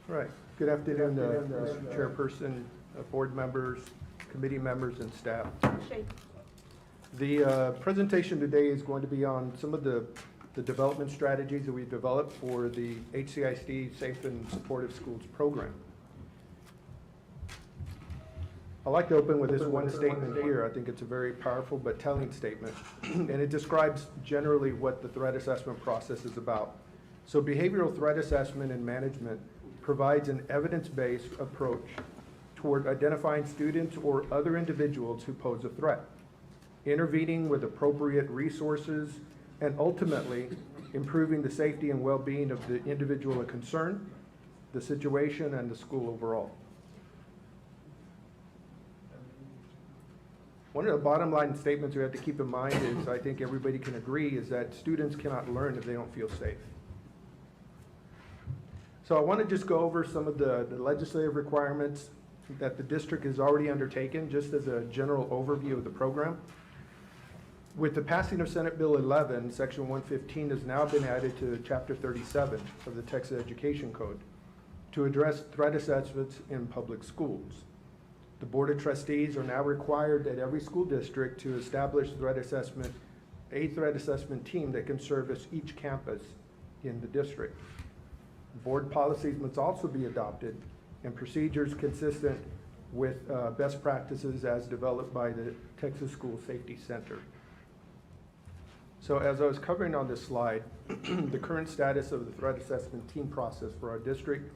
All right. Good afternoon, Mr. Chairperson, board members, committee members, and staff. The presentation today is going to be on some of the development strategies that we've developed for the HCISD Safe and Supportive Schools program. I'd like to open with this one statement here. I think it's a very powerful but telling statement, and it describes generally what the threat assessment process is about. So behavioral threat assessment and management provides an evidence-based approach toward identifying students or other individuals who pose a threat, intervening with appropriate resources, and ultimately improving the safety and well-being of the individual in concern, the situation, and the school overall. One of the bottom line statements we have to keep in mind is, I think everybody can agree, is that students cannot learn if they don't feel safe. So I want to just go over some of the legislative requirements that the district has already undertaken, just as a general overview of the program. With the passing of Senate Bill 11, Section 115 has now been added to Chapter 37 of the Texas Education Code to address threat assessments in public schools. The Board of Trustees are now required at every school district to establish a threat assessment team that can service each campus in the district. Board policies must also be adopted and procedures consistent with best practices as developed by the Texas School Safety Center. So as I was covering on this slide, the current status of the threat assessment team process for our district,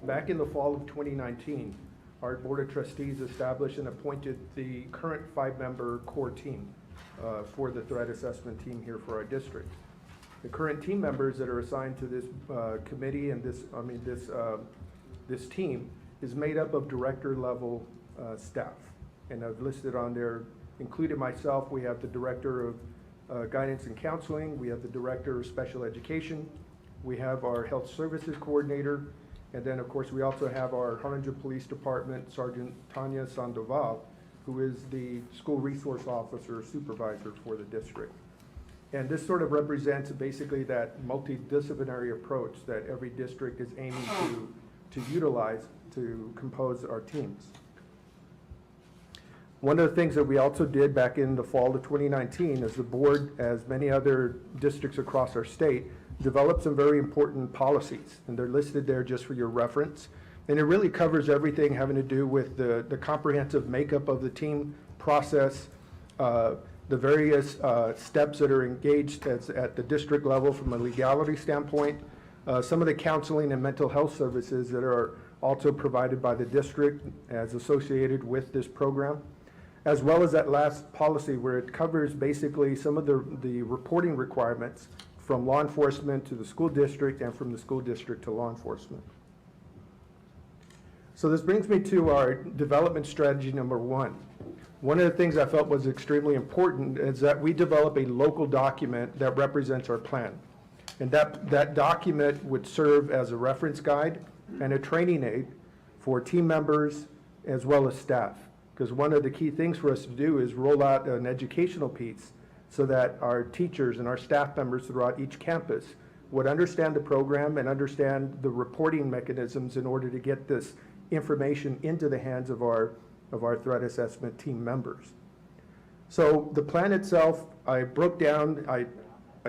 back in the fall of 2019, our Board of Trustees established and appointed the current 5-member core team for the threat assessment team here for our district. The current team members that are assigned to this committee and this team is made up of director level staff. And I've listed on there, including myself, we have the director of guidance and counseling, we have the director of special education, we have our health services coordinator, and then of course we also have our Harlingen Police Department Sergeant Tanya Sandoval, who is the school resource officer supervisor for the district. And this sort of represents basically that multidisciplinary approach that every district is aiming to utilize to compose our teams. One of the things that we also did back in the fall of 2019 is the board, as many other districts across our state, developed some very important policies, and they're listed there just for your reference. And it really covers everything having to do with the comprehensive makeup of the team process, the various steps that are engaged at the district level from a legality standpoint, some of the counseling and mental health services that are also provided by the district as associated with this program, as well as that last policy where it covers basically some of the reporting requirements from law enforcement to the school district and from the school district to law enforcement. So this brings me to our development strategy number 1. One of the things I felt was extremely important is that we develop a local document that represents our plan. And that document would serve as a reference guide and a training aid for team members as well as staff. Because one of the key things for us to do is roll out an educational piece so that our teachers and our staff members throughout each campus would understand the program and understand the reporting mechanisms in order to get this information into the hands of our threat assessment team members. So the plan itself, I broke down, I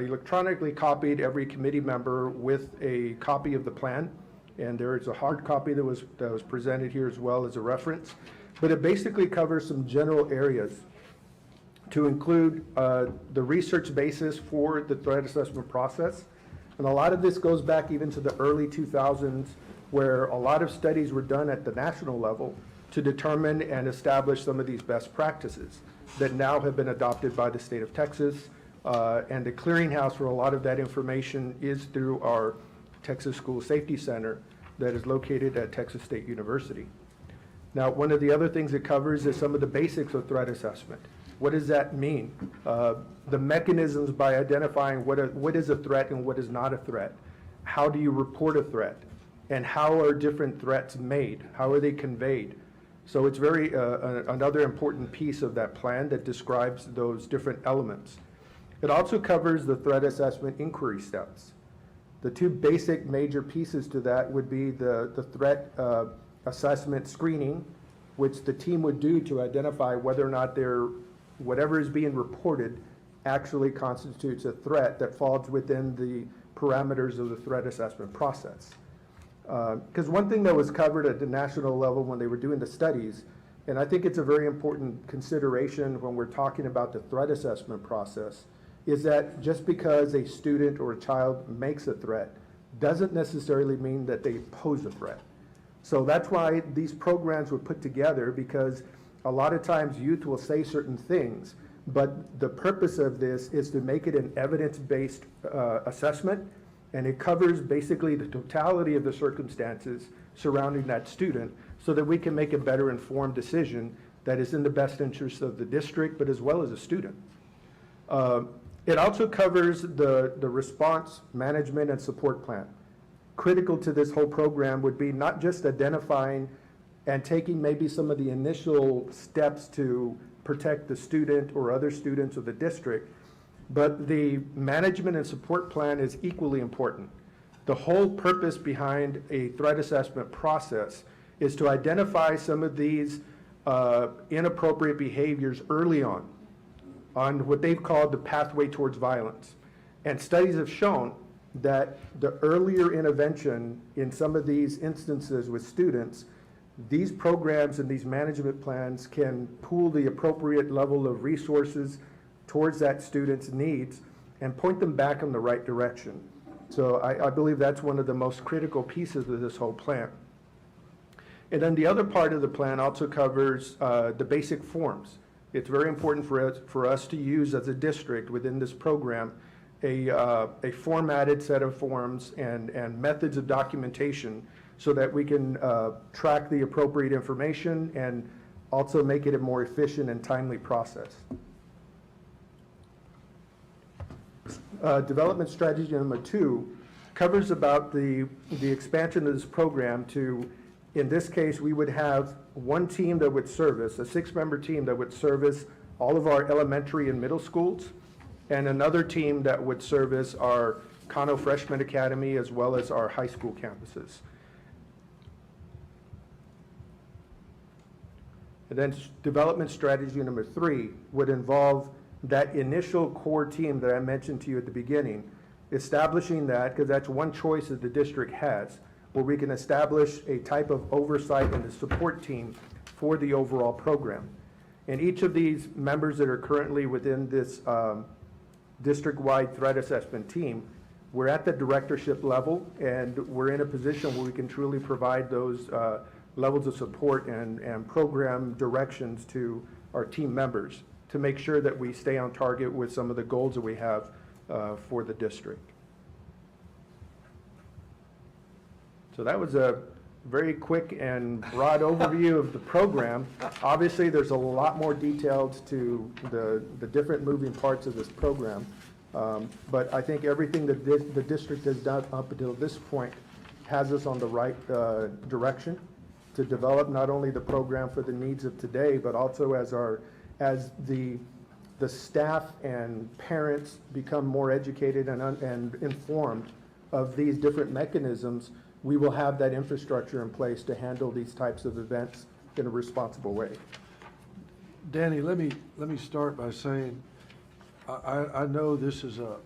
electronically copied every committee member with a copy of the plan, and there is a hard copy that was presented here as well as a reference. But it basically covers some general areas to include the research basis for the threat assessment process. And a lot of this goes back even to the early 2000s, where a lot of studies were done at the national level to determine and establish some of these best practices that now have been adopted by the state of Texas. And the clearinghouse for a lot of that information is through our Texas School Safety Center that is located at Texas State University. Now, one of the other things it covers is some of the basics of threat assessment. What does that mean? The mechanisms by identifying what is a threat and what is not a threat. How do you report a threat? And how are different threats made? How are they conveyed? So it's very another important piece of that plan that describes those different elements. It also covers the threat assessment inquiry steps. The two basic major pieces to that would be the threat assessment screening, which the team would do to identify whether or not whatever is being reported actually constitutes a threat that falls within the parameters of the threat assessment process. Because one thing that was covered at the national level when they were doing the studies, and I think it's a very important consideration when we're talking about the threat assessment process, is that just because a student or a child makes a threat doesn't necessarily mean that they pose a threat. So that's why these programs were put together, because a lot of times youth will say certain things, but the purpose of this is to make it an evidence-based assessment, and it covers basically the totality of the circumstances surrounding that student so that we can make a better informed decision that is in the best interest of the district, but as well as the student. It also covers the response management and support plan. Critical to this whole program would be not just identifying and taking maybe some of the initial steps to protect the student or other students of the district, but the management and support plan is equally important. The whole purpose behind a threat assessment process is to identify some of these inappropriate behaviors early on what they've called the pathway towards violence. And studies have shown that the earlier intervention in some of these instances with students, these programs and these management plans can pool the appropriate level of resources towards that student's needs and point them back in the right direction. So I believe that's one of the most critical pieces of this whole plan. And then the other part of the plan also covers the basic forms. It's very important for us to use as a district within this program a formatted set of forms and methods of documentation so that we can track the appropriate information and also make it a more efficient and timely process. Development strategy number 2 covers about the expansion of this program to, in this case, we would have one team that would service, a 6-member team that would service all of our elementary and middle schools, and another team that would service our Kano Freshman Academy as well as our high school campuses. And then development strategy number 3 would involve that initial core team that I mentioned to you at the beginning, establishing that, because that's one choice that the district has, where we can establish a type of oversight and a support team for the overall program. And each of these members that are currently within this district-wide threat assessment team, we're at the directorship level, and we're in a position where we can truly provide those levels of support and program directions to our team members to make sure that we stay on target with some of the goals that we have for the district. So that was a very quick and broad overview of the program. Obviously, there's a lot more details to the different moving parts of this program. But I think everything that the district has done up until this point has us on the right direction to develop not only the program for the needs of today, but also as the staff and parents become more educated and informed of these different mechanisms, we will have that infrastructure in place to handle these types of events in a responsible way. Danny, let me start by saying I know this is a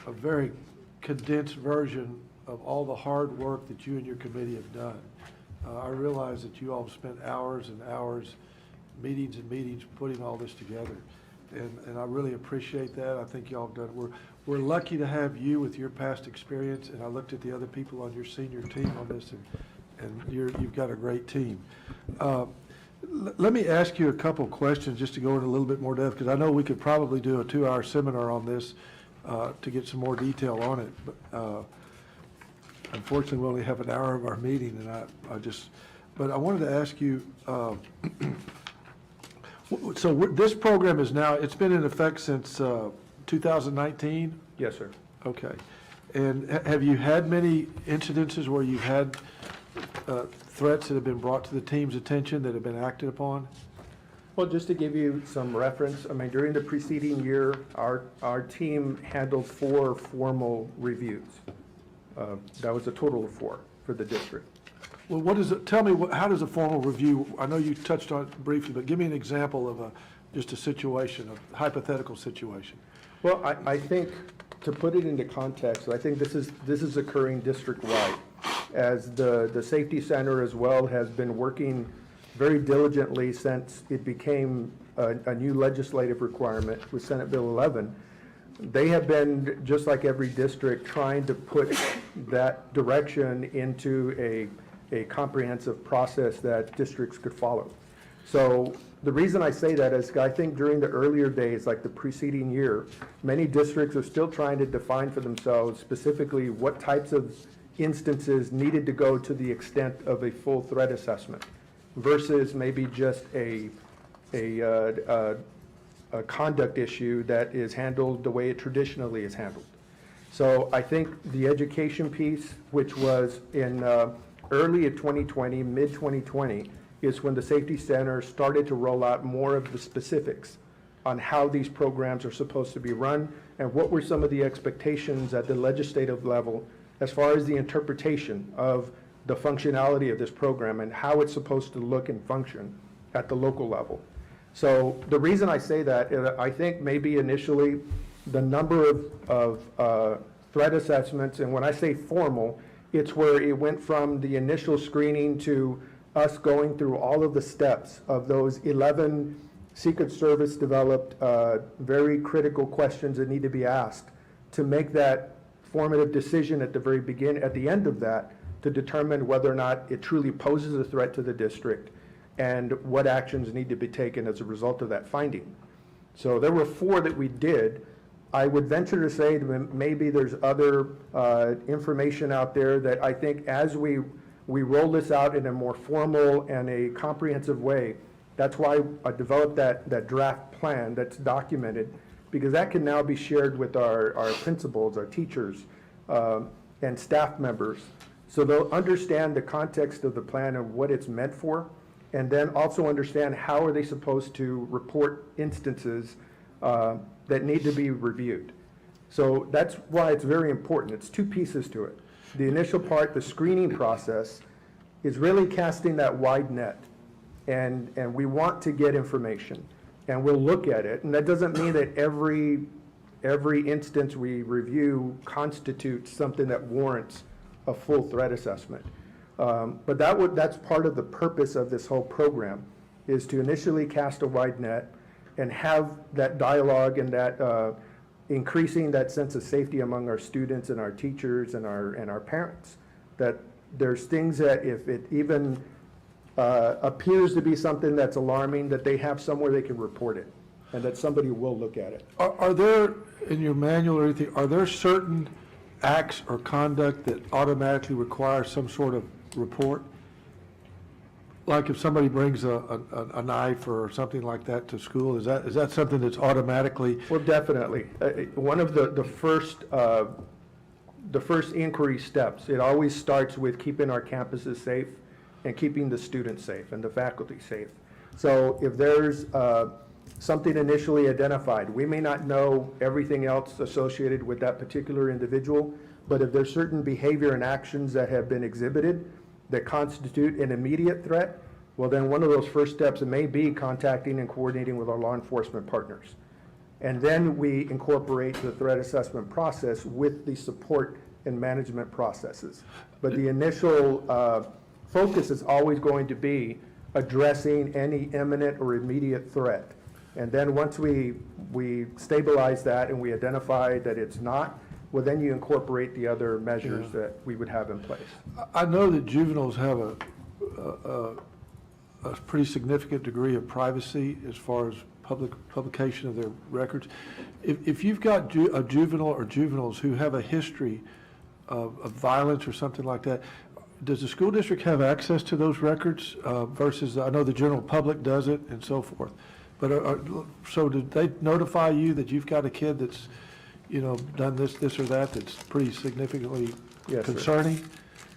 very condensed version of all the hard work that you and your committee have done. I realize that you all have spent hours and hours, meetings and meetings, putting all this together. And I really appreciate that. I think y'all have done. We're lucky to have you with your past experience, and I looked at the other people on your senior team on this, and you've got a great team. Let me ask you a couple questions just to go into a little bit more depth, because I know we could probably do a 2-hour seminar on this to get some more detail on it. But unfortunately, we only have an hour of our meeting, and but I wanted to ask you. So this program is now, it's been in effect since 2019? Yes, sir. Okay. And have you had many incidences where you've had threats that have been brought to the team's attention that have been acted upon? Well, just to give you some reference, I mean, during the preceding year, our team handled 4 formal reviews. That was a total of 4 for the district. Well, what is it, tell me, how does a formal review, I know you touched on it briefly, but give me an example of just a situation, a hypothetical situation. Well, I think, to put it into context, I think this is occurring district-wide, as the Safety Center as well has been working very diligently since it became a new legislative requirement with Senate Bill 11. They have been, just like every district, trying to put that direction into a comprehensive process that districts could follow. So the reason I say that is I think during the earlier days, like the preceding year, many districts are still trying to define for themselves specifically what types of instances needed to go to the extent of a full threat assessment versus maybe just a conduct issue that is handled the way it traditionally is handled. So I think the education piece, which was in early of 2020, mid-2020, is when the Safety Center started to roll out more of the specifics on how these programs are supposed to be run and what were some of the expectations at the legislative level as far as the interpretation of the functionality of this program and how it's supposed to look and function at the local level. So the reason I say that, I think maybe initially the number of threat assessments, and when I say formal, it's where it went from the initial screening to us going through all of the steps of those 11 Secret Service developed very critical questions that need to be asked to make that formative decision at the very beginning, at the end of that, to determine whether or not it truly poses a threat to the district and what actions need to be taken as a result of that finding. So there were 4 that we did. I would venture to say that maybe there's other information out there that I think as we roll this out in a more formal and a comprehensive way, that's why I developed that draft plan that's documented, because that can now be shared with our principals, our teachers, and staff members. So they'll understand the context of the plan and what it's meant for, and then also understand how are they supposed to report instances that need to be reviewed. So that's why it's very important. It's 2 pieces to it. The initial part, the screening process, is really casting that wide net. And we want to get information, and we'll look at it. And that doesn't mean that every instance we review constitutes something that warrants a full threat assessment. But that's part of the purpose of this whole program, is to initially cast a wide net and have that dialogue and that increasing that sense of safety among our students and our teachers and our parents. That there's things that if it even appears to be something that's alarming, that they have somewhere they can report it, and that somebody will look at it. Are there, in your manual or anything, are there certain acts or conduct that automatically require some sort of report? Like if somebody brings a knife or something like that to school, is that something that's automatically? Well, definitely. One of the first inquiry steps, it always starts with keeping our campuses safe and keeping the students safe and the faculty safe. So if there's something initially identified, we may not know everything else associated with that particular individual, but if there's certain behavior and actions that have been exhibited that constitute an immediate threat, well, then one of those first steps may be contacting and coordinating with our law enforcement partners. And then we incorporate the threat assessment process with the support and management processes. But the initial focus is always going to be addressing any imminent or immediate threat. And then once we stabilize that and we identify that it's not, well, then you incorporate the other measures that we would have in place. I know that juveniles have a pretty significant degree of privacy as far as publication of their records. If you've got a juvenile or juveniles who have a history of violence or something like that, does the school district have access to those records versus, I know the general public does it and so forth, but so did they notify you that you've got a kid that's, done this or that that's pretty significantly concerning?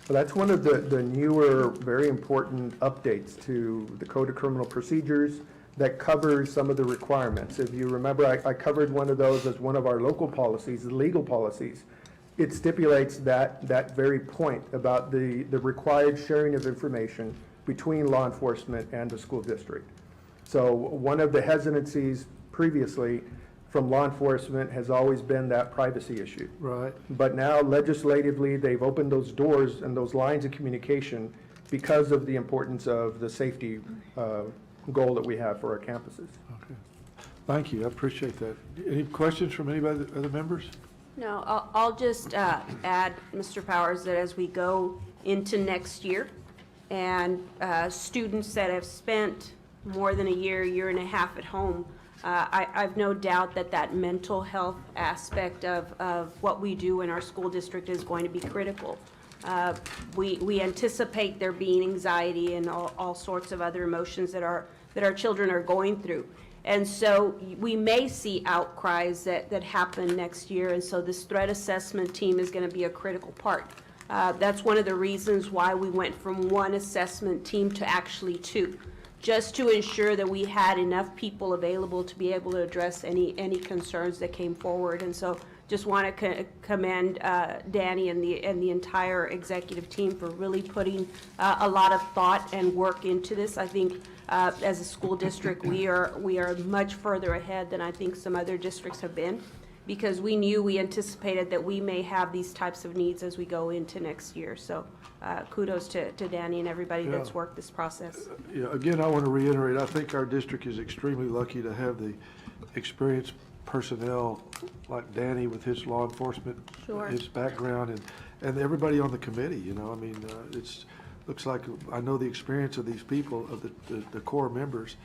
Well, that's one of the newer, very important updates to the Code of Criminal Procedures that covers some of the requirements. If you remember, I covered one of those as one of our local policies, the legal policies, it stipulates that very point about the required sharing of information between law enforcement and the school district. So one of the hesitancies previously from law enforcement has always been that privacy issue. Right. But now legislatively, they've opened those doors and those lines of communication because of the importance of the safety goal that we have for our campuses. Okay. Thank you, I appreciate that. Any questions from anybody, other members? No, I'll just add, Mr. Powers, that as we go into next year, and students that have spent more than a year and a half at home, I've no doubt that that mental health aspect of what we do in our school district is going to be critical. We anticipate there being anxiety and all sorts of other emotions that our children are going through. And so we may see outcries that happen next year, and so this threat assessment team is going to be a critical part. That's one of the reasons why we went from one assessment team to actually two, just to ensure that we had enough people available to be able to address any concerns that came forward. And so just want to commend Danny and the entire executive team for really putting a lot of thought and work into this. I think as a school district, we are much further ahead than I think some other districts have been, because we anticipated that we may have these types of needs as we go into next year. So kudos to Danny and everybody that's Yeah. worked this process. Yeah, again, I want to reiterate, I think our district is extremely lucky to have the experienced personnel like Danny with his law enforcement, Sure. his background, and everybody on the committee, you know, I mean, looks like, I know the experience of these people, of the core members,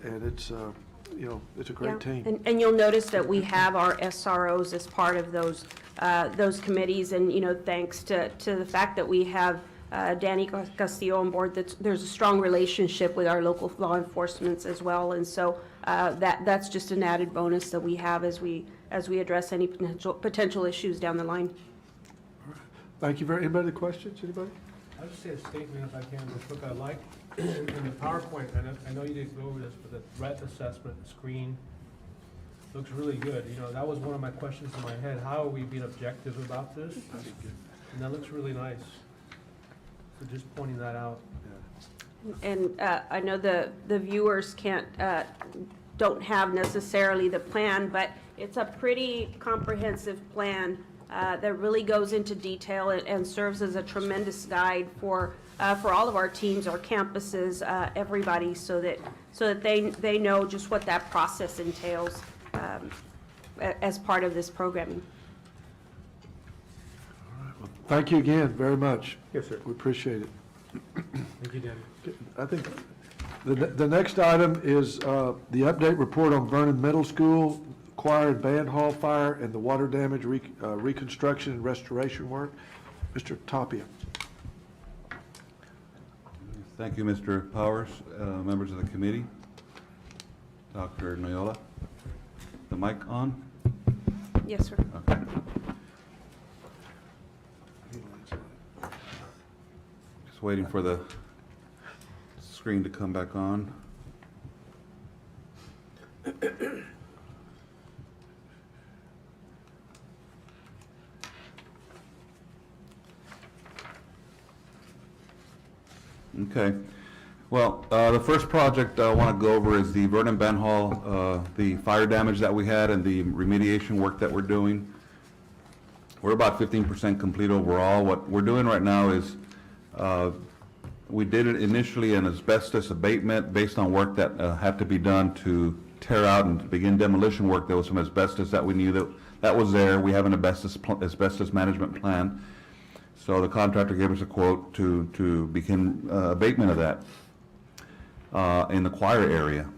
and it's, you know, it's a great Yeah. team. And you'll notice that we have our SROs as part of those committees, and, you know, thanks to the fact that we have Danny Castillo on board, there's a strong relationship with our local law enforcement as well, and so that's just an added bonus that we have as we address any potential issues down the line. Thank you very, anybody have questions, anybody? I'll just say a statement if I can, real quick. I like in the PowerPoint, I know you didn't go over this, but the threat assessment screen looks really good. You know, that was one of my questions in my head. How are we being objective about this? And that looks really nice. So just pointing that out. And I know the viewers don't have necessarily the plan, but it's a pretty comprehensive plan that really goes into detail and serves as a tremendous guide for all of our teams, our campuses, everybody, so that they know just what that process entails as part of this programming. Thank you again very much. Yes, sir. We appreciate it. Thank you, Danny. I think the next item is the update report on Vernon Middle School, choir and band hall fire, and the water damage reconstruction and restoration work. Mr. Tapia. Thank you, Mr. Powers, members of the committee, Dr. Noyola. The mic on? Yes, sir. Okay. Just waiting for the screen to come back on. Okay. Well, the first project I want to go over is the Vernon Band Hall, the fire damage that we had and the remediation work that we're doing. We're about 15% complete overall. What we're doing right now is, we did it initially an asbestos abatement based on work that had to be done to tear out and begin demolition work. There was some asbestos that we knew that was there. We have an asbestos management plan. So the contractor gave us a quote to begin abatement of that in the choir area.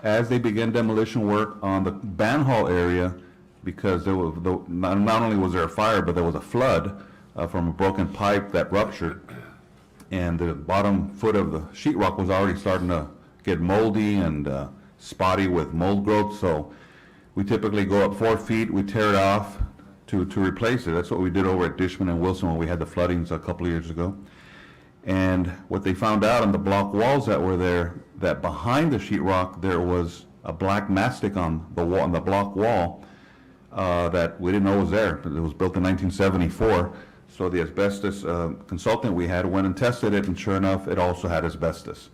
As they began demolition work on the band hall area, because there was not only was there a fire, but there was a flood from a broken pipe that ruptured, and the bottom foot of the sheetrock was already starting to get moldy and spotty with mold growth. So we typically go up 4 feet, we tear it off to replace it. That's what we did over at Dishman and Wilson when we had the floodings a couple of years ago. And what they found out on the block walls that were there, that behind the sheetrock there was a black mastic on the wall, on the block wall, that we didn't know was there. It was built in 1974. So the asbestos consultant we had went and tested it, and sure enough, it also had asbestos.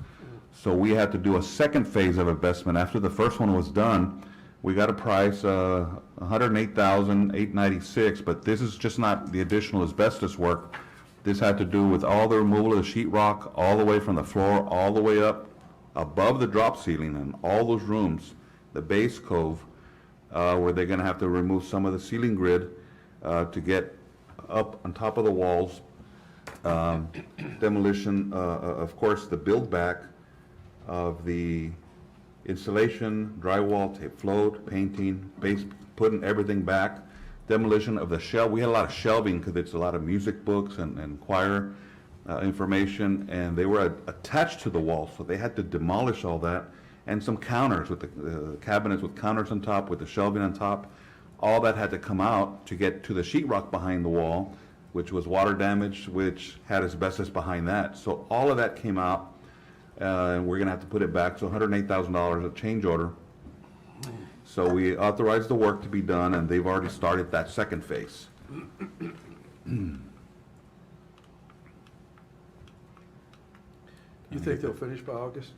So we had to do a second phase of investment. After the first one was done, we got a price, $108,896, but this is just not the additional asbestos work. This had to do with all the removal of the sheetrock, all the way from the floor, all the way up above the drop ceiling, and all those rooms, the base cove, where they're gonna have to remove some of the ceiling grid to get up on top of the walls. Demolition, of course, the build back of the insulation, drywall, tape float, painting, base, putting everything back. Demolition of the shelf. We had a lot of shelving because it's a lot of music books and choir information, and they were attached to the wall, so they had to demolish all that. And some counters with the cabinets with counters on top, with the shelving on top. All that had to come out to get to the sheetrock behind the wall, which was water damaged, which had asbestos behind that. So all of that came out, and we're gonna have to put it back, so $108,000 a change order. So we authorized the work to be done, and they've already started that second phase. You think they'll finish by August?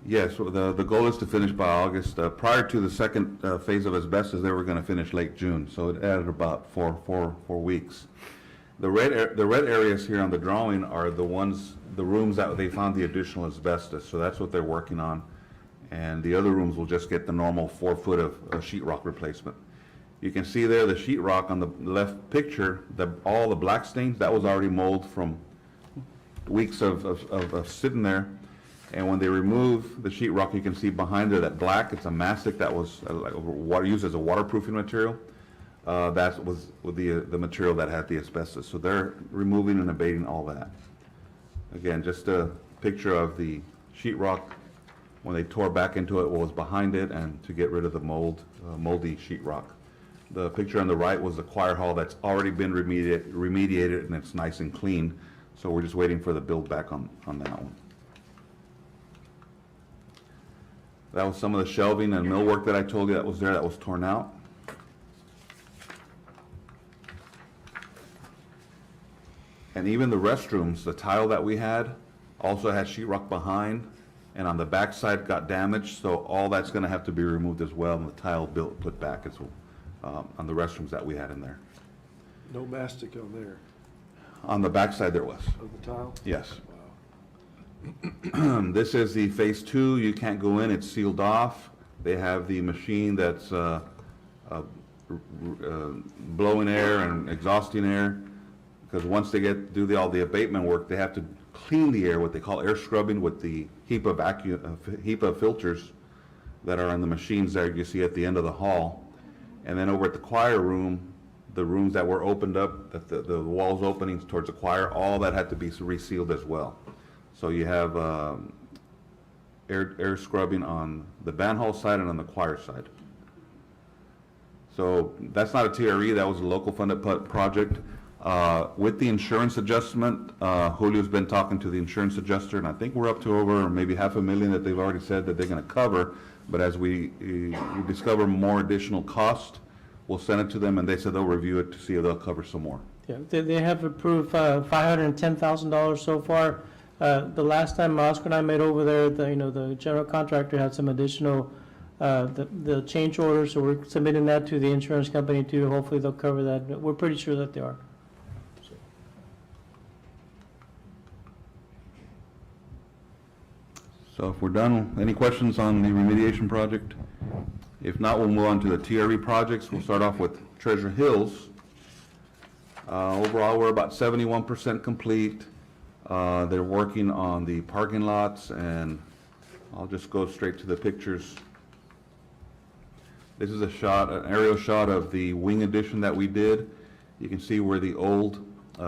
Yes, well, the goal is to finish by August. Prior to the second phase of asbestos, they were gonna finish late June, so it added about four weeks. The red areas here on the drawing are the rooms that they found the additional asbestos, so that's what they're working on. And the other rooms will just get the normal 4 foot of sheetrock replacement. You can see there the sheetrock on the left picture, all the black stains, that was already mold from weeks of sitting there. And when they remove the sheetrock, you can see behind there that black, it's a mastic that was used as a waterproofing material. That was the material that had the asbestos. So they're removing and abating all that. Again, just a picture of the sheetrock when they tore back into it, what was behind it, and to get rid of the moldy sheetrock. The picture on the right was the choir hall that's already been remediated, and it's nice and clean. So we're just waiting for the build back on that one. That was some of the shelving and millwork that I told you that was there that was torn out. And even the restrooms, the tile that we had also had sheetrock behind, and on the back side got damaged, so all that's gonna have to be removed as well, and the tile put back as well, on the restrooms that we had in there. No mastic on there, On the back side there was, of the tile? yes. Wow. This is the phase 2, you can't go in, it's sealed off. They have the machine that's blowing air and exhausting air, because once they do all the abatement work, they have to clean the air, what they call air scrubbing, with the heap of filters that are on the machines there you see at the end of the hall. And then over at the choir room, the rooms that were opened up, the walls openings towards the choir, all that had to be resealed as well. So you have air scrubbing on the band hall side and on the choir side. So that's not a TRE, that was a local funded project. With the insurance adjustment, Julio's been talking to the insurance adjuster, and I think we're up to over maybe $500,000 that they've already said that they're gonna cover. But as we discover more additional cost, we'll send it to them, and they said they'll review it to see if they'll cover some more. Yeah, they have approved $510,000 so far. The last time Oscar and I met over there, the general contractor had some additional, the change order, so we're submitting that to the insurance company too. Hopefully they'll cover that, but we're pretty sure that they are. So if we're done, any questions on the remediation project? If not, we'll move on to the TRE projects. We'll start off with Treasure Hills. Overall, we're about 71% complete. They're working on the parking lots, and I'll just go straight to the pictures. This is an aerial shot of the wing addition that we did. You can see where the old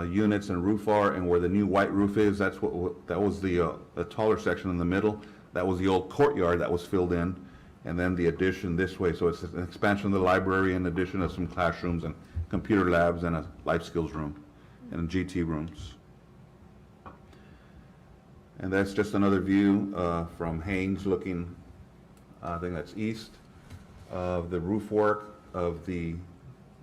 units and roof are, and where the new white roof is. That was the taller section in the middle. That was the old courtyard that was filled in, and then the addition this way. So it's an expansion of the library, in addition of some classrooms and computer labs and a life skills room and GT rooms. And that's just another view from Haynes looking, I think that's east, of the roof work of the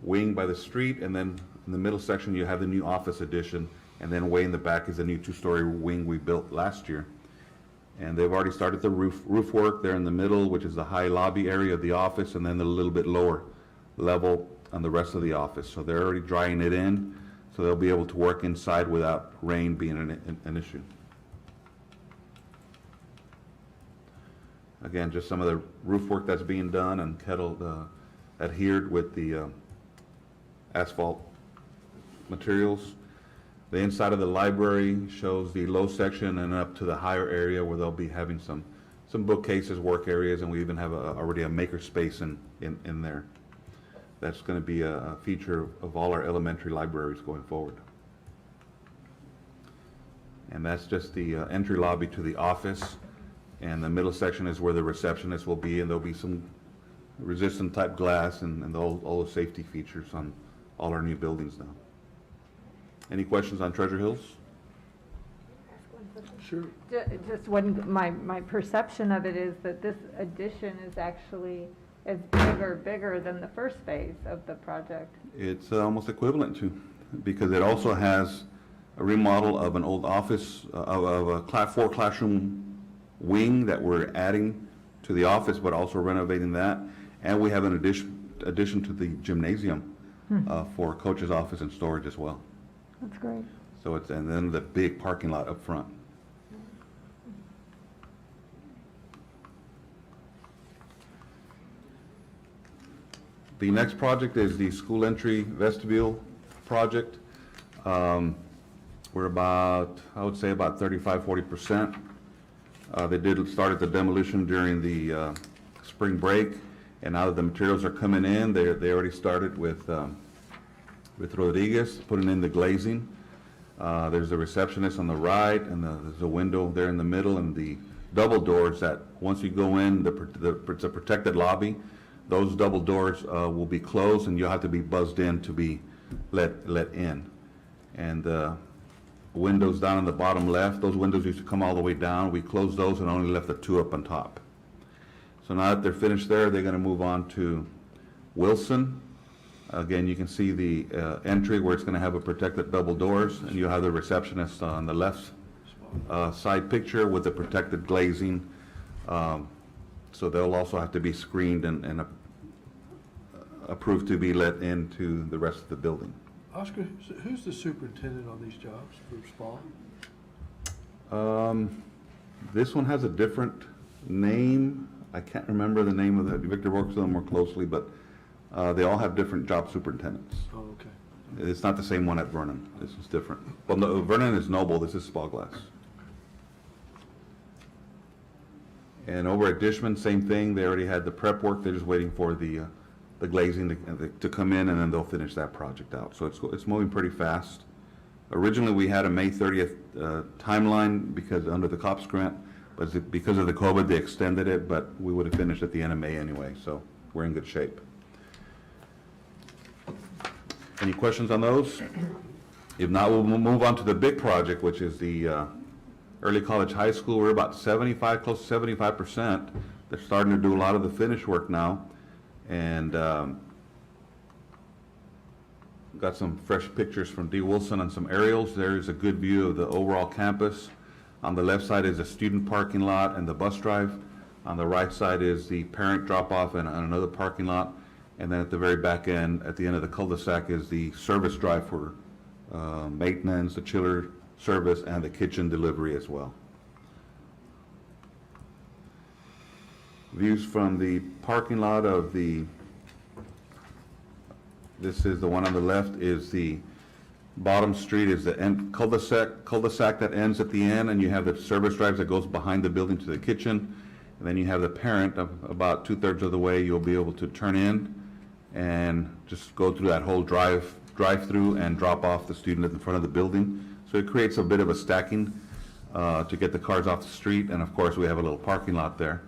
wing by the street, and then in the middle section, you have the new office addition, and then way in the back is the new two-story wing we built last year. And they've already started the roof work there in the middle, which is the high lobby area of the office, and then the little bit lower level on the rest of the office. So they're already drying it in, so they'll be able to work inside without rain being an issue. Again, just some of the roof work that's being done and kettle adhered with the asphalt materials. The inside of the library shows the low section and up to the higher area where they'll be having some bookcases, work areas, and we even have already a maker space in there. That's going to be a feature of all our elementary libraries going forward. And that's just the entry lobby to the office. And the middle section is where the receptionist will be, and there'll be some resistant type glass and all the safety features on all our new buildings now. Any questions on Treasure Hills? Sure. Just one, my perception of it is that this addition is actually as bigger than the first phase of the project. It's almost equivalent to, because it also has a remodel of an old office, of a four classroom wing that we're adding to the office, but also renovating that. And we have an addition to the gymnasium for coach's office and storage as well. That's great. So it's, and then the big parking lot up front. The next project is the school entry vestibule project. We're about, I would say about 35–40%. They started the demolition during the spring break, and now that the materials are coming in, they already started with Rodriguez, putting in the glazing. There's the receptionist on the right, and there's a window there in the middle, and the double doors that, once you go in, it's a protected lobby. Those double doors will be closed, and you'll have to be buzzed in to be let in. And windows down on the bottom left, those windows used to come all the way down. We closed those and only left the two up on top. So now that they're finished there, they're going to move on to Wilson. Again, you can see the entry where it's going to have a protected double doors, and you'll have the receptionist on the left side picture with the protected glazing. So they'll also have to be screened and approved to be let into the rest of the building. Oscar, who's the superintendent on these jobs for SPA? This one has a different name. I can't remember the name of it. Victor works with them more closely, but they all have different job superintendents. Oh, okay. It's not the same one at Vernon. This is different. Well, no, Vernon is Noble. This is Spa Glass. And over at Dishman, same thing. They already had the prep work. They're just waiting for the glazing to come in, and then they'll finish that project out. So it's moving pretty fast. Originally, we had a May 30th timeline because under the COPS grant, but because of the COVID, they extended it, but we would have finished at the end of May anyway, so we're in good shape. Any questions on those? If not, we'll move on to the big project, which is the Early College High School. We're about 75, close to 75%. They're starting to do a lot of the finish work now. And got some fresh pictures from D. Wilson and some aerials. There's a good view of the overall campus. On the left side is a student parking lot and the bus drive. On the right side is the parent drop-off and another parking lot. And then at the very back end, at the end of the cul-de-sac, is the service drive for maintenance, the chiller service, and the kitchen delivery as well. Views from the parking lot of this is the one on the left, is the bottom street, is the end cul-de-sac that ends at the end, and you have the service drives that goes behind the building to the kitchen. And then you have the parent about 2/3 of the way. You'll be able to turn in and just go through that whole drive-through and drop off the student in front of the building. So it creates a bit of a stacking to get the cars off the street. And of course, we have a little parking lot there.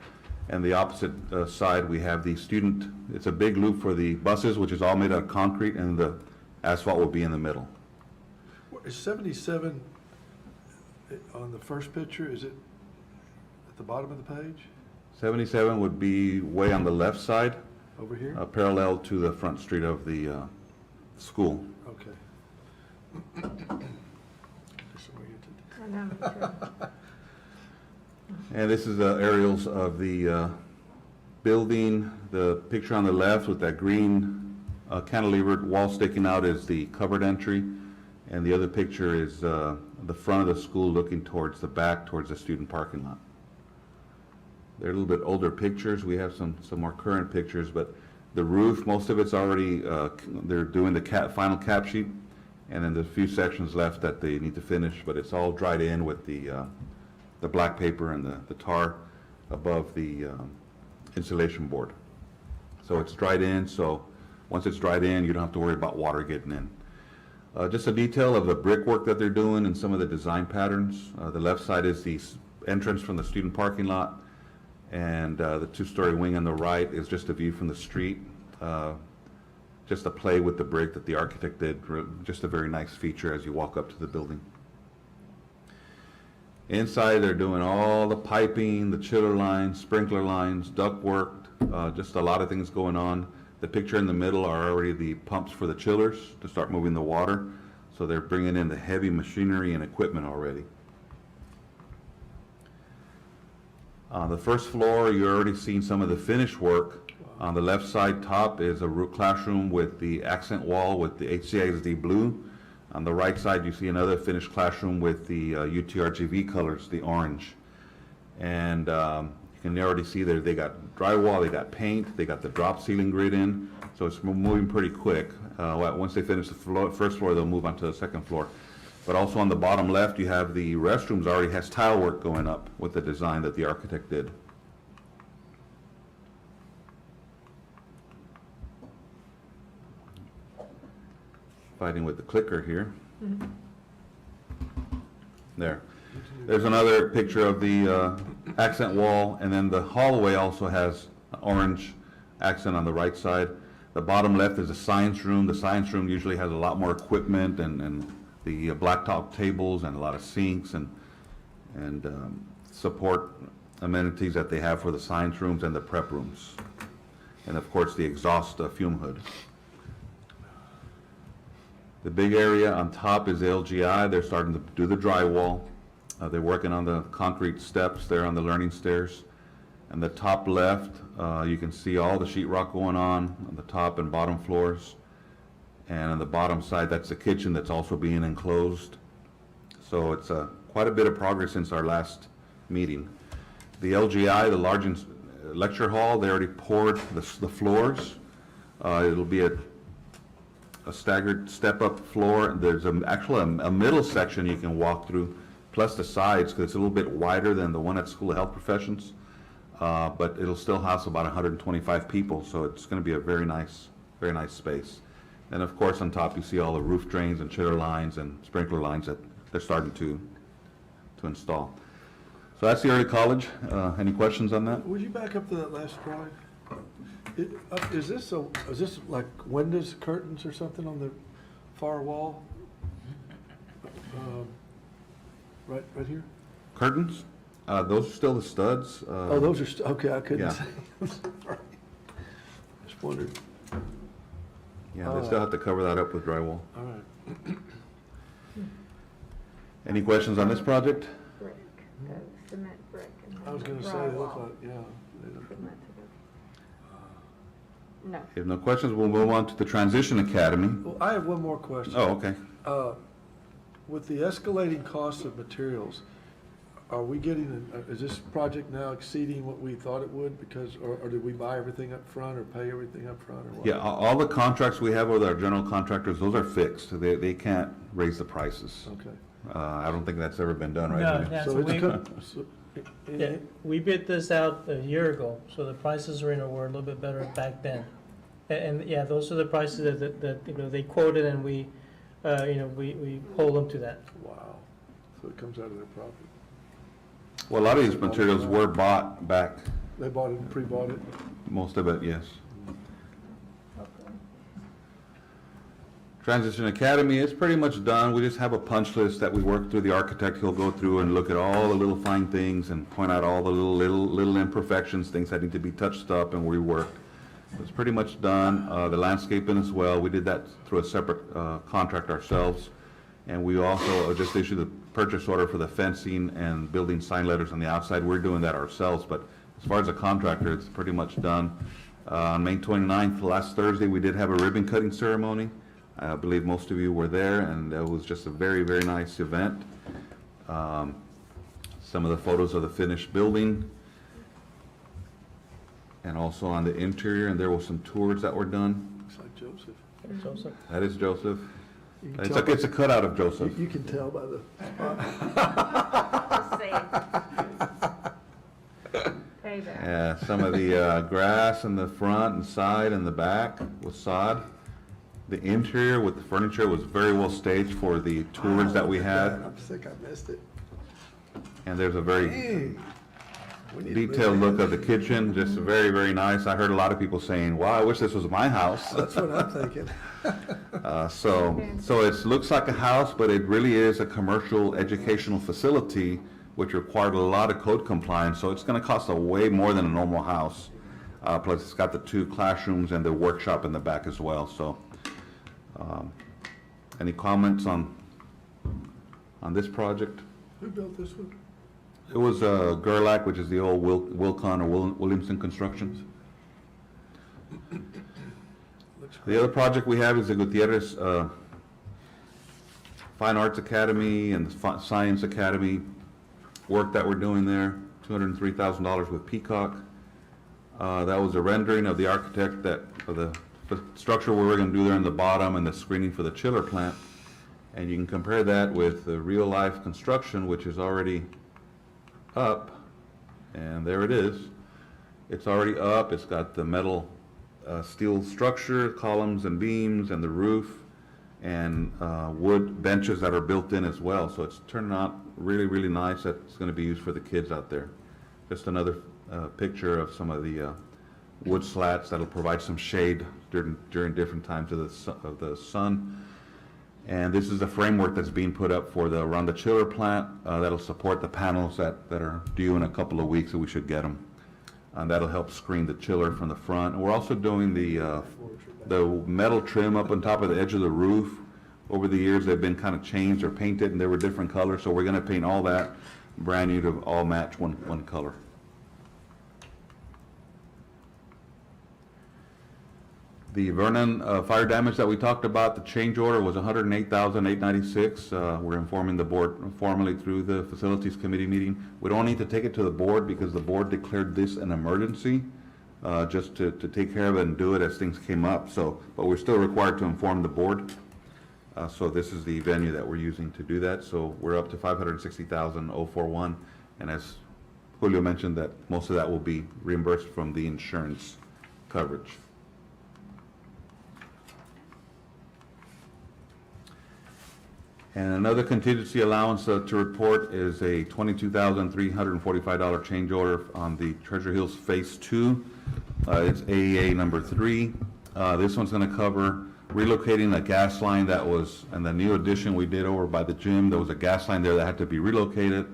And the opposite side, we have the student, it's a big loop for the buses, which is all made out of concrete, and the asphalt will be in the middle. Is 77 on the first picture, is it at the bottom of the page, 77 would be way on the left side, over here? parallel to the front street of the school. Okay. Disoriented. I know, me too. And this is aerials of the building. The picture on the left with that green cantilevered wall sticking out is the covered entry. And the other picture is the front of the school looking towards the back, towards the student parking lot. They're a little bit older pictures. We have some more current pictures, but the roof, most of it's already, they're doing the final cap sheet, and then there's a few sections left that they need to finish, but it's all dried in with the black paper and the tar above the insulation board. So it's dried in, so once it's dried in, you don't have to worry about water getting in. Just a detail of the brickwork that they're doing and some of the design patterns. The left side is the entrance from the student parking lot, and the two-story wing on the right is just a view from the street. Just a play with the brick that the architect did, just a very nice feature as you walk up to the building. Inside, they're doing all the piping, the chiller lines, sprinkler lines, ductwork, just a lot of things going on. The picture in the middle are already the pumps for the chillers to start moving the water. So they're bringing in the heavy machinery and equipment already. On the first floor, you're already seeing some of the finished work. On the left side top is a classroom with the accent wall with the HCISD blue. On the right side, you see another finished classroom with the UTRGV colors, the orange. And you can already see there they got drywall, they got paint, they got the drop ceiling grid in, so it's moving pretty quick. Once they finish the first floor, they'll move on to the second floor. But also on the bottom left, you have the restrooms already has tile work going up with the design that the architect did. Fighting with the clicker here. There. There's another picture of the accent wall, and then the hallway also has orange accent on the right side. The bottom left is a science room. The science room usually has a lot more equipment and the blacktop tables and a lot of sinks and support amenities that they have for the science rooms and the prep rooms. And of course, the exhaust fume hood. The big area on top is LGI. They're starting to do the drywall. They're working on the concrete steps there on the learning stairs. And the top left, you can see all the sheetrock going on the top and bottom floors. And on the bottom side, that's the kitchen that's also being enclosed. So it's quite a bit of progress since our last meeting. The LGI, the large lecture hall, they already poured the floors. It'll be a staggered step-up floor. There's actually a middle section you can walk through, plus the sides, because it's a little bit wider than the one at School of Health Professions. But it'll still house about 125 people, so it's going to be a very nice space. And of course, on top, you see all the roof drains and chiller lines and sprinkler lines that they're starting to install. So that's the early college. Any questions on that? Would you back up to that last drawing? Is this like windows, curtains or something on the far wall? Right here? Curtains? Those are still the studs. Oh, those are, okay, I couldn't yeah. say. I'm sorry. Just wondered. Yeah, they still have to cover that up with drywall. All right. Any questions on this project? Brick, cement brick. And I was then gonna say, it looks drywall. like, yeah. Cement together. No. If no questions, we'll move on to the Transition Academy. Well, I have one more question. Oh, okay. With the escalating costs of materials, are we getting, is this project now exceeding what we thought it would because, or did we buy everything up front or pay everything up front or what? Yeah, all the contracts we have with our general contractors, those are fixed. They can't raise the prices. Okay. I don't think that's ever been done, right? No, Jimmy? that's So what it's we, so- yeah, we bid this out a year ago, so the prices were a little bit better back then. And yeah, those are the prices that they quoted, and we hold them to that. Wow. So it comes out of their profit. Well, a lot of these materials were bought back, They bought it, pre-bought it? most of it, yes. Okay. Transition Academy is pretty much done. We just have a punch list that we work through. The architect, he'll go through and look at all the little fine things and point out all the little imperfections, things that need to be touched up and reworked. It's pretty much done. The landscaping as well, we did that through a separate contract ourselves. And we also just issued the purchase order for the fencing and building sign letters on the outside. We're doing that ourselves, but as far as a contractor, it's pretty much done. On May 29th, last Thursday, we did have a ribbon cutting ceremony. I believe most of you were there, and it was just a very, very nice event. Some of the photos of the finished building, and also on the interior, and there were some tours that were done. Looks like Joseph. Joseph. That is Joseph. You can It's tell by- a cutout of Joseph. You can tell by the, Just saying. Payback. Yeah, some of the grass in the front and side and the back was sod. The interior with the furniture was very well staged for the tours that we had, I'm sick, I missed it. and there's a very Dang. We need to move detailed in. look of the kitchen, just very, very nice. I heard a lot of people saying, wow, I wish this was my house. That's what I'm thinking. So it looks like a house, but it really is a commercial educational facility, which required a lot of code compliance, so it's gonna cost a way more than a normal house. Plus, it's got the 2 classrooms and the workshop in the back as well, so. Any comments on this project? Who built this one? It was Gerlach, which is the old Wilcon or Williamson Constructions. The other project we have is the Gutierrez Fine Arts Academy and the Science Academy work that we're doing there, $203,000 with Peacock. That was a rendering of the architect of the structure we were going to do there in the bottom and the screening for the chiller plant. And you can compare that with the real-life construction, which is already up, and there it is. It's already up. It's got the metal steel structure, columns and beams, and the roof, and wood benches that are built in as well. So it's turning out really, really nice. That's going to be used for the kids out there. Just another picture of some of the wood slats that'll provide some shade during different times of the sun. And this is the framework that's being put up for around the chiller plant that'll support the panels that are due in a couple of weeks, so we should get them. And that'll help screen the chiller from the front. And we're also doing the metal trim up on top of the edge of the roof. Over the years, they've been kind of changed or painted, and they were different colors, so we're going to paint all that brand new to all match one color. The Vernon fire damage that we talked about, the change order was $108,896. We're informing the board formally through the facilities committee meeting. We don't need to take it to the board because the board declared this an emergency, just to take care of it and do it as things came up. So, but we're still required to inform the board. So this is the venue that we're using to do that. So we're up to $560,041, and as Julio mentioned, that most of that will be reimbursed from the insurance coverage. And another contingency allowance to report is a $22,345 change order on the Treasure Hills Phase 2. It's AEA number 3. This one's going to cover relocating a gas line that was, and the new addition we did over by the gym, there was a gas line there that had to be relocated.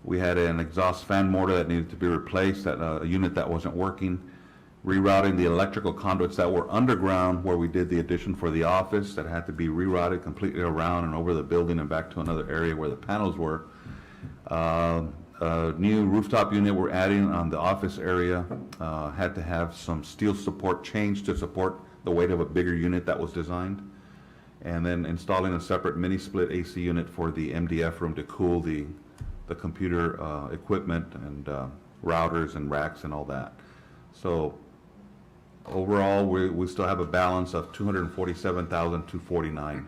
We had an exhaust fan motor that needed to be replaced, a unit that wasn't working. Rerouting the electrical conduits that were underground where we did the addition for the office that had to be rerouted completely around and over the building and back to another area where the panels were. A new rooftop unit we're adding on the office area had to have some steel support changed to support the weight of a bigger unit that was designed. And then installing a separate mini split AC unit for the MDF room to cool the computer equipment and routers and racks and all that. So overall, we still have a balance of $247,249.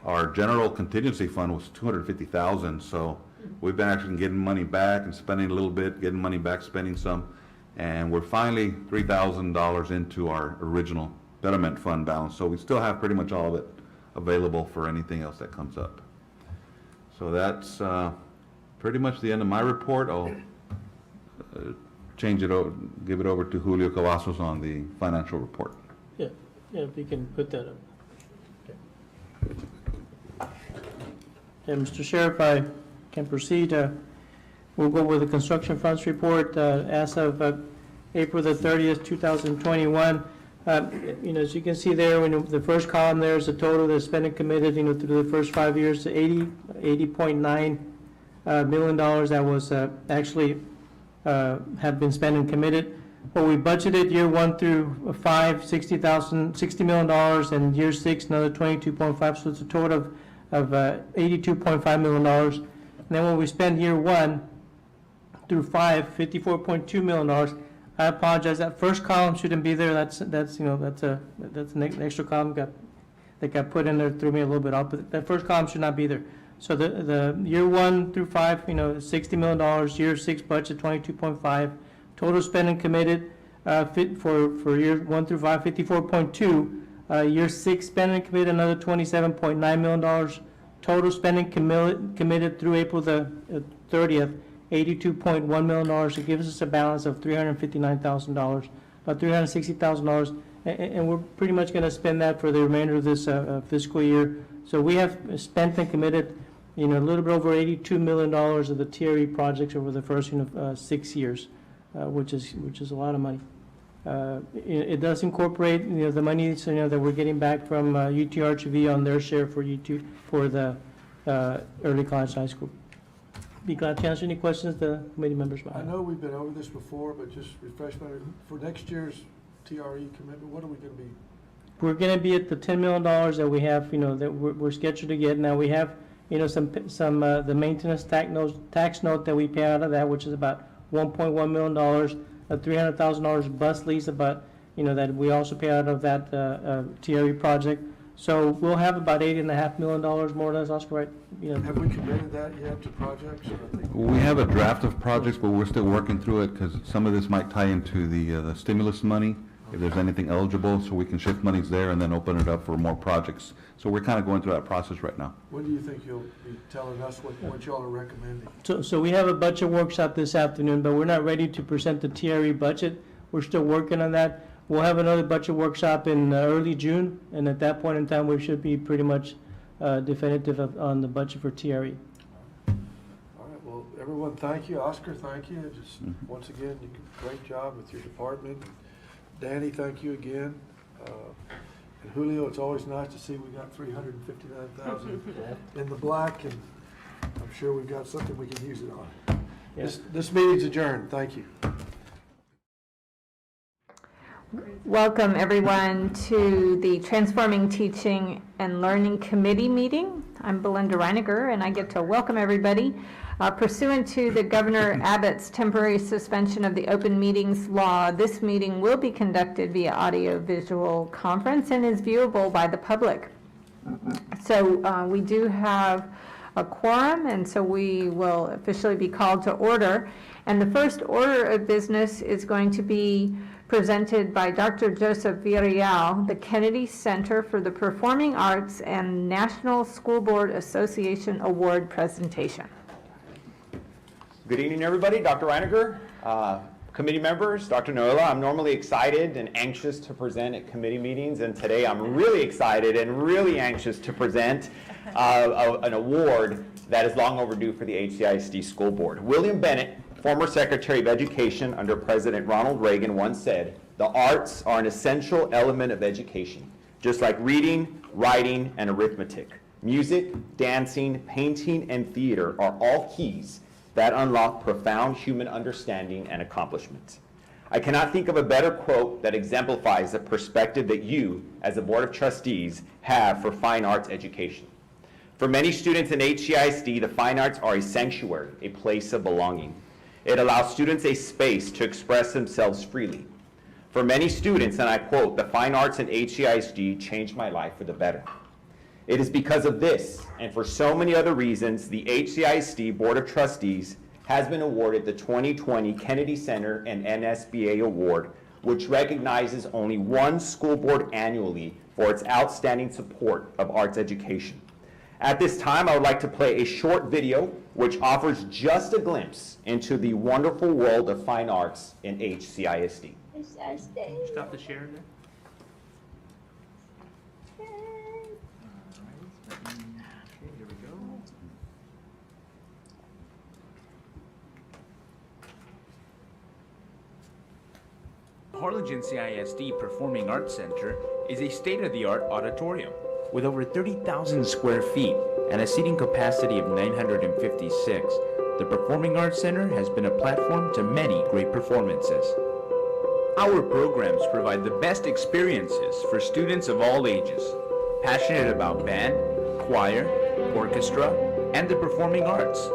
Our general contingency fund was $250,000, so we've been actually getting money back and spending a little bit, getting money back, spending some, and we're finally $3,000 into our original betterment fund balance. So we still have pretty much all of it available for anything else that comes up. So that's pretty much the end of my report. I'll change it over, give it over to Julio Cavazos on the financial report. Yeah, if you can put that up. And Mr. Sheriff, I can proceed. We'll go with the construction funds report. As of April the 30th, 2021. As you can see there, when the first column there is the total that's spent and committed, through the first 5 years, to $80.9 million that was actually have been spent and committed. What we budgeted year 1 through 5, $60 million, and year 6, another 22.5, so it's a total of $82.5 million. And then when we spend year 1 through 5, $54.2 million. I apologize, that first column shouldn't be there, that's an extra column that got put in there, threw me a little bit off, but that first column should not be there. So the year 1 through 5, $60 million, year 6 budget, 22.5, total spent and committed, for year 1 through 5, 54.2, year 6 spent and committed, another $27.9 million, total spending committed through April the 30th, $82.1 million. It gives us a balance of $359,000, about $360,000, and we're pretty much going to spend that for the remainder of this fiscal year. So we have spent and committed, a little bit over $82 million of the TRE projects over the first 6 years, which is a lot of money. It does incorporate, the money that we're getting back from UTRGV on their share for the early college high school. Be glad to answer any questions the committee members might I have. know we've been over this before, but just refresh my, for next year's TRE commitment, what are we gonna be? We're going to be at the $10 million that we have, that we're scheduled to get. Now, we have, some the maintenance tax note that we pay out of that, which is about $1.1 million, a $300,000 bus lease, about, that we also pay out of that TRE project. So we'll have about $8.5 million more or less, Oscar, right? Have we committed that yet to projects? Or I think We have a draft of projects, but we're still working through it because some of this might tie into the stimulus money, if there's anything eligible, so we can shift monies there and then open it up for more projects. So we're kind of going through that process right now. When do you think you'll be telling us what y'all are recommending? So we have a budget workshop this afternoon, but we're not ready to present the TRE budget. We're still working on that. We'll have another budget workshop in early June, and at that point in time, we should be pretty much definitive on the budget for TRE. All right, well, everyone, thank you. Oscar, thank you. Just, once again, you did a great job with your department. Danny, thank you again. And Julio, it's always nice to see we got 359,000 in the black, and I'm sure we've got something we can use it on. Yes. This meeting's adjourned. Thank you. Welcome, everyone, to the Transforming Teaching and Learning Committee meeting. I'm Belinda Reiniger, and I get to welcome everybody. Pursuant to the Governor Abbott's temporary suspension of the open meetings law, this meeting will be conducted via audio-visual conference and is viewable by the public. So we do have a quorum, and so we will officially be called to order. And the first order of business is going to be presented by Dr. Joseph Villarreal, the Kennedy Center for the Performing Arts and National School Board Association Award presentation. Good evening, everybody. Dr. Reiniger, committee members, Dr. Noella. I'm normally excited and anxious to present at committee meetings, and today I'm really excited and really anxious to present an award that is long overdue for the HCISD School Board. William Bennett, former Secretary of Education under President Ronald Reagan, once said, "The arts are an essential element of education, just like reading, writing, and arithmetic. Music, dancing, painting, and theater are all keys that unlock profound human understanding and accomplishment." I cannot think of a better quote that exemplifies the perspective that you, as a Board of Trustees, have for fine arts education. For many students in HCISD, the fine arts are a sanctuary, a place of belonging. It allows students a space to express themselves freely. For many students, and I quote, "The fine arts in HCISD changed my life for the better." It is because of this, and for so many other reasons, the HCISD Board of Trustees has been awarded the 2020 Kennedy Center and NSBA Award, which recognizes only one school board annually for its outstanding support of arts education. At this time, I would like to play a short video which offers just a glimpse into the wonderful world of fine arts in HCISD. Stop the share there. Harlingen CISD Performing Arts Center is a state-of-the-art auditorium with over 30,000 square feet and a seating capacity of 956. The Performing Arts Center has been a platform to many great performances. Our programs provide the best experiences for students of all ages, passionate about band, choir, orchestra, and the performing arts.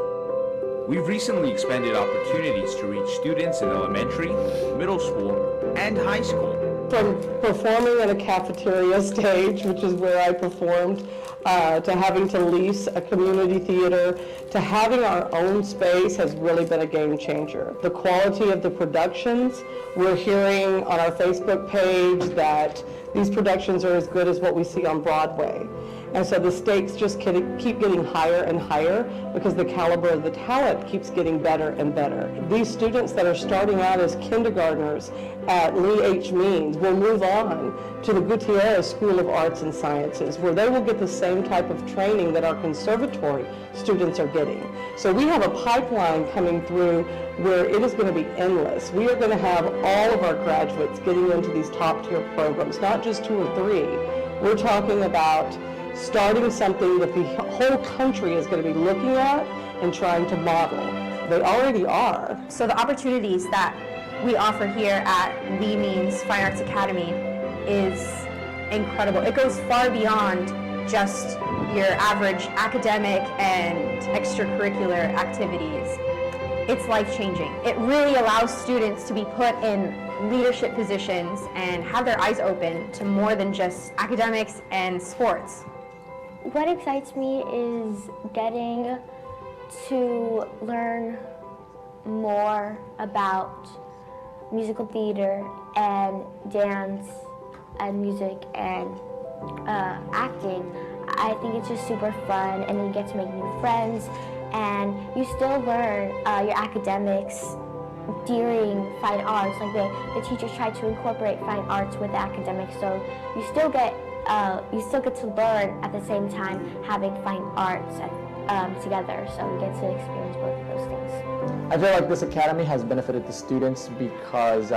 We've recently expanded opportunities to reach students in elementary, middle school, and high school. From performing at a cafeteria stage, which is where I performed, to having to lease a community theater, to having our own space has really been a game changer. The quality of the productions, we're hearing on our Facebook page that these productions are as good as what we see on Broadway. And so the stakes just keep getting higher and higher because the caliber of the talent keeps getting better and better. These students that are starting out as kindergartners at Lee H. Means will move on to the Gutierrez School of Arts and Sciences, where they will get the same type of training that our conservatory students are getting. So we have a pipeline coming through where it is going to be endless. We are going to have all of our graduates getting into these top-tier programs, not just 2 or 3. We're talking about starting something that the whole country is going to be looking at and trying to model. They already are. So the opportunities that we offer here at Lee Means Fine Arts Academy is incredible. It goes far beyond just your average academic and extracurricular activities. It's life-changing. It really allows students to be put in leadership positions and have their eyes open to more than just academics and sports. What excites me is getting to learn more about musical theater and dance and music and acting. I think it's just super fun, and you get to make new friends, and you still learn your academics during fine arts. Like the teachers try to incorporate fine arts with the academics, so you still get to learn at the same time having fine arts together, so you get to experience both of those things. I feel like this academy has benefited the students because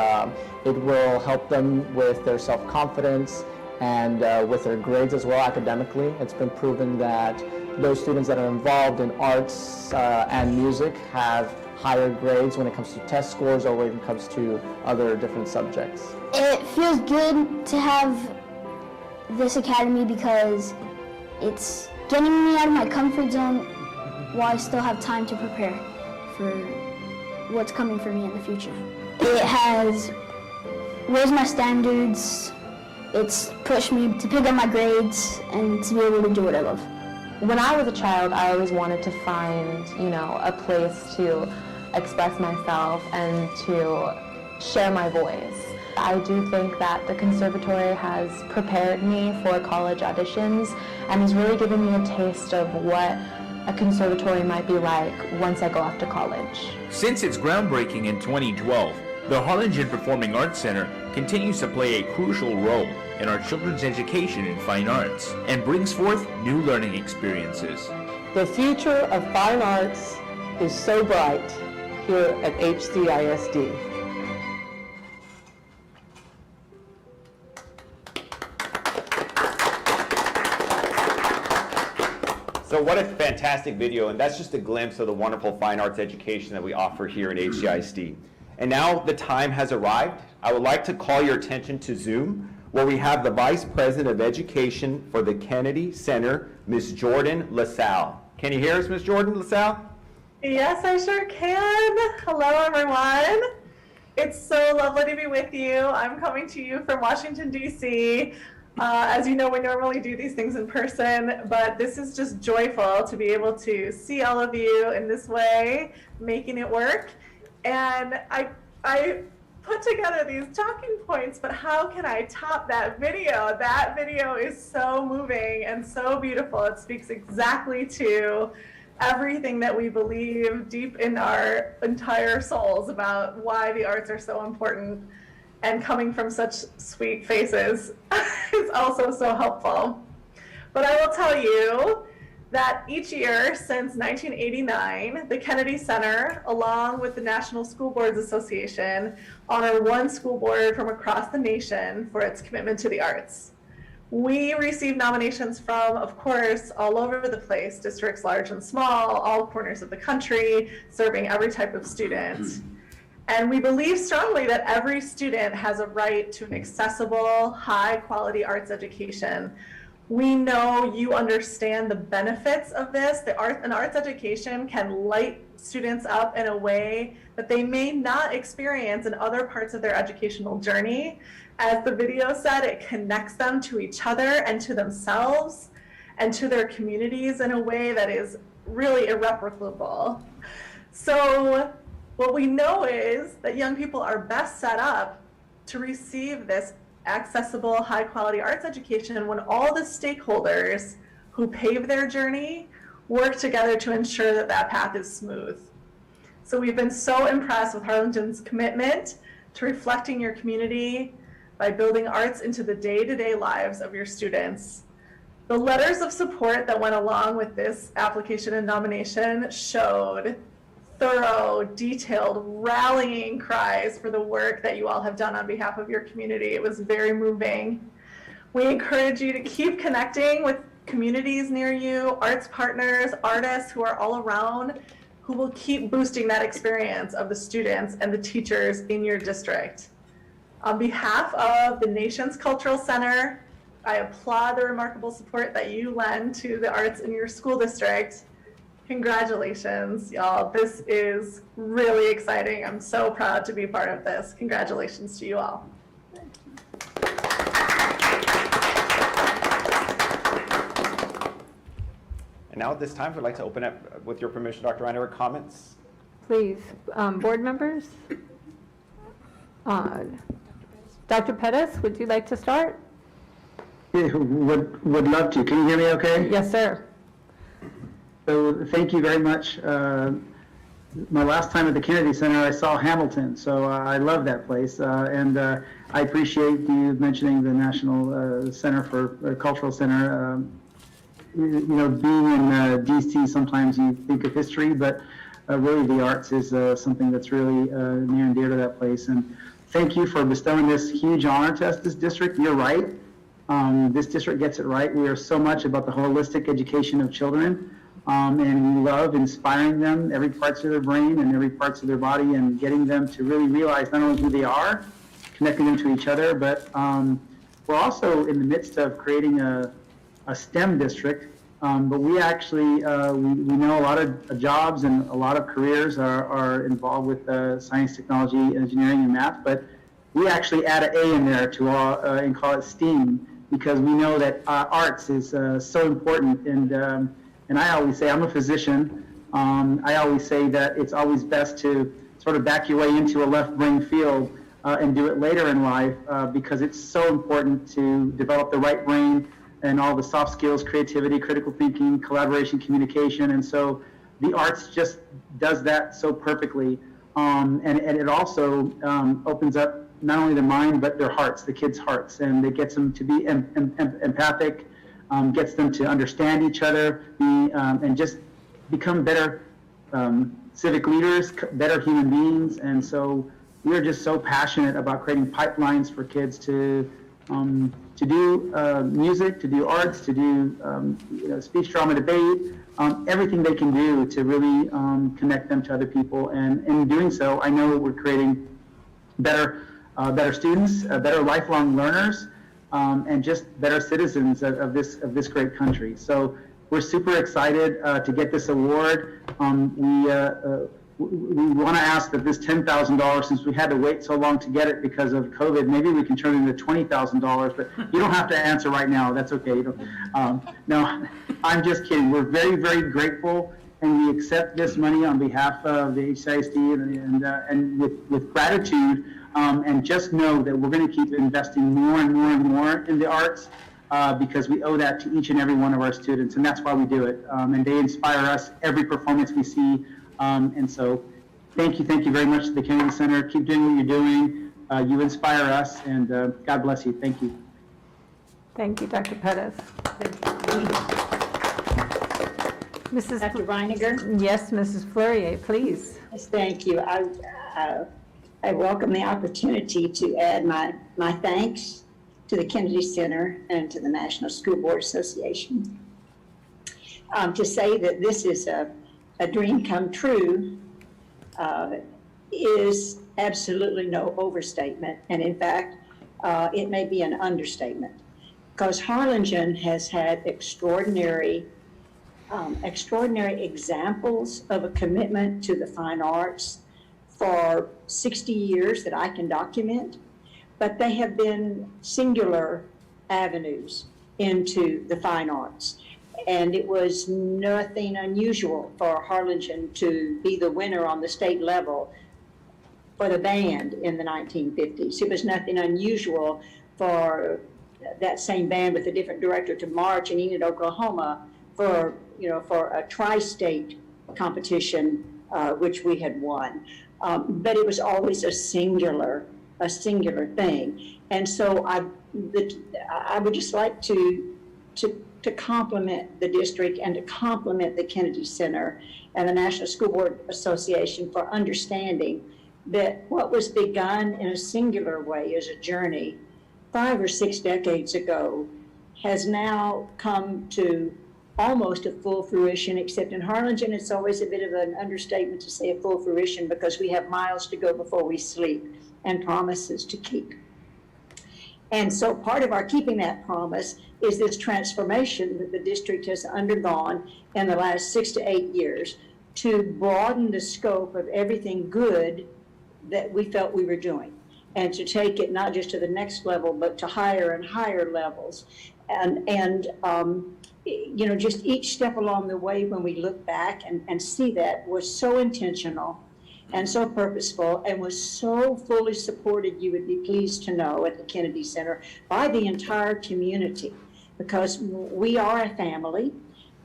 it will help them with their self-confidence and with their grades as well academically. It's been proven that those students that are involved in arts and music have higher grades when it comes to test scores or when it comes to other different subjects. It feels good to have this academy because it's getting me out of my comfort zone while I still have time to prepare for what's coming for me in the future. It has raised my standards, it's pushed me to pick up my grades and to be able to do what I love. When I was a child, I always wanted to find, a place to express myself and to share my voice. I do think that the conservatory has prepared me for college auditions and has really given me a taste of what a conservatory might be like once I go off to college. Since its groundbreaking in 2012, the Harlingen Performing Arts Center continues to play a crucial role in our children's education in fine arts and brings forth new learning experiences. The future of fine arts is so bright here at HCISD. So what a fantastic video, and that's just a glimpse of the wonderful fine arts education that we offer here at HCISD. And now the time has arrived. I would like to call your attention to Zoom, where we have the Vice President of Education for the Kennedy Center, Ms. Jordan LaSalle. Can you hear us, Ms. Jordan LaSalle? Yes, I sure can. Hello, everyone. It's so lovely to be with you. I'm coming to you from Washington, D.C. As you know, we normally do these things in person, but this is just joyful to be able to see all of you in this way, making it work. And I put together these talking points, but how can I top that video? That video is so moving and so beautiful. It speaks exactly to everything that we believe deep in our entire souls about why the arts are so important. And coming from such sweet faces is also so helpful. But I will tell you that each year since 1989, the Kennedy Center, along with the National School Boards Association, honor one school board from across the nation for its commitment to the arts. We receive nominations from, of course, all over the place, districts large and small, all corners of the country, serving every type of student. And we believe strongly that every student has a right to an accessible, high-quality arts education. We know you understand the benefits of this. An arts education can light students up in a way that they may not experience in other parts of their educational journey. As the video said, it connects them to each other and to themselves and to their communities in a way that is really irreparable. So what we know is that young people are best set up to receive this accessible, high-quality arts education when all the stakeholders who pave their journey work together to ensure that that path is smooth. So we've been so impressed with Harlingen commitment to reflecting your community by building arts into the day-to-day lives of your students. The letters of support that went along with this application and nomination showed thorough, detailed, rallying cries for the work that you all have done on behalf of your community. It was very moving. We encourage you to keep connecting with communities near you, arts partners, artists who are all around, who will keep boosting that experience of the students and the teachers in your district. On behalf of the nation's Cultural Center, I applaud the remarkable support that you lend to the arts in your school district. Congratulations, y'all. This is really exciting. I'm so proud to be part of this. Congratulations to you all. And now at this time, we'd like to open up, with your permission, Dr. Reiniger, comments. Please, board members? Dr. Pettis, would you like to start? Would love to. Can you hear me okay? Yes, sir. So thank you very much. My last time at the Kennedy Center, I saw Hamilton, so I love that place. And I appreciate you mentioning the National Center for Cultural Center. You know, being in DC, sometimes you think of history, but really the arts is something that's really near and dear to that place. And thank you for bestowing this huge honor to us, this district. You're right. This district gets it right. We are so much about the holistic education of children. And we love inspiring them, every parts of their brain and every parts of their body, and getting them to really realize not only who they are, connecting them to each other, but we're also in the midst of creating a STEM district. But we actually, we know a lot of jobs and a lot of careers are involved with science, technology, engineering, and math, but we actually add an A in there to all, and call it STEAM, because we know that arts is so important. And I always say, I'm a physician, I always say that it's always best to sort of back your way into a left brain field and do it later in life, because it's so important to develop the right brain and all the soft skills, creativity, critical thinking, collaboration, communication. And so the arts just does that so perfectly. And it also opens up not only the mind, but their hearts, the kids' hearts, and it gets them to be empathic, gets them to understand each other, and just become better civic leaders, better human beings. And so we're just so passionate about creating pipelines for kids to do music, to do arts, to do speech, drama, debate, everything they can do to really connect them to other people. And in doing so, I know we're creating better students, better lifelong learners, and just better citizens of this great country. So we're super excited to get this award. We want to ask that this $10,000, since we had to wait so long to get it because of COVID, maybe we can turn it into $20,000, but you don't have to answer right now. That's okay. You don't, no, I'm just kidding. We're very, very grateful, and we accept this money on behalf of the HCISD and with gratitude. And just know that we're going to keep investing more and more and more in the arts because we owe that to each and every one of our students, and that's why we do it. And they inspire us every performance we see. And so thank you very much to the Kennedy Center. Keep doing what you're doing. You inspire us, and God bless you. Thank you. Thank you, Dr. Pettis. Mrs. Dr. Reiniger? Yes, Mrs. Fleury, please. Yes, thank you. I welcome the opportunity to add my thanks to the Kennedy Center and to the National School Board Association. To say that this is a dream come true is absolutely no overstatement. And in fact, it may be an understatement, because Harlingen has had extraordinary examples of a commitment to the fine arts for 60 years that I can document, but they have been singular avenues into the fine arts. And it was nothing unusual for Harlingen to be the winner on the state level for the band in the 1950s. It was nothing unusual for that same band with a different director to march in Enid, Oklahoma for a tri-state competition, which we had won. But it was always a singular thing. And so I would just like to compliment the district and to compliment the Kennedy Center and the National School Board Association for understanding that what was begun in a singular way as a journey 5 or 6 decades ago has now come to almost a full fruition, except in Harlingen, it's always a bit of an understatement to say a full fruition, because we have miles to go before we sleep and promises to keep. And so part of our keeping that promise is this transformation that the district has undergone in the last 6 to 8 years to broaden the scope of everything good that we felt we were doing, and to take it not just to the next level, but to higher and higher levels. And just each step along the way, when we look back and see that, was so intentional and so purposeful, and was so fully supported, you would be pleased to know, at the Kennedy Center by the entire community, because we are a family,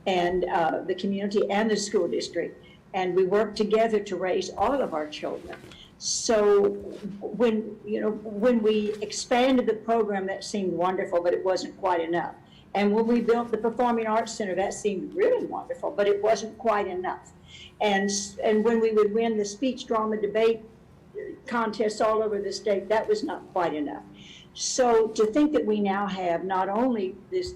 and the community and the school district, and we work together to raise all of our children. So when we expanded the program, that seemed wonderful, but it wasn't quite enough. And when we built the Performing Arts Center, that seemed really wonderful, but it wasn't quite enough. And when we would win the speech, drama, debate contests all over the state, that was not quite enough. So to think that we now have not only this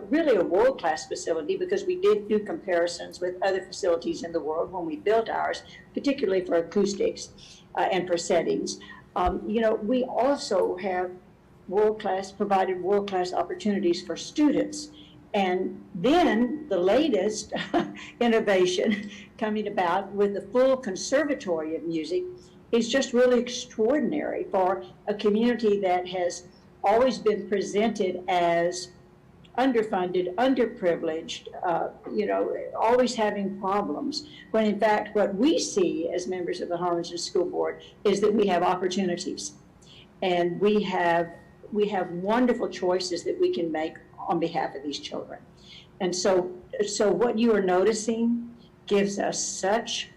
really a world-class facility, because we did do comparisons with other facilities in the world when we built ours, particularly for acoustics and for settings, we also have provided world-class opportunities for students. And then the latest innovation coming about with the full Conservatory of Music is just really extraordinary for a community that has always been presented as underfunded, underprivileged, always having problems, when in fact what we see as members of the Harlingen School Board is that we have opportunities, and we have wonderful choices that we can make on behalf of these children. And so what you are noticing gives us such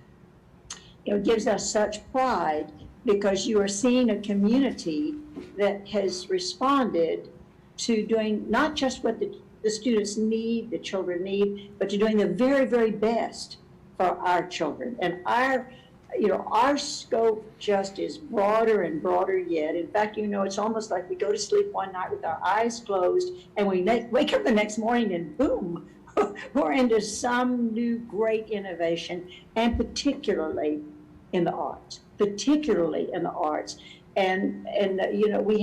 pride, because you are seeing a community that has responded to doing not just what the students need, the children need, but to doing the very, very best for our children. And our scope just is broader and broader yet. In fact, it's almost like we go to sleep one night with our eyes closed, and we wake up the next morning and boom, we're into some new great innovation, and particularly in the arts. And we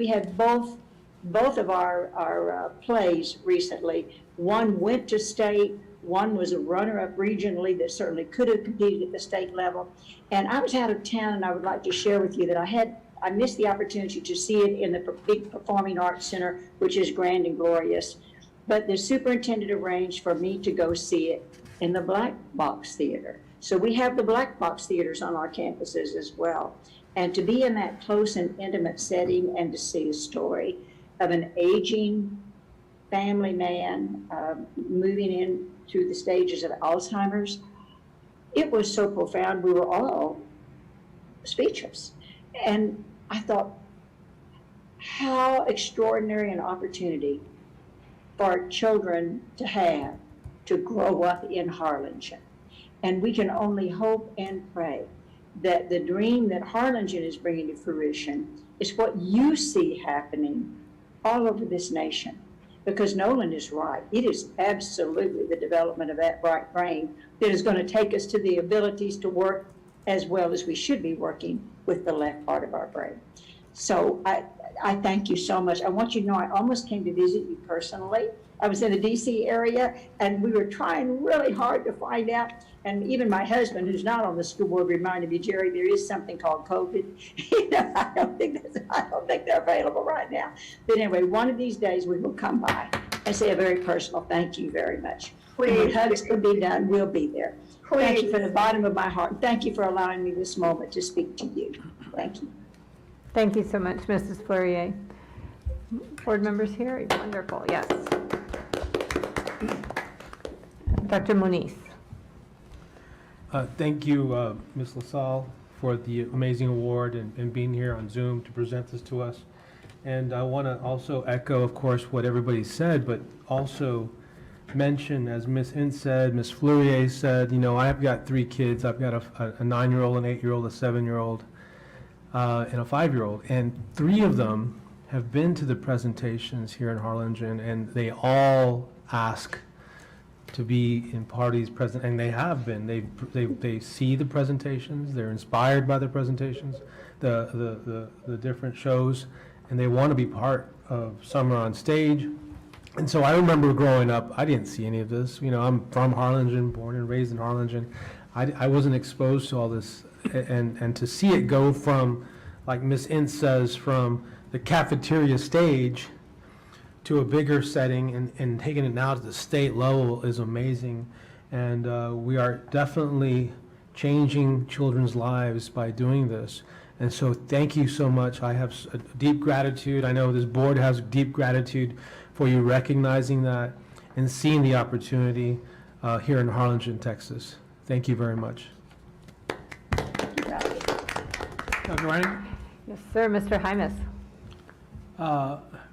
had both of our plays recently. One went to state. One was a runner-up regionally that certainly could have competed at the state level. And I was out of town, and I would like to share with you that I missed the opportunity to see it in the big Performing Arts Center, which is grand and glorious. But the superintendent arranged for me to go see it in the Black Box Theater. So we have the Black Box Theaters on our campuses as well. And to be in that close and intimate setting and to see a story of an aging family man moving in through the stages of Alzheimer's, it was so profound, we were all speechless. And I thought, how extraordinary an opportunity for children to have to grow up in Harlingen. And we can only hope and pray that the dream that Harlingen is bringing to fruition is what you see happening all over this nation. Because Nolan is right. It is absolutely the development of that right brain that is going to take us to the abilities to work as well as we should be working with the left part of our brain. So I thank you so much. I want you to know I almost came to visit you personally. I was in the DC area and we were trying really hard to find out. And even my husband, who's not on the school board, reminded me, Jerry, there is something called COVID. You know, I don't think they're available right now. But anyway, one of these days we will come by and say a very personal thank you very much. Please. When hugs can be done, we'll be there. Please. Thank you from the bottom of my heart. Thank you for allowing me this moment to speak to you. Thank you. Thank you so much, Mrs. Fleury. Board members here, wonderful, yes. Dr. Moniz. Thank you, Ms. LaSalle, for the amazing award and being here on Zoom to present this to us. And I want to also echo, of course, what everybody said, but also mention, as Ms. Ince said, Ms. Fleury said, you know, I've got 3 kids. I've got a 9-year-old, an 8-year-old, a 7-year-old, and a 5-year-old. And 3 of them have been to the presentations here in Harlingen, and they all ask to be in parties present, and they have been. They see the presentations, they're inspired by the presentations, the different shows, and they want to be part of Summer on Stage. And so I remember growing up, I didn't see any of this. You know, I'm from Harlingen, born and raised in Harlingen. I wasn't exposed to all this, and to see it go from, like Ms. Ince says, from the cafeteria stage to a bigger setting and taking it now to the state level is amazing. And we are definitely changing children's lives by doing this. And so thank you so much. I have a deep gratitude. I know this board has deep gratitude for you recognizing that and seeing the opportunity here in Harlingen, Texas. Thank you very much. Dr. Reining? Yes, sir, Mr. Hymas.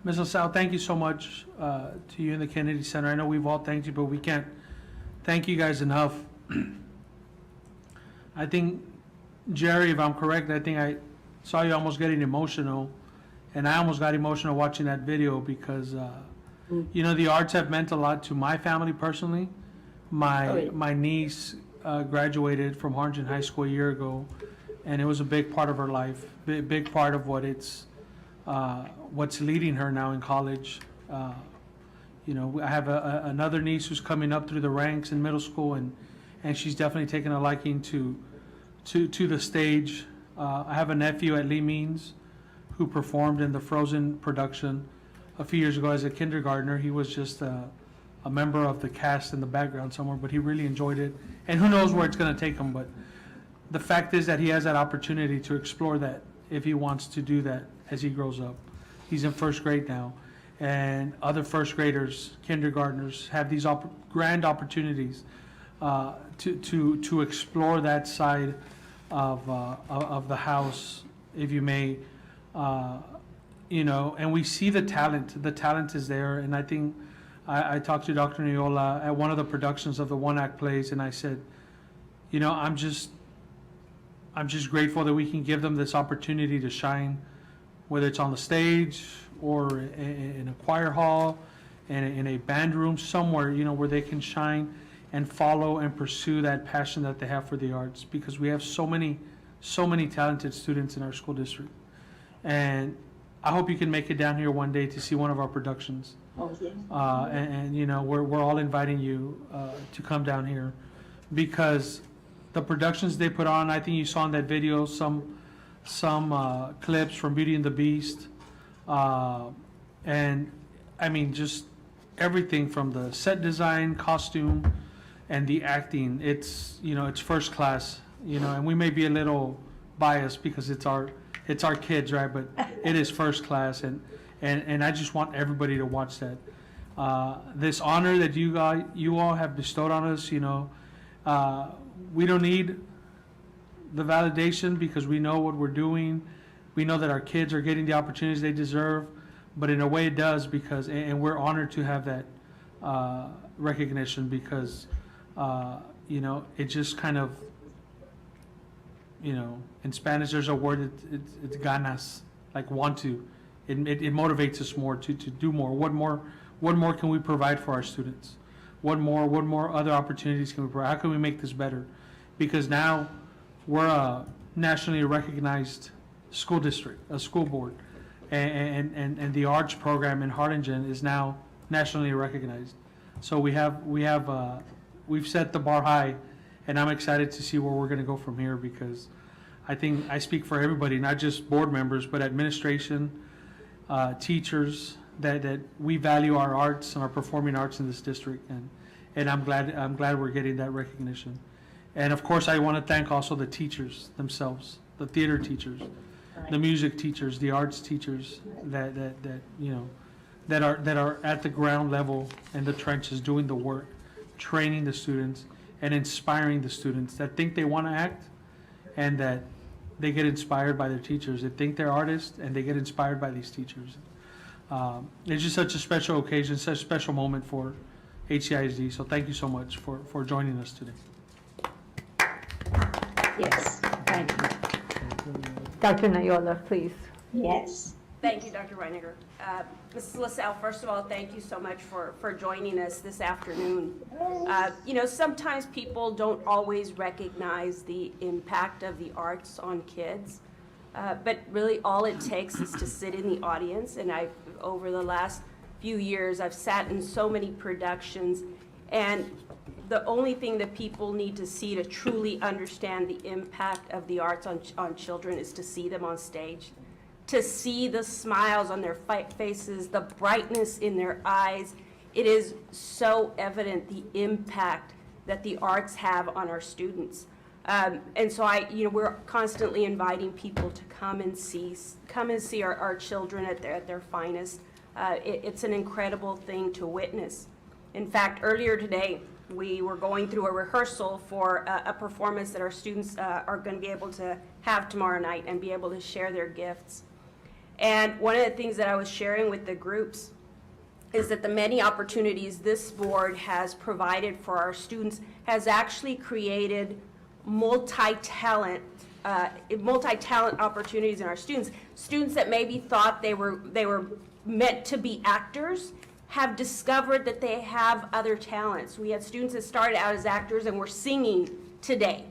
Ms. LaSalle, thank you so much to you and the Kennedy Center. I know we've all thanked you, but we can't thank you guys enough. I think, Jerry, if I'm correct, I think I saw you almost getting emotional, and I almost got emotional watching that video because, you know, the arts have meant a lot to my family personally. My niece graduated from Harlingen High School a year ago, and it was a big part of her life, big part of what's leading her now in college. You know, I have another niece who's coming up through the ranks in middle school, and she's definitely taken a liking to the stage. I have a nephew at Lee Means who performed in the Frozen production a few years ago as a kindergartner. He was just a member of the cast in the background somewhere, but he really enjoyed it. And who knows where it's going to take him, but the fact is that he has that opportunity to explore that if he wants to do that as he grows up. He's in first grade now, and other first graders, kindergartners, have these grand opportunities to explore that side of the house, if you may. You know, and we see the talent. The talent is there, and I think I talked to Dr. Neola at one of the productions of the one-act plays, and I said, you know, I'm just grateful that we can give them this opportunity to shine, whether it's on the stage or in a choir hall and in a band room somewhere, you know, where they can shine and follow and pursue that passion that they have for the arts, because we have so many talented students in our school district. And I hope you can make it down here one day to see one of our productions. Oh, yeah. And you know, we're all inviting you to come down here, because the productions they put on, I think you saw in that video some clips from Beauty and the Beast, and I mean, just everything from the set design, costume, and the acting. It's, you know, it's first class, you know, and we may be a little biased because it's our kids, right? But it is first class, and I just want everybody to watch that. This honor that you all have bestowed on us, you know, we don't need the validation because we know what we're doing. We know that our kids are getting the opportunities they deserve, but in a way it does, because, and we're honored to have that recognition because, you know, it just kind of, you know, in Spanish, there's a word, it's ganas, like want to. It motivates us more to do more. What more can we provide for our students? What more other opportunities can we provide? How can we make this better? Because now we're a nationally recognized school district, a school board, and the arts program in Harlingen is now nationally recognized. So we've set the bar high, and I'm excited to see where we're going to go from here because I think I speak for everybody, not just board members, but administration, teachers, that we value our arts and our performing arts in this district, and I'm glad we're getting that recognition. And of course, I want to thank also the teachers themselves, the theater teachers, the music teachers, the arts teachers that you know that are at the ground level in the trenches doing the work, training the students and inspiring the students that think they want to act and that they get inspired by their teachers. They think they're artists and they get inspired by these teachers. It's just such a special occasion, such a special moment for HCISD. So thank you so much for joining us today. Yes, thank you. Dr. Nayola, please. Yes. Thank you, Dr. Reiniger. Mrs. LaSalle, first of all, thank you so much for joining us this afternoon. You know, sometimes people don't always recognize the impact of the arts on kids, but really all it takes is to sit in the audience. And over the last few years, I've sat in so many productions, and the only thing that people need to see to truly understand the impact of the arts on children is to see them on stage, to see the smiles on their faces, the brightness in their eyes. It is so evident the impact that the arts have on our students. And so we're constantly inviting people to come and see our children at their finest. It's an incredible thing to witness. In fact, earlier today, we were going through a rehearsal for a performance that our students are going to be able to have tomorrow night and be able to share their gifts. And one of the things that I was sharing with the groups is that the many opportunities this board has provided for our students has actually created multi-talent opportunities in our students. Students that maybe thought they were meant to be actors have discovered that they have other talents. We had students that started out as actors and were singing today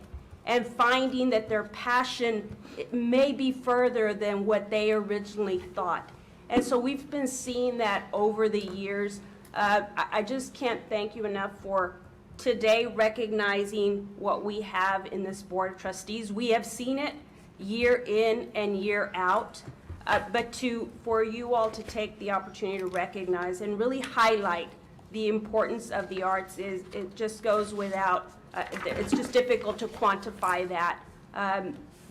and finding that their passion may be further than what they originally thought. And so we've been seeing that over the years. I just can't thank you enough for today recognizing what we have in this Board of Trustees. We have seen it year in and year out. But for you all to take the opportunity to recognize and really highlight the importance of the arts it just goes without, it's just difficult to quantify that.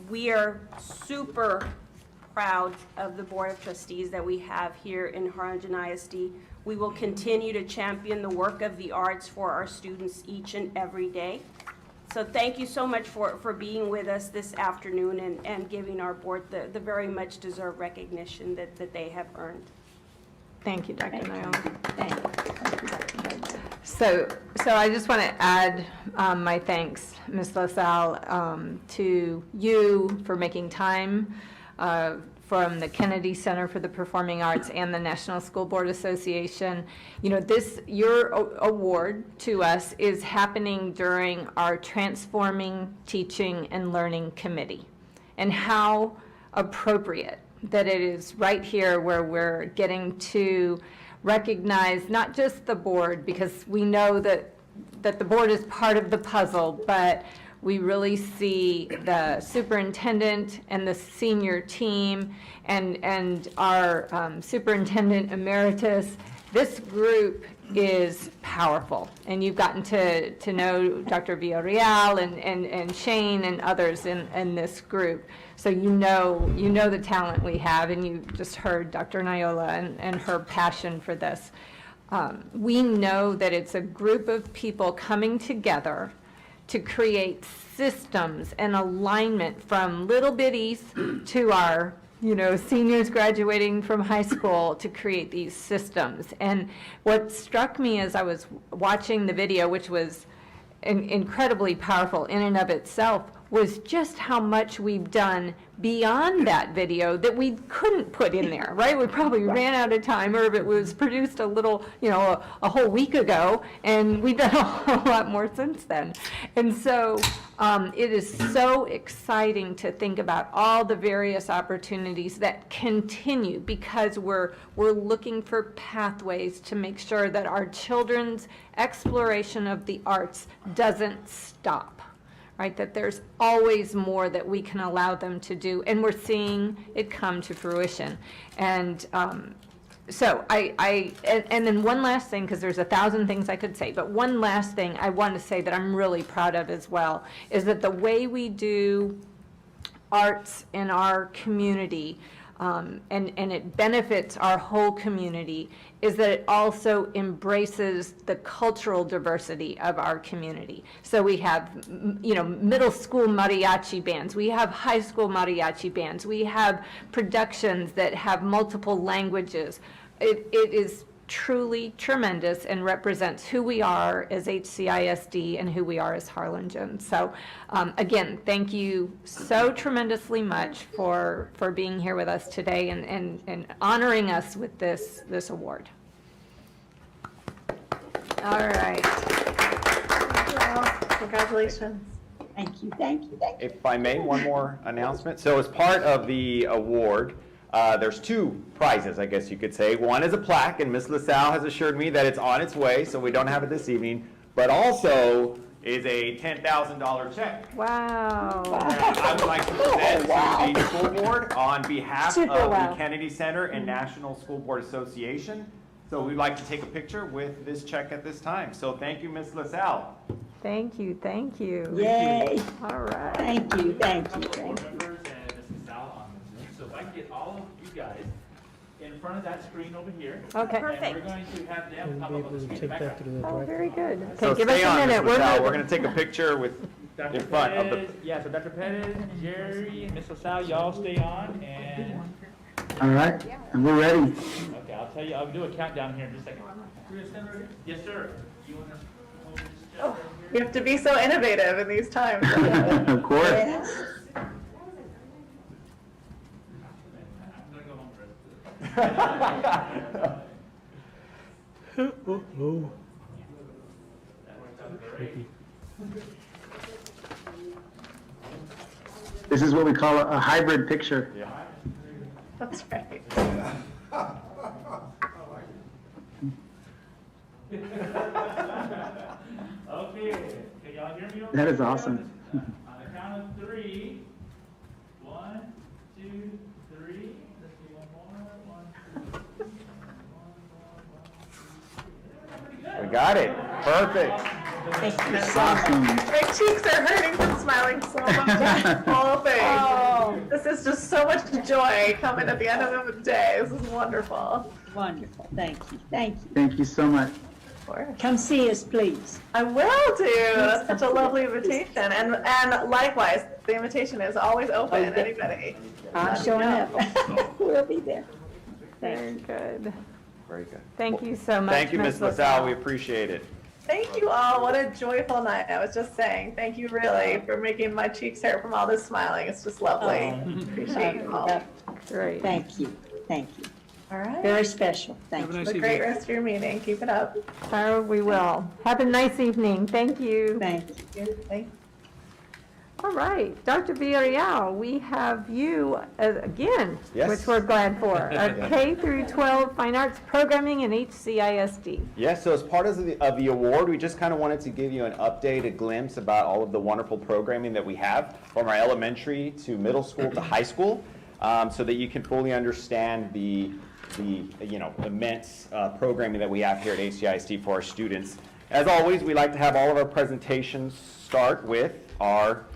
We are super proud of the Board of Trustees that we have here in Harlingen ISD. We will continue to champion the work of the arts for our students each and every day. So thank you so much for being with us this afternoon and giving our board the very much deserved recognition that they have earned. Thank you, Dr. Nayola. So I just want to add my thanks, Ms. LaSalle, to you for making time from the Kennedy Center for the Performing Arts and the National School Board Association. You know, your award to us is happening during our Transforming Teaching and Learning Committee. And how appropriate that it is right here where we're getting to recognize not just the board, because we know that the board is part of the puzzle, but we really see the superintendent and the senior team and our superintendent emeritus. This group is powerful, and you've gotten to know Dr. Villarreal and Shane and others in this group. So you know the talent we have, and you just heard Dr. Nayola and her passion for this. We know that it's a group of people coming together to create systems and alignment from little bitties to our seniors graduating from high school to create these systems. And what struck me as I was watching the video, which was incredibly powerful in and of itself, was just how much we've done beyond that video that we couldn't put in there, right? We probably ran out of time, or if it was produced a little, a whole week ago, and we've done a whole lot more since then. And so it is so exciting to think about all the various opportunities that continue, because we're looking for pathways to make sure that our children's exploration of the arts doesn't stop. Right, that there's always more that we can allow them to do, and we're seeing it come to fruition. And so and then one last thing, because there's 1,000 things I could say, but one last thing I want to say that I'm really proud of as well is that the way we do arts in our community, and it benefits our whole community, is that it also embraces the cultural diversity of our community. So we have, middle school mariachi bands, we have high school mariachi bands, we have productions that have multiple languages. It is truly tremendous and represents who we are as HCISD and who we are as Harlingen. So again, thank you so tremendously much for being here with us today and honoring us with this award. All right. Congratulations. Thank you, thank you, thank you. If I may, one more announcement. So as part of the award, there's 2 prizes, I guess you could say. One is a plaque, and Ms. LaSalle has assured me that it's on its way, so we don't have it this evening. But also is a $10,000 check. Wow. I would like to present to the school board on behalf Super of wow. the Kennedy Center and National School Board Association. So we'd like to take a picture with this check at this time. So thank you, Ms. LaSalle. Thank you, thank you. Yay. All right. Thank you, thank you, thank you. Members and Mrs. Sal on the Zoom. So if I can get all of you guys in front of that screen over here. Okay. And we're going to have them And pop be up able on the to screen take in the that to background. the Oh, director. very good. So Okay, give us stay a on, Ms. minute. LaSalle. We're We're going to take a picture with Dr. in front of the. Perez, yeah, so Dr. Perez, Jerry, and Ms. LaSalle, y'all stay on, and, All right, and we're ready. okay, I'll do a countdown here in just a second. Yes, sir. You want to hold this check right here? You have to be so innovative in these times. Of course. Yes. I'm gonna go home for it. Oh. That worked out great. This is what we call a hybrid picture. That's right. Okay, can y'all hear me okay? That is awesome. On the count of 3, 1, 2, 3, let's do one more, 1, 2, We got it. Perfect. Thank you so much. Awesome. My cheeks are hurting from smiling so much. Whole thing. Oh, This is just so much joy coming at the end of the day. This is wonderful. wonderful, thank you, thank you. Thank you so much. Come see us, please. I will do. That's such a lovely invitation. And likewise, the invitation is always open. Okay. Anybody. I'm showing up. We'll be there. very good. Very good. Thank you so much. Thank you, Ms. LaSalle. We appreciate it. Thank you all. What a joyful night. I was just saying, thank you really for making my cheeks hurt from all this smiling. It's just lovely. Appreciate you all. Great. Thank you, thank you. All right. Very special, thank Have a you. nice Have a evening. great rest of your meeting. Keep it up. Oh, we will. Have a nice evening. Thank you. Thank you. Thank All right, Dr. Villarreal, we have you again, Yes. which we're glad for. K through 12 Fine Arts Programming in HCISD. Yes, so as part of the award, we just kind of wanted to give you an update, a glimpse about all of the wonderful programming that we have from our elementary to middle school to high school, so that you can fully understand the immense programming that we have here at HCISD for our students. As always, we like to have all of our presentations start with our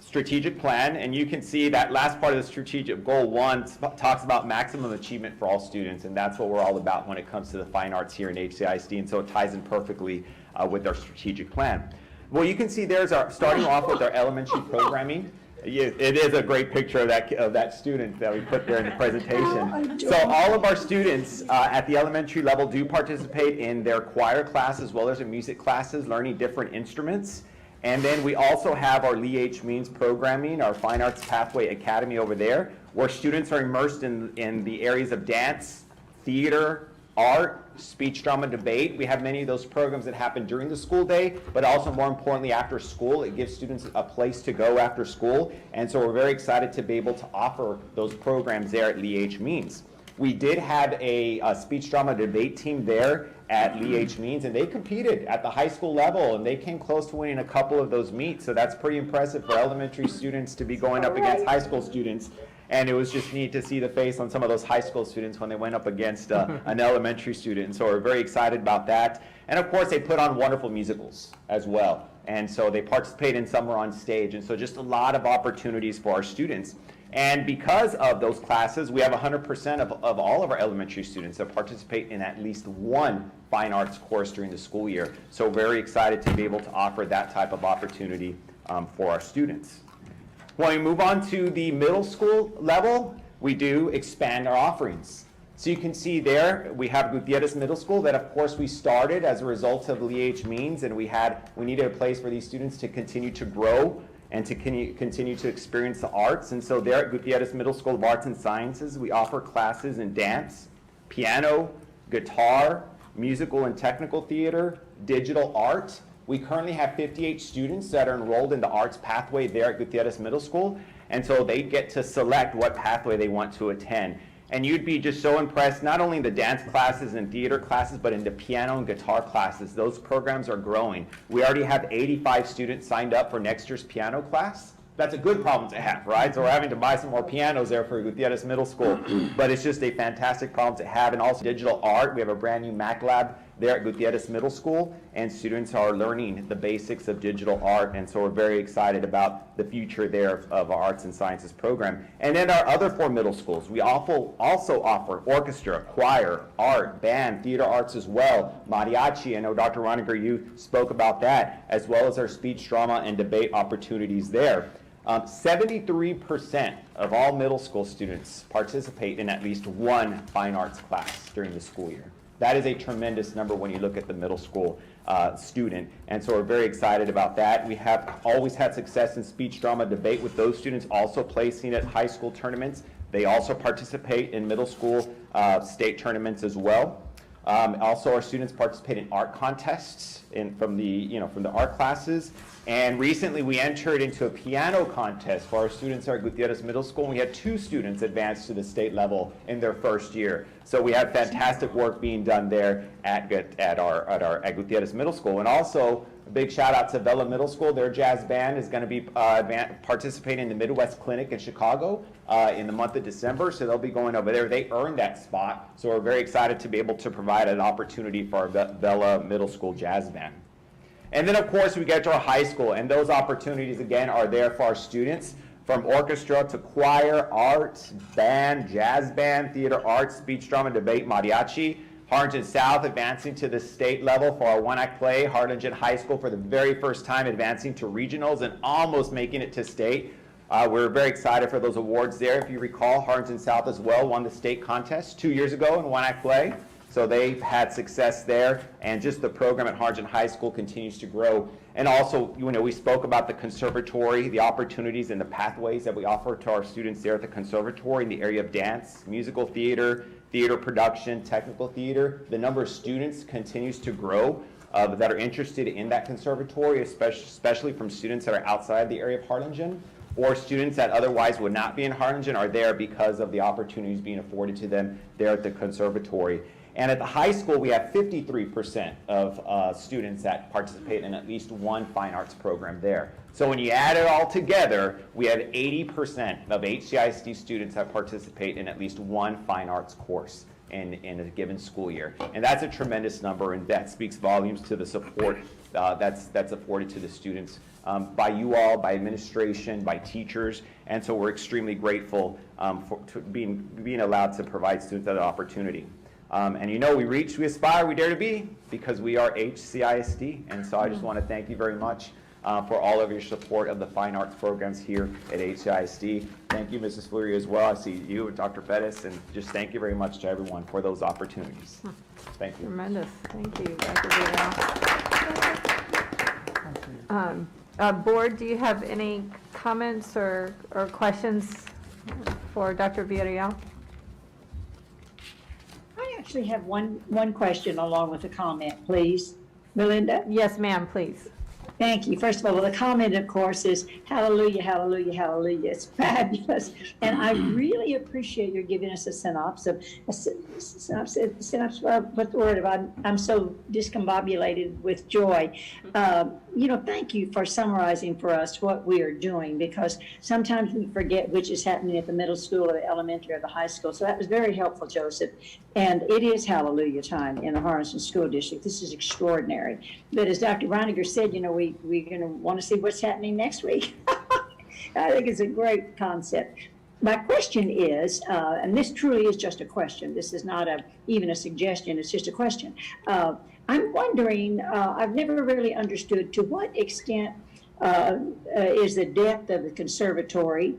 strategic plan, and you can see that last part of the strategic goal 1 talks about maximum achievement for all students, and that's what we're all about when it comes to the fine arts here in HCISD, and so it ties in perfectly with our strategic plan. Well, you can see there's our starting off with our elementary programming. Yeah, it is a great picture of that student that we put there in the presentation. So all of our students at the elementary level do participate in their choir class as well as their music classes, learning different instruments. And then we also have our Lee H. Means programming, our Fine Arts Pathway Academy over there, where students are immersed in the areas of dance, theater, art, speech, drama, debate. We have many of those programs that happen during the school day, but also more importantly after school. It gives students a place to go after school, and so we're very excited to be able to offer those programs there at Lee H. Means. We did have a speech, drama, debate team there at Lee H. Means, and they competed at the high school level, and they came close to winning a couple of those meets, so that's pretty impressive for elementary students to be going up against high school students. And it was just neat to see the face on some of those high school students when they went up against an elementary student. So we're very excited about that. And of course, they put on wonderful musicals as well. And so they participate in some are on stage. And so just a lot of opportunities for our students. And because of those classes, we have 100% of all of our elementary students that participate in at least one fine arts course during the school year. So very excited to be able to offer that type of opportunity for our students. When we move on to the middle school level, we do expand our offerings. So you can see there, we have Gutierrez Middle School that of course we started as a result of Lee H. Means, and we needed a place for these students to continue to grow and to continue to experience the arts. And so there at Gutierrez Middle School of Arts and Sciences, we offer classes in dance, piano, guitar, musical and technical theater, digital art. We currently have 58 students that are enrolled in the arts pathway there at Gutierrez Middle School, and so they get to select what pathway they want to attend. And you'd be just so impressed, not only in the dance classes and theater classes, but in the piano and guitar classes. Those programs are growing. We already have 85 students signed up for next year's piano class. That's a good problem to have, right? So we're having to buy some more pianos there for Gutierrez Middle School, but it's just a fantastic problem to have. And also digital art, we have a brand new Mac Lab there at Gutierrez Middle School, and students are learning the basics of digital art, and so we're very excited about the future there of our Arts and Sciences program. And then our other 4 middle schools, we also offer orchestra, choir, art, band, theater arts as well, mariachi. I know Dr. Reiniger, you spoke about that, as well as our speech, drama, and debate opportunities there. 73% of all middle school students participate in at least one fine arts class during the school year. That is a tremendous number when you look at the middle school student, and so we're very excited about that. We have always had success in speech, drama, debate with those students also placing at high school tournaments. They also participate in middle school state tournaments as well. Also, our students participate in art contests from the art classes. And recently, we entered into a piano contest for our students at Gutierrez Middle School, and we had 2 students advance to the state level in their first year. So we have fantastic work being done there at Gutierrez Middle School. And also, a big shout out to Vela Middle School. Their jazz band is going to be participating in the Midwest Clinic in Chicago in the month of December, so they'll be going over there. They earned that spot, so we're very excited to be able to provide an opportunity for our Vela Middle School jazz band. And then, of course, we get to our high school, and those opportunities, again, are there for our students, from orchestra to choir, art, band, jazz band, theater arts, speech, drama, debate, mariachi. Harlingen South advancing to the state level for our one-act play. Harlingen High School for the very first time advancing to regionals and almost making it to state. We're very excited for those awards there. If you recall, Harlingen South as well won the state contest 2 years ago in one-act play. So they've had success there, and just the program at Harlingen High School continues to grow. And also, we spoke about the conservatory, the opportunities and the pathways that we offer to our students there at the conservatory in the area of dance, musical theater, theater production, technical theater. The number of students continues to grow that are interested in that conservatory, especially from students that are outside the area of Harlingen, or students that otherwise would not be in Harlingen are there because of the opportunities being afforded to them there at the conservatory. And at the high school, we have 53% of students that participate in at least one fine arts program there. So when you add it all together, we have 80% of HCISD students that participate in at least one fine arts course in a given school year. And that's a tremendous number, and that speaks volumes to the support that's afforded to the students by you all, by administration, by teachers. And so we're extremely grateful for being allowed to provide students that opportunity. And we aspire, we dare to be, because we are HCISD. And so I just want to thank you very much for all of your support of the fine arts programs here at HCISD. Thank you, Mrs. Fleury, as well. I see you and Dr. Pettis, and just thank you very much to everyone for those opportunities. Thank you. Tremendous. Thank you, Dr. Vidal. Board, do you have any comments or questions for Dr. Villarreal? I actually have one question along with a comment, please. Melinda? Yes, ma'am, please. Thank you. First of all, the comment, of course, is hallelujah, hallelujah, hallelujah. It's fabulous. And I really appreciate your giving us a synopsis. What's the word? I'm so discombobulated with joy. Thank you for summarizing for us what we are doing, because sometimes we forget which is happening at the middle school or the elementary or the high school. So that was very helpful, Joseph. And it is hallelujah time in the Harnison School District. This is extraordinary. But as Dr. Reiniger said, we're going to want to see what's happening next week. I think it's a great concept. My question is, and this truly is just a question. This is not even a suggestion. It's just a question. I'm wondering, I've never really understood to what extent is the depth of the conservatory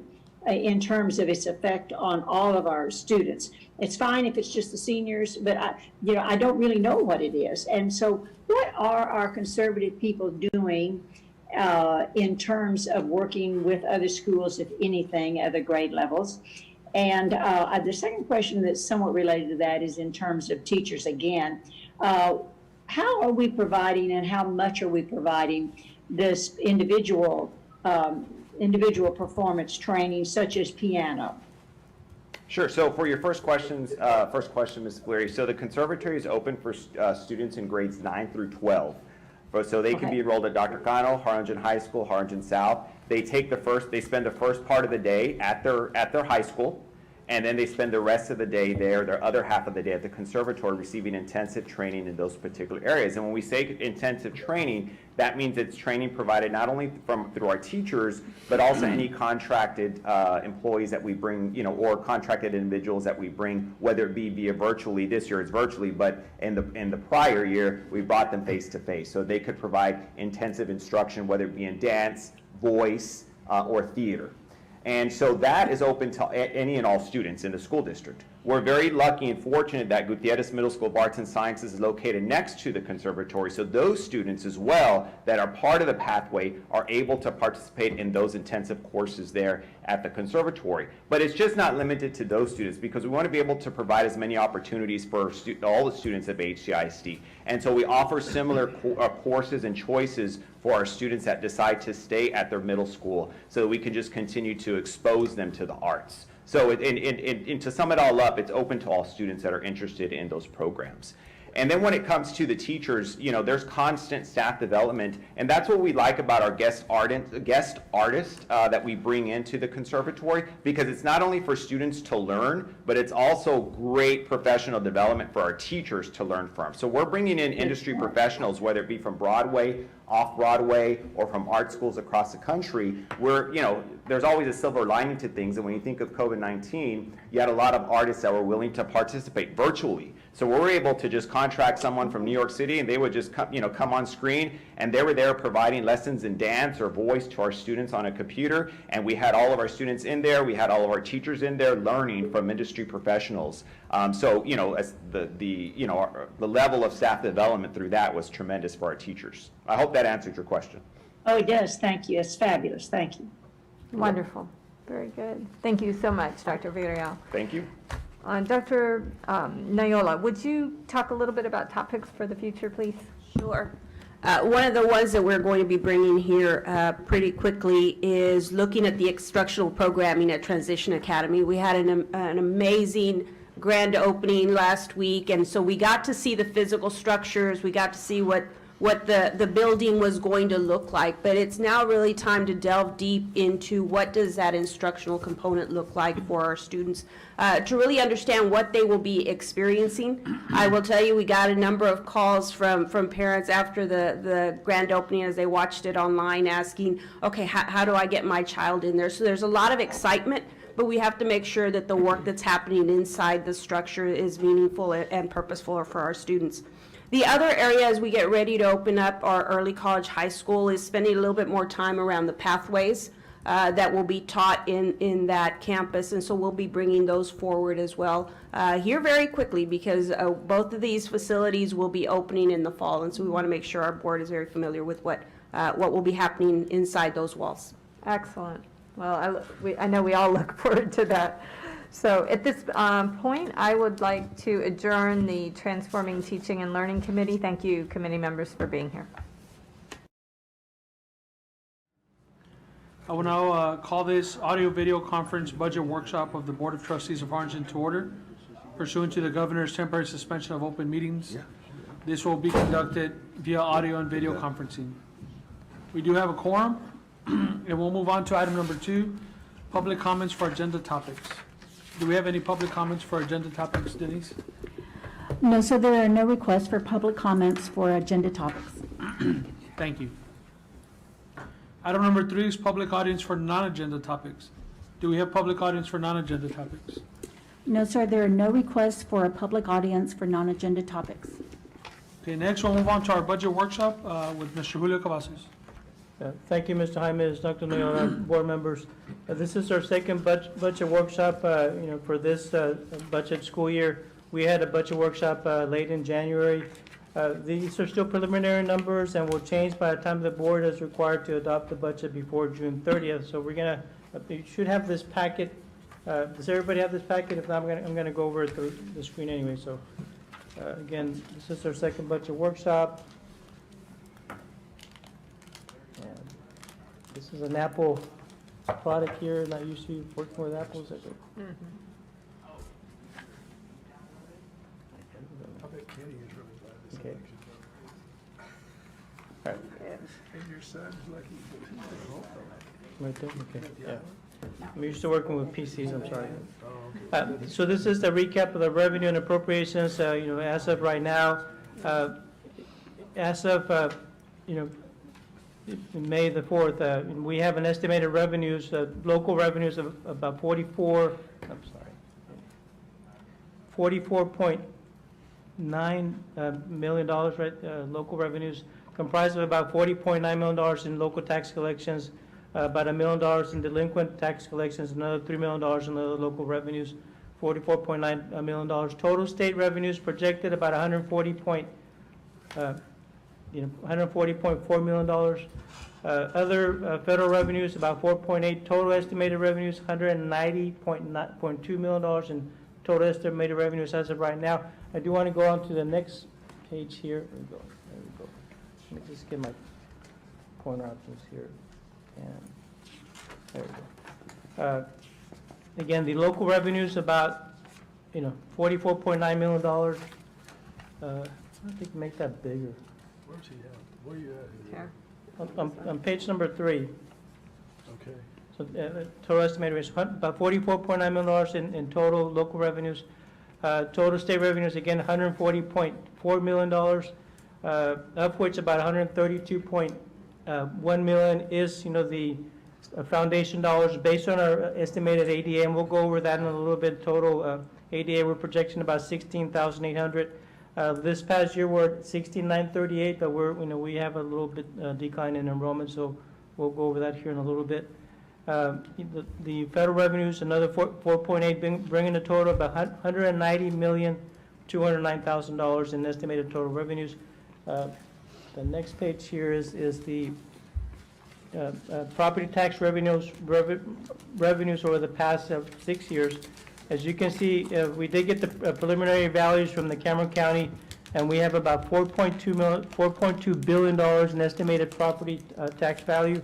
in terms of its effect on all of our students. It's fine if it's just the seniors, but I don't really know what it is. And so what are our conservative people doing in terms of working with other schools, if anything, other grade levels? And the second question that's somewhat related to that is in terms of teachers again. How are we providing and how much are we providing this individual performance training, such as piano? Sure. So for your first question, Ms. Fleury, so the conservatory is open for students in grades 9 through 12. So they can be enrolled at Dr. Cano, Harlingen High School, Harlingen South. They spend the first part of the day at their high school, and then they spend the rest of the day there, their other half of the day at the conservatory, receiving intensive training in those particular areas. And when we say intensive training, that means it's training provided not only through our teachers, but also any contracted employees that we bring, or contracted individuals that we bring, whether it be via virtually. This year it's virtually, but in the prior year, we brought them face to face. So they could provide intensive instruction, whether it be in dance, voice, or theater. And so that is open to any and all students in the school district. We're very lucky and fortunate that Gutierrez Middle School of Arts and Sciences is located next to the conservatory. So those students as well that are part of the pathway are able to participate in those intensive courses there at the conservatory. But it's just not limited to those students, because we want to be able to provide as many opportunities for all the students of HCISD. And so we offer similar courses and choices for our students that decide to stay at their middle school, so that we can just continue to expose them to the arts. So to sum it all up, it's open to all students that are interested in those programs. And then when it comes to the teachers, there's constant staff development, and that's what we like about our guest artist that we bring into the conservatory, because it's not only for students to learn, but it's also great professional development for our teachers to learn from. So we're bringing in industry professionals, whether it be from Broadway, off-Broadway, or from art schools across the country, where, there's always a silver lining to things. And when you think of COVID-19, you had a lot of artists that were willing to participate virtually. So we were able to just contract someone from New York City, and they would just come on screen, and they were there providing lessons in dance or voice to our students on a computer. And we had all of our students in there. We had all of our teachers in there learning from industry professionals. As the level of staff development through that was tremendous for our teachers. I hope that answered your question. Oh, it does. Thank you. It's fabulous. Thank you. Wonderful. Very good. Thank you so much, Dr. Villarreal. Thank you. Dr. Nayola, would you talk a little bit about topics for the future, please? Sure. One of the ones that we're going to be bringing here pretty quickly is looking at the instructional programming at Transition Academy. We had an amazing grand opening last week, and so we got to see the physical structures. We got to see what the building was going to look like, but it's now really time to delve deep into what does that instructional component look like for our students, to really understand what they will be experiencing. I will tell you, we got a number of calls from parents after the grand opening as they watched it online, asking, okay, how do I get my child in there? So there's a lot of excitement, but we have to make sure that the work that's happening inside the structure is meaningful and purposeful for our students. The other area as we get ready to open up our early college high school is spending a little bit more time around the pathways that will be taught in that campus, and so we'll be bringing those forward as well here very quickly, because both of these facilities will be opening in the fall, and so we want to make sure our board is very familiar with what will be happening inside those walls. Excellent. Well, I know we all look forward to that. So at this point, I would like to adjourn the Transforming Teaching and Learning Committee. Thank you, committee members, for being here. I will now call this audio-video conference budget workshop of the Board of Trustees of Harlingen to order. Pursuant to the governor's temporary suspension of open meetings, this will be conducted via audio and video conferencing. We do have a quorum, and we'll move on to item number 2, public comments for agenda topics. Do we have any public comments for agenda topics, Denise? No, sir, there are no requests for public comments for agenda topics. Thank you. Item number 3 is public audience for non-agenda topics. Do we have public audience for non-agenda topics? No, sir, there are no requests for a public audience for non-agenda topics. Okay, next we'll move on to our budget workshop with Mr. Julio Cavazos. Thank you, Mr. Jaime, Dr. Noyola, board members. This is our second budget workshop, for this budget school year. We had a budget workshop late in January. These are still preliminary numbers and will change by the time the board is required to adopt the budget before June 30th. So you should have this packet. Does everybody have this packet? If not, I'm gonna go over it through the screen anyway. So again, this is our second budget workshop. And this is an Apple product here, not used to working with apples. Okay. All right. And your son's lucky. Right there, okay, yeah. I'm used to working with PCs, I'm sorry. So this is the recap of the revenue and appropriations, as of right now. As of, May the 4th, we have an estimated revenues, local revenues of about $44.9 million, right? Local revenues comprised of about $40.9 million in local tax collections, about $1 million in delinquent tax collections, another $3 million in other local revenues, $44.9 million. Total state revenues projected about $140.4 million. Other federal revenues about 4.8. Total estimated revenues $190.2 million in total estimated revenues as of right now. I do want to go on to the next page here. There we go. Let me just get my pointer options here. And there we go. Again, the local revenues about, $44.9 million. I think make that bigger. Where's he at? Where you at? Here. On page number 3. Okay. So total estimated revenues, about $44.9 million in total local revenues. Total state revenues, again, $140.4 million, of which about $132.1 million is, the foundation dollars based on our estimated ADA, and we'll go over that in a little bit. Total ADA, we're projecting about 16,800. This past year, we're at 16,938, but we have a little bit decline in enrollment, so we'll go over that here in a little bit. The federal revenues, another 4.8, bringing the total about $190,209,000 in estimated total revenues. The next page here is the property tax revenues over the past 6 years. As you can see, we did get the preliminary values from the Cameron County, and we have about $4.2 billion in estimated property tax value.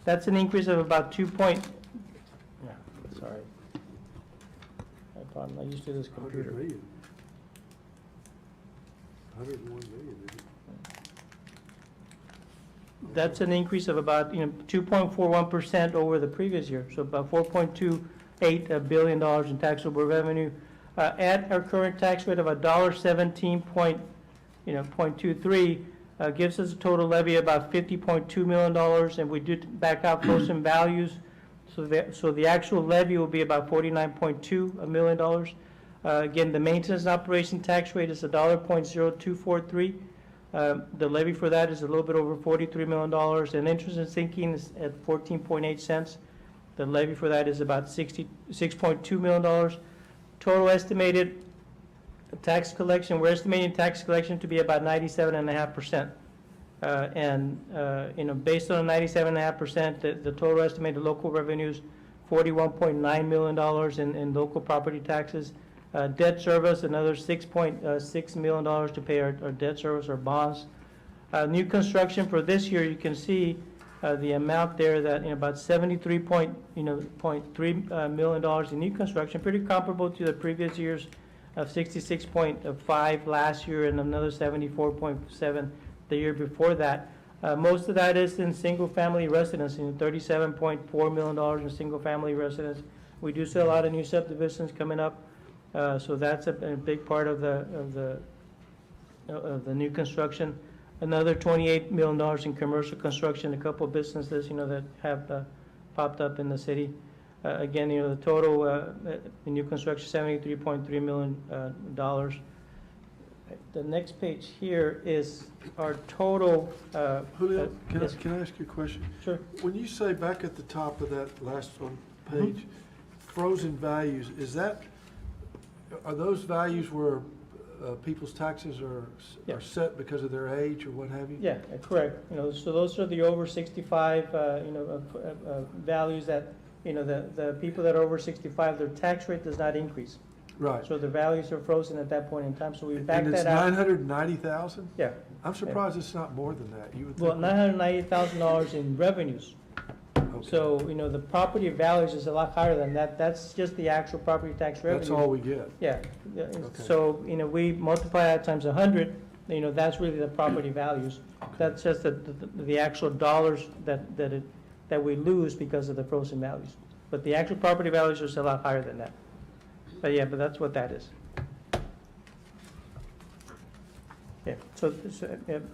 That's an increase of about sorry. I'm not used to this computer. 100 million. 101 million. That's an increase of about 2.41% over the previous year, so about $4.28 billion in taxable revenue. At our current tax rate of $1.17.23, gives us a total levy of about $50.2 million, and we did back out flows and values, so the actual levy will be about $49.2 million. Again, the maintenance and operation tax rate is $1.0243. The levy for that is a little bit over $43 million, and interest and sinking is at 14.8 cents. The levy for that is about $66.2 million. Total estimated tax collection, we're estimating tax collection to be about 97.5%. Based on 97.5%, the total estimated local revenues, $41.9 million in local property taxes. Debt service, another $6.6 million to pay our debt service, our bonds. New construction for this year, you can see the amount there that about $73.3 million in new construction, pretty comparable to the previous years of 66.5 last year and another 74.7 the year before that. Most of that is in single-family residence, $37.4 million in single-family residence. We do see a lot of new subdivisions coming up, so that's a big part of the new construction. Another $28 million in commercial construction, a couple of businesses, that have popped up in the city. Again, the total in new construction, $73.3 million. The next page here is our total. Julio, yes. can I ask you a question? Sure. When you say back at the top of that last one page, frozen values, are those values where people's taxes are set because of their age or what have you? Yeah, correct. So those are the over 65, values that, the people that are over 65, their tax rate does not increase. Right. So the values are frozen at that point in time, so we back And it's that out. $990,000? Yeah. I'm surprised it's not more than that. You would Well, think. $990,000 in revenues. So, the property values is a lot higher than that. That's just the actual property tax revenue. That's all we get. Yeah. So, we multiply that times 100, that's really the property values. That's just the actual dollars that we lose because of the frozen values. But the actual property values are a lot higher than that. But that's what that is. Yeah, so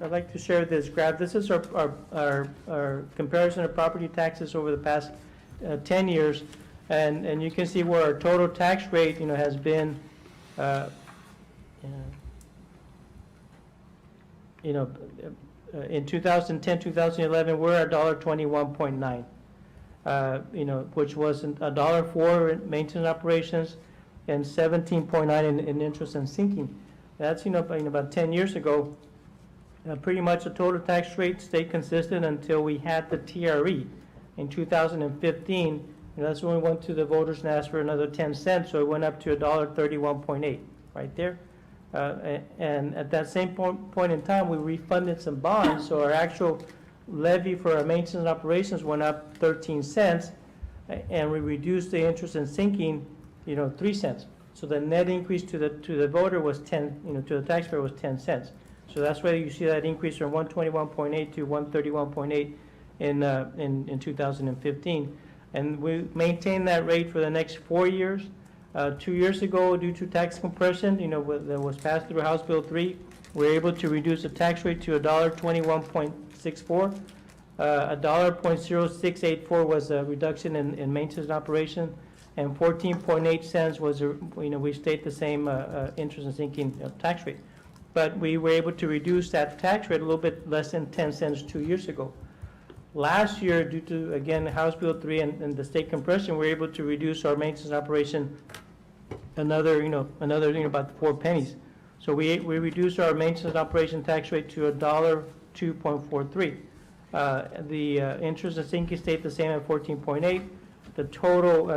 I'd like to share this graph. This is our comparison of property taxes over the past 10 years. And you can see where our total tax rate, has been, in 2010, 2011, we're at $1.21.9, which was $1.04 in maintenance operations and 17.9 in interest and sinking. That's, about 10 years ago. Pretty much the total tax rate stayed consistent until we had the TRE in 2015. That's when we went to the voters and asked for another 10 cents, so it went up to $1.31.8 right there. And at that same point in time, we refunded some bonds, so our actual levy for our maintenance and operations went up 13 cents, and we reduced the interest and sinking 3 cents. So the net increase to the voter was 10, to the taxpayer was 10 cents. So that's why you see that increase from 121.8 to 131.8 in 2015. And we maintained that rate for the next 4 years. 2 years ago, due to tax compression, that was passed through House Bill 3, we were able to reduce the tax rate to $1.21.64. $1.0684 was a reduction in maintenance and operation, and 14.8 cents was, we stayed the same interest and sinking tax rate. But we were able to reduce that tax rate a little bit less than 10 cents 2 years ago. Last year, due to, again, House Bill 3 and the state compression, we were able to reduce our maintenance operation another about 4 pennies. So we reduced our maintenance operation tax rate to $2.43. The interest and sinking stayed the same at 14.8. The total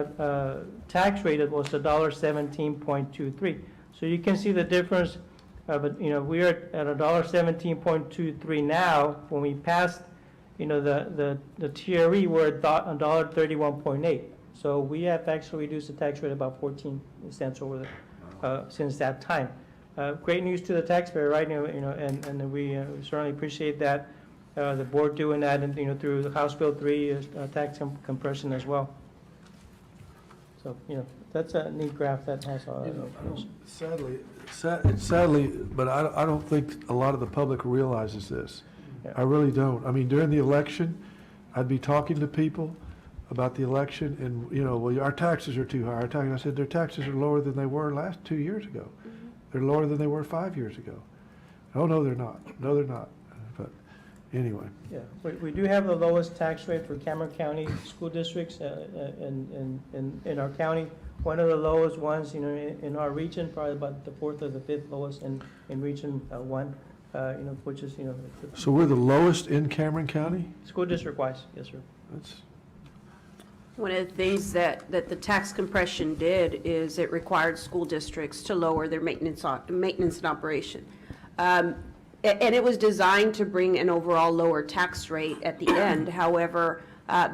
tax rate was $1.17.23. So you can see the difference. But we are at $1.17.23 now. When we passed, the TRE, we're at $1.31.8. So we have actually reduced the tax rate about 14 cents over since that time. Great news to the taxpayer, right? And we certainly appreciate that. The board doing that, and through the House Bill 3 tax compression as well. So that's a neat graph that has all that information. Sadly, but I don't think a lot of the public realizes this. I really don't. I mean, during the election, I'd be talking to people. about the election, and, you know, well, our taxes are too high. I said, their taxes are lower than they were 2 years ago. They're lower than they were 5 years ago. Oh, no, they're not. No, they're not. But anyway. Yeah, we do have the lowest tax rate for Cameron County school districts in our county. One of the lowest ones, you know, in our region, probably about the fourth or the fifth lowest in Region 1, you know, which is, you know. So we're the lowest in Cameron County? School district-wise, yes, sir. That's, One of the things that the tax compression did is it required school districts to lower their maintenance and operation. And it was designed to bring an overall lower tax rate at the end. However,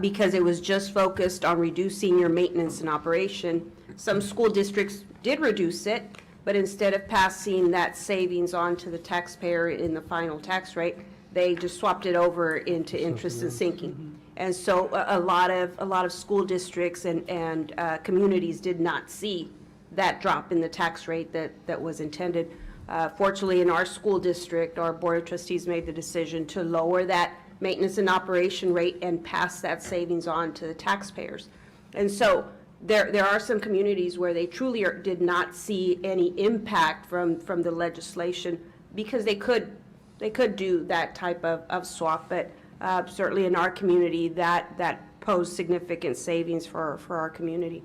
because it was just focused on reducing your maintenance and operation, some school districts did reduce it, but instead of passing that savings on to the taxpayer in the final tax rate, they just swapped it over into interest and sinking. And so a lot of school districts and communities did not see that drop in the tax rate that was intended. Fortunately, in our school district, our Board of Trustees made the decision to lower that maintenance and operation rate and pass that savings on to the taxpayers. And so there are some communities where they truly did not see any impact from the legislation because they could do that type of swap, but certainly in our community, that posed significant savings for our community.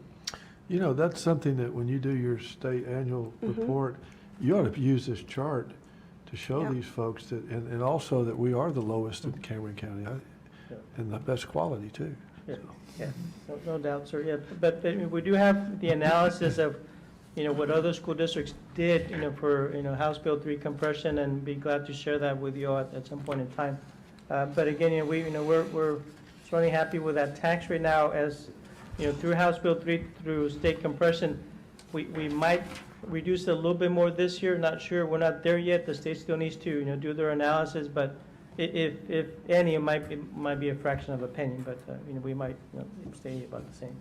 you know, that's something that when you do your state annual report, you ought to use this chart to show these folks that, and also that we are the lowest in Cameron County, and the best quality too. Yeah, yeah, no doubt, sir, yeah, but we do have the analysis of, you know, what other school districts did, you know, for, you know, House Bill 3 compression, and be glad to share that with you all at some point in time. But again, we're certainly happy with that tax rate now, as, you know, through House Bill 3, through state compression, we might reduce it a little bit more this year, not sure, we're not there yet, the state still needs to, you know, do their analysis, but if any, it might be a fraction of a penny, but, you know, we might, you know, stay about the same.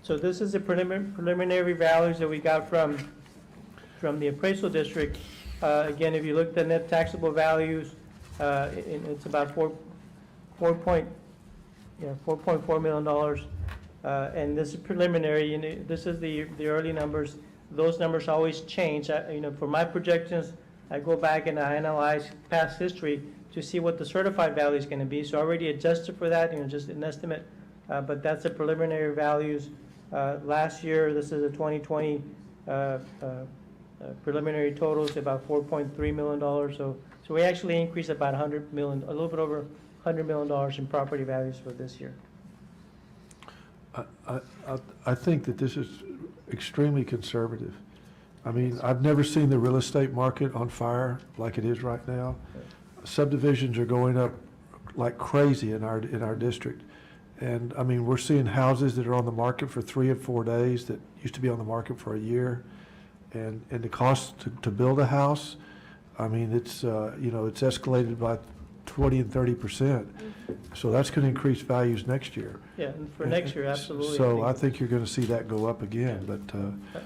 So this is the preliminary values that we got from the appraisal district. Again, if you look at the net taxable values, it's about $4.4 million. And this is preliminary, you know, this is the early numbers. Those numbers always change. You know, for my projections, I go back and I analyze past history to see what the certified value is going to be. So I already adjusted for that, you know, just an estimate. But that's the preliminary values. Last year, this is a 2020 preliminary totals, about $4.3 million. So we actually increased about $100 million, a little bit over $100 million in property values for this year. I think that this is extremely conservative. I mean, I've never seen the real estate market on fire like it is right now. Subdivisions are going up like crazy in our district. And I mean, we're seeing houses that are on the market for 3 and 4 days that used to be on the market for a year. And the cost to build a house, I mean, it's, you know, it's escalated by 20 and 30%. So that's going to increase values next year. Yeah, and for next year, absolutely. So I think you're going to see that go up again, but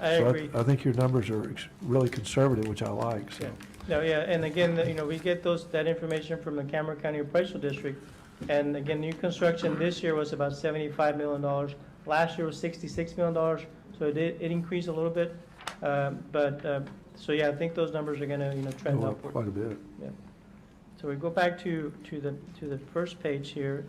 I agree. I think your numbers are really conservative, which I like, so. Yeah. No, yeah, and again, you know, we get that information from the Cameron County Appraisal District. And again, new construction this year was about $75 million. Last year was $66 million, so it increased a little bit. So yeah, I think those numbers are going to, you know, trend Go up upward. quite a bit. Yeah. So we go back to the first page here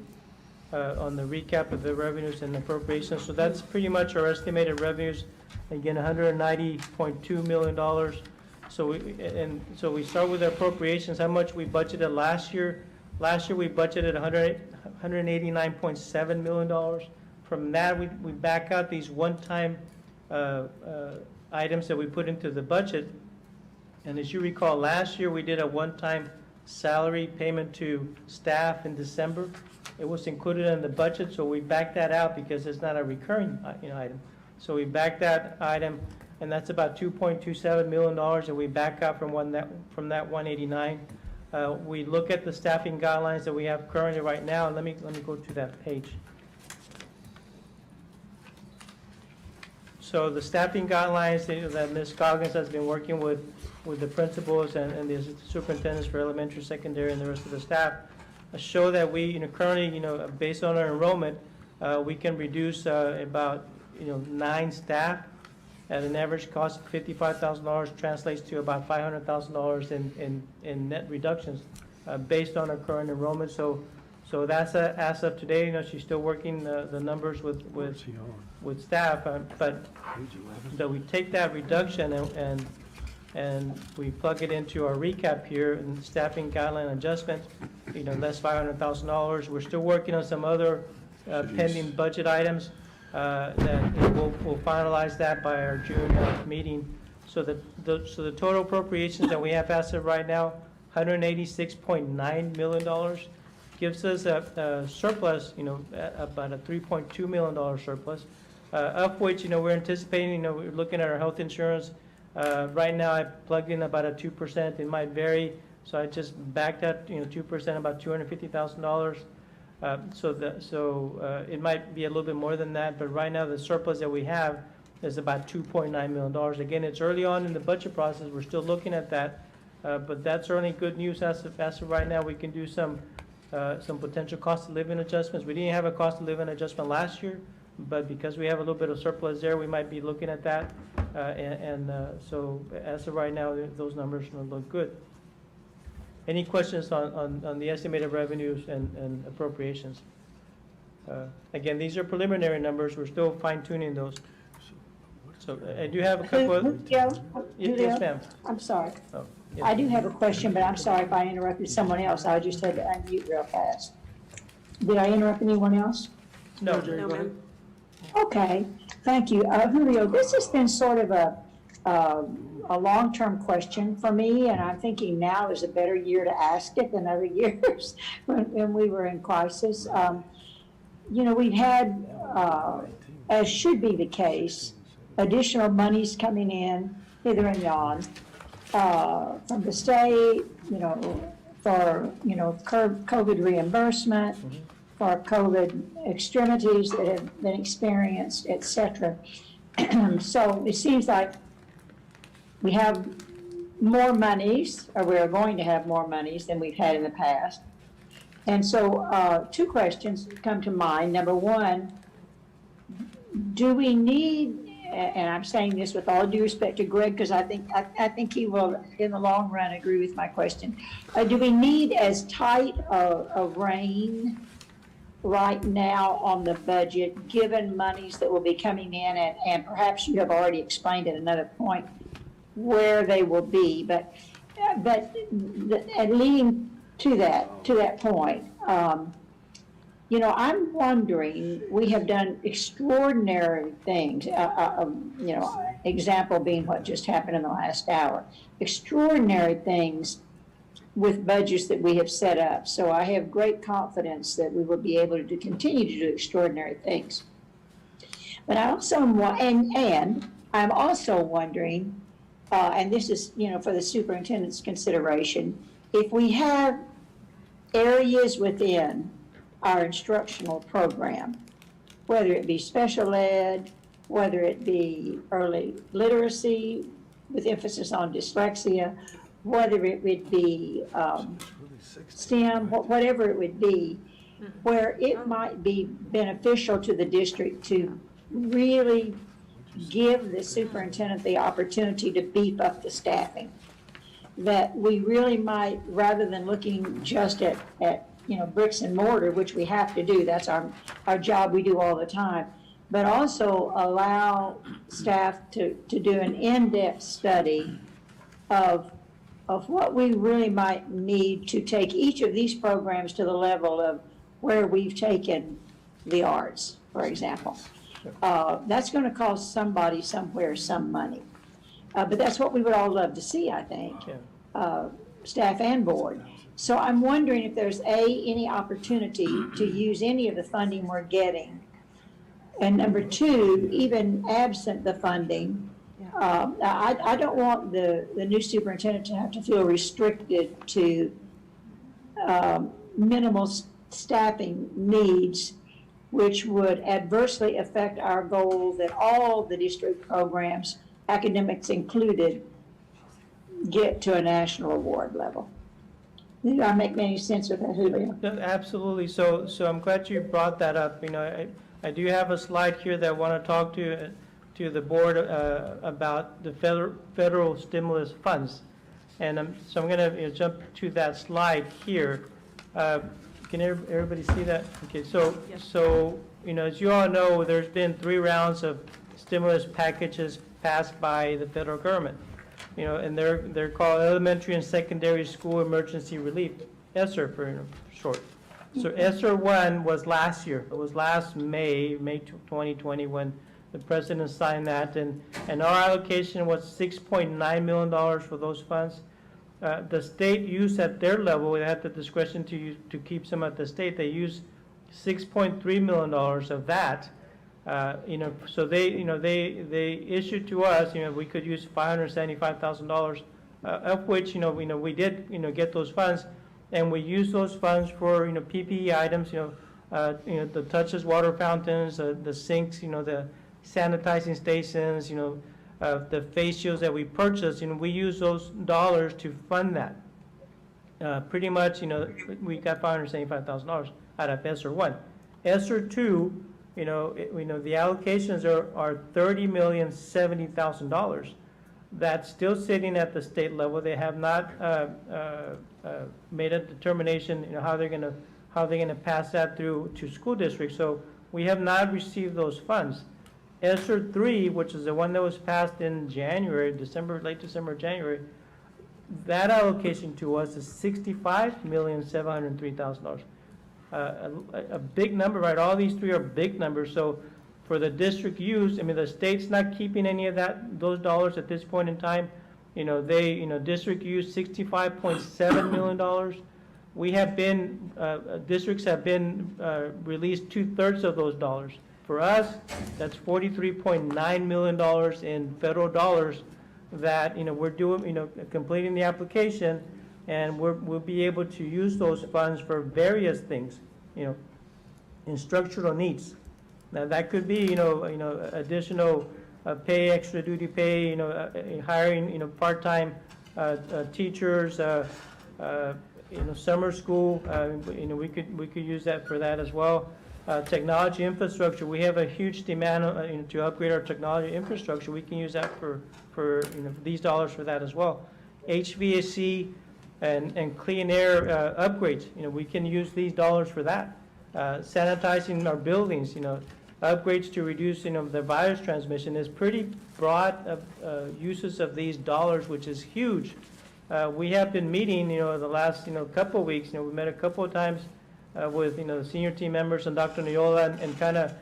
on the recap of the revenues and appropriations. So that's pretty much our estimated revenues. Again, $190.2 million. So we start with the appropriations. How much we budgeted last year? Last year we budgeted $189.7 million. From that, we back out these one-time items that we put into the budget. And as you recall, last year we did a one-time salary payment to staff in December. It was included in the budget, so we backed that out because it's not a recurring item. So we backed that item, and that's about $2.27 million that we back out from that 189. We look at the staffing guidelines that we have currently right now, and let me go to that page. So the staffing guidelines that Ms. Goggins has been working with the principals and the superintendents for elementary, secondary, and the rest of the staff, show that we, currently, based on our enrollment, we can reduce about, 9 staff at an average cost of $55,000, translates to about $500,000 in net reductions based on our current enrollment. So that's as of today. She's still working the numbers with staff, but that we take that reduction and we plug it into our recap here and staffing guideline adjustments, less $500,000. We're still working on some other pending budget items that we'll finalize that by our June meeting. So the total appropriations that we have as of right now, $186.9 million, gives us a surplus, about a $3.2 million surplus, of which, we're anticipating, we're looking at our health insurance. Right now, I plugged in about a 2%. It might vary, so I just backed that, 2%, about $250,000. So it might be a little bit more than that, but right now the surplus that we have is about $2.9 million. Again, it's early on in the budget process. We're still looking at that, but that's certainly good news as of right now. We can do some potential cost of living adjustments. We didn't have a cost of living adjustment last year, but because we have a little bit of surplus there, we might be looking at that. So as of right now, those numbers look good. Any questions on the estimated revenues and appropriations? Again, these are preliminary numbers. We're still fine tuning those. So I do have a couple of. Yes, ma'am. I'm sorry. Oh, yes. I do have a question, but I'm sorry if I interrupted someone else. I just had to unmute real fast. Did I interrupt anyone else? No, Jerry, go ahead. Okay, thank you. Julio, this has been sort of a long-term question for me, and I'm thinking now is a better year to ask it than other years when we were in crisis. We've had, as should be the case, additional monies coming in, hither and yon, from the state, for, COVID reimbursement, for COVID extremities that have been experienced, et cetera. So it seems like we have more monies, or we are going to have more monies than we've had in the past. And so 2 questions come to mind. Number one, do we need, and I'm saying this with all due respect to Greg, because I think he will, in the long run, agree with my question. Do we need as tight a rein right now on the budget, given monies that will be coming in, and perhaps you have already explained at another point where they will be, but and leading to that point, I'm wondering, we have done extraordinary things, example being what just happened in the last hour, extraordinary things with budgets that we have set up. So I have great confidence that we will be able to continue to do extraordinary things. But I also and I'm also wondering, and this is, for the superintendent's consideration, if we have areas within our instructional program, whether it be special ed, whether it be early literacy with emphasis on dyslexia, whether it would be STEM, whatever it would be, where it might be beneficial to the district to really give the superintendent the opportunity to beef up the staffing. That we really might, rather than looking just at bricks and mortar, which we have to do, that's our job, we do all the time, but also allow staff to do an in-depth study of what we really might need to take each of these programs to the level of where we've taken the arts, for example. That's going to cost somebody somewhere some money. But that's what we would all love to see, I think, staff and board. So I'm wondering if there's any opportunity to use any of the funding we're getting. And number 2, even absent the funding, I don't want the new superintendent to have to feel restricted to minimal staffing needs, which would adversely affect our goal that all the district programs, academics included, get to a national award level. Did I make any sense with that, Julio? No, absolutely. So I'm glad you brought that up. You know, I do have a slide here that I want to talk to the board about the federal stimulus funds. And so I'm going to jump to that slide here. Can everybody see that? Okay, so you know, as you all know, there's been 3 rounds of stimulus packages passed by the federal government. You know, and they're called Elementary and Secondary School Emergency Relief, ESSER for short. So ESSER 1 was last year. It was last May 2020 when the president signed that, and our allocation was $6.9 million for those funds. The state used at their level, they had the discretion to keep some at the state. They used $6.3 million of that. You know, so they issued to us, you know, we could use $575,000, of which, you know, we did, you know, get those funds, and we used those funds for, you know, PPE items, you know, the touchless water fountains, the sinks, you know, the sanitizing stations, you know, the face shields that we purchased, you know, we use those dollars to fund that. Pretty much, you know, we got $575,000 out of ESSER 1. ESSER 2, you know, the allocations are $30,070,000. That's still sitting at the state level. They have not made a determination, you know, how they're going to pass that through to school districts. So we have not received those funds. ESSER 3, which is the one that was passed in January, late December, January, that allocation to us is $65,703,000. A big number, right? All these 3 are big numbers. So for the district use, I mean, the state's not keeping any of those dollars at this point in time. You know, district use $65.7 million. We have been, districts have been released 2/3 of those dollars. For us, that's $43.9 million in federal dollars that, you know, we're doing, you know, completing the application, and we'll be able to use those funds for various things, you know, instructional needs. Now that could be, you know, additional pay, extra duty pay, you know, hiring, you know, part-time teachers, you know, summer school, you know, we could use that for that as well. Technology infrastructure, we have a huge demand you know, to upgrade our technology infrastructure. We can use that for you know, these dollars for that as well. HVAC and clean air upgrades, you know, we can use these dollars for that. Sanitizing our buildings, you know, upgrades to reduce, you know, the virus transmission is pretty broad uses of these dollars, which is huge. We have been meeting, you know, the last, you know, couple of weeks. You know, we met a couple of times with, you know, the senior team members and Dr. Noyola, and kind of,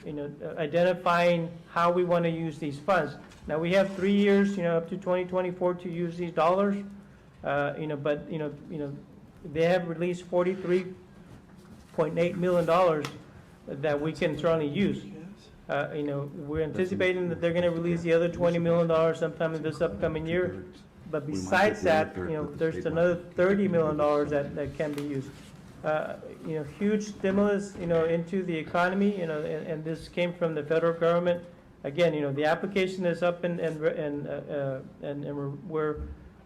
you know, identifying how we want to use these funds. Now we have 3 years, you know, up to 2024 to use these dollars. You know, but you know, they have released $43.8 million that we can certainly use. You know, we're anticipating that they're going to release the other $20 million sometime in this upcoming year. But besides that, you know, there's another $30 million that can be used. You know, huge stimulus, you know, into the economy, you know, and this came from the federal government. Again, you know, the application is up and we're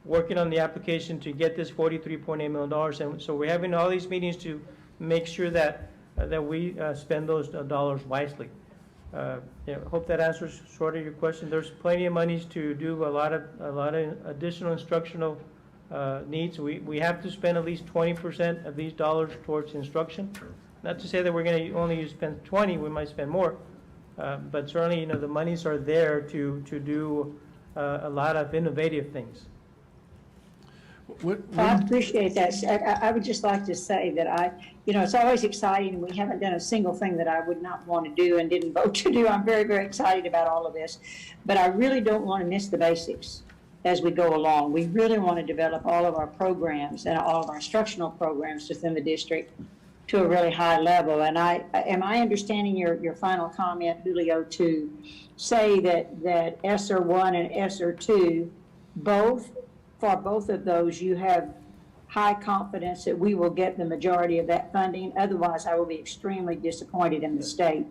working on the application to get this $43.8 million. And so we're having all these meetings to make sure that we spend those dollars wisely. Hope that answers sort of your question. There's plenty of monies to do a lot of additional instructional needs. We have to spend at least 20% of these dollars towards instruction. Not to say that we're going to only spend 20, we might spend more, but certainly, you know, the monies are there to do a lot of innovative things. I appreciate that. I would just like to say that you know, it's always exciting. We haven't done a single thing that I would not want to do and didn't vote to do. I'm very, very excited about all of this. But I really don't want to miss the basics as we go along. We really want to develop all of our programs and all of our instructional programs within the district to a really high level. And am I understanding your final comment, Julio, to say that ESSER 1 and ESSER 2, for both of those, you have high confidence that we will get the majority of that funding? Otherwise, I will be extremely disappointed in the state.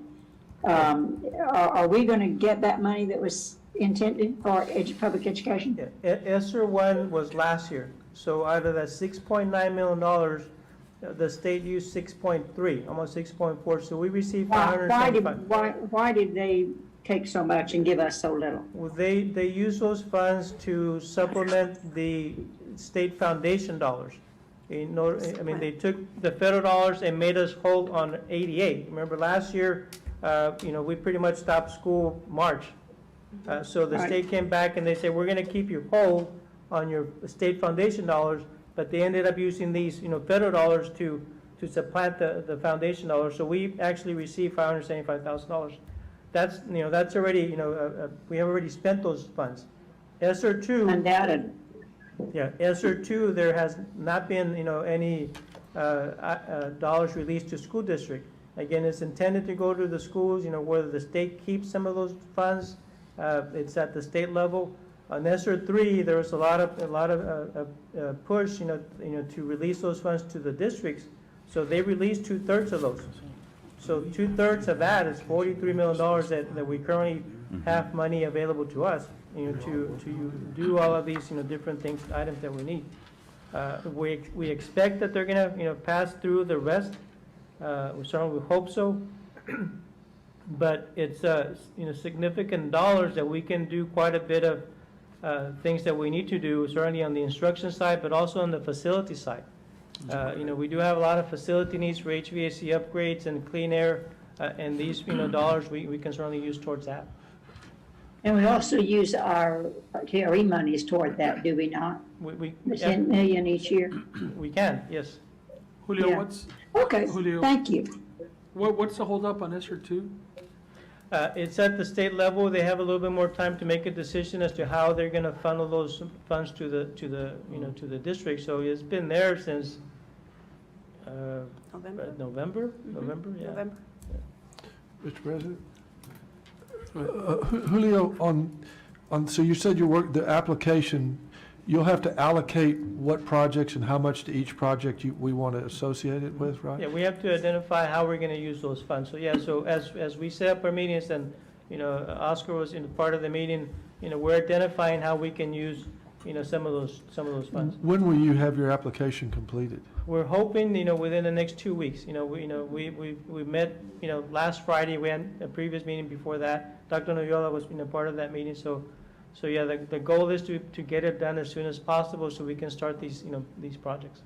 Are we going to get that money that was intended for public education? Yeah. ESSER 1 was last year. So out of that $6.9 million, the state used 6.3, almost 6.4, so we received Why did they take so much and give us so little? Well, they use those funds to supplement the state foundation dollars. I mean, they took the federal dollars and made us whole on 88. Remember last year, we pretty much stopped school March. So the state came back and they said, we're gonna keep you whole on your state foundation dollars, but they ended up using these, federal dollars to supplant the foundation dollars. So we actually received $575,000. That's, that's already, we have already spent those funds. ESSER 2. Undoubted. Yeah, ESSER 2, there has not been, any dollars released to school district. Again, it's intended to go to the schools, whether the state keeps some of those funds, it's at the state level. On ESSER 3, there was a lot of push, to release those funds to the districts. So they released 2/3 of those. So 2/3 of that is $43 million that we currently have money available to us, to do all of these, different things, items that we need. We expect that they're gonna, pass through the rest. We certainly hope so. But it's, significant dollars that we can do quite a bit of things that we need to do, certainly on the instruction side, but also on the facility side. We do have a lot of facility needs for HVAC upgrades and clean air, and these, dollars we can certainly use towards that. And we also use our TRE monies toward that, do we not? The 10 million each year? We can, yes. Julio, Yeah. Okay, Julio, thank you. what's the holdup on ESSER 2? It's at the state level. They have a little bit more time to make a decision as to how they're gonna funnel those funds to the district. So it's been there since, November, yeah. November. Mr. President? Julio, so you said the application, you'll have to allocate what projects and how much to each project we want to associate it with, right? Yeah, we have to identify how we're gonna use those funds. So, yeah, so as we set up our meetings and, Oscar was in part of the meeting, we're identifying how we can use, some of those funds. When will you have your application completed? We're hoping, within the next 2 weeks. We met, last Friday. We had a previous meeting before that. Dr. Noyola was, part of that meeting. So yeah, the goal is to get it done as soon as possible so we can start these, these projects.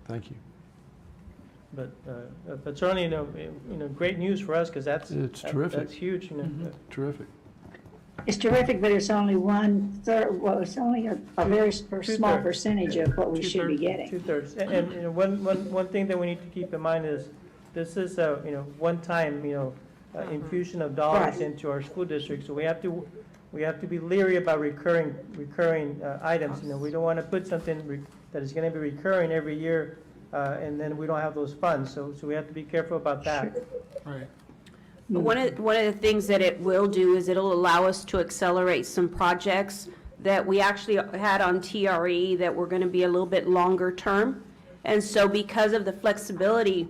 Thank you. But certainly, great news for us because It's terrific. That's huge. Terrific. It's terrific, but it's only 1/3, well, it's only a very small percentage of what we should be getting. 2/3. And one thing that we need to keep in mind is this is a, one-time, infusion of dollars Right. into our school district. So we have to be leery about recurring items. We don't want to put something that is going to be recurring every year, and then we don't have those funds. So we have to be careful about that. Right. But one of the things that it will do is it'll allow us to accelerate some projects that we actually had on TRE that were going to be a little bit longer term. And so because of the flexibility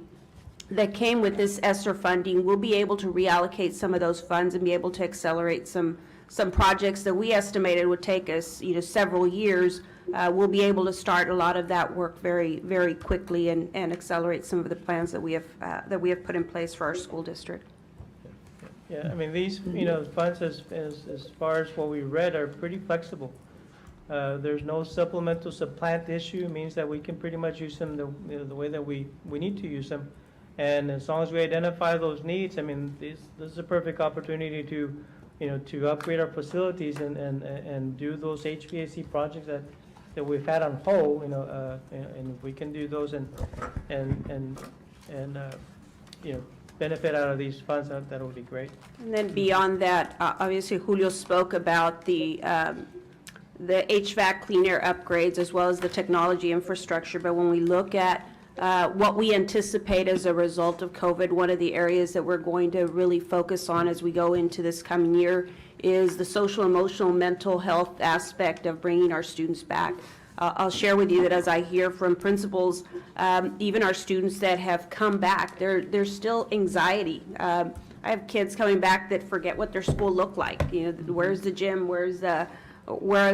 that came with this ESSER funding, we'll be able to reallocate some of those funds and be able to accelerate some projects that we estimated would take us, several years. We'll be able to start a lot of that work very, very quickly and accelerate some of the plans that we have put in place for our school district. Yeah, I mean, these, funds as far as what we read are pretty flexible. There's no supplemental supplant issue. It means that we can pretty much use them the way that we need to use them. And as long as we identify those needs, I mean, this is a perfect opportunity to upgrade our facilities and do those HVAC projects that we've had on hold, and if we can do those and benefit out of these funds, that would be great. And then beyond that, obviously Julio spoke about the HVAC clean air upgrades as well as the technology infrastructure. But when we look at what we anticipate as a result of COVID, one of the areas that we're going to really focus on as we go into this coming year is the social, emotional, mental health aspect of bringing our students back. I'll share with you that as I hear from principals, even our students that have come back, there's still anxiety. I have kids coming back that forget what their school looked like. Where's the gym? Where's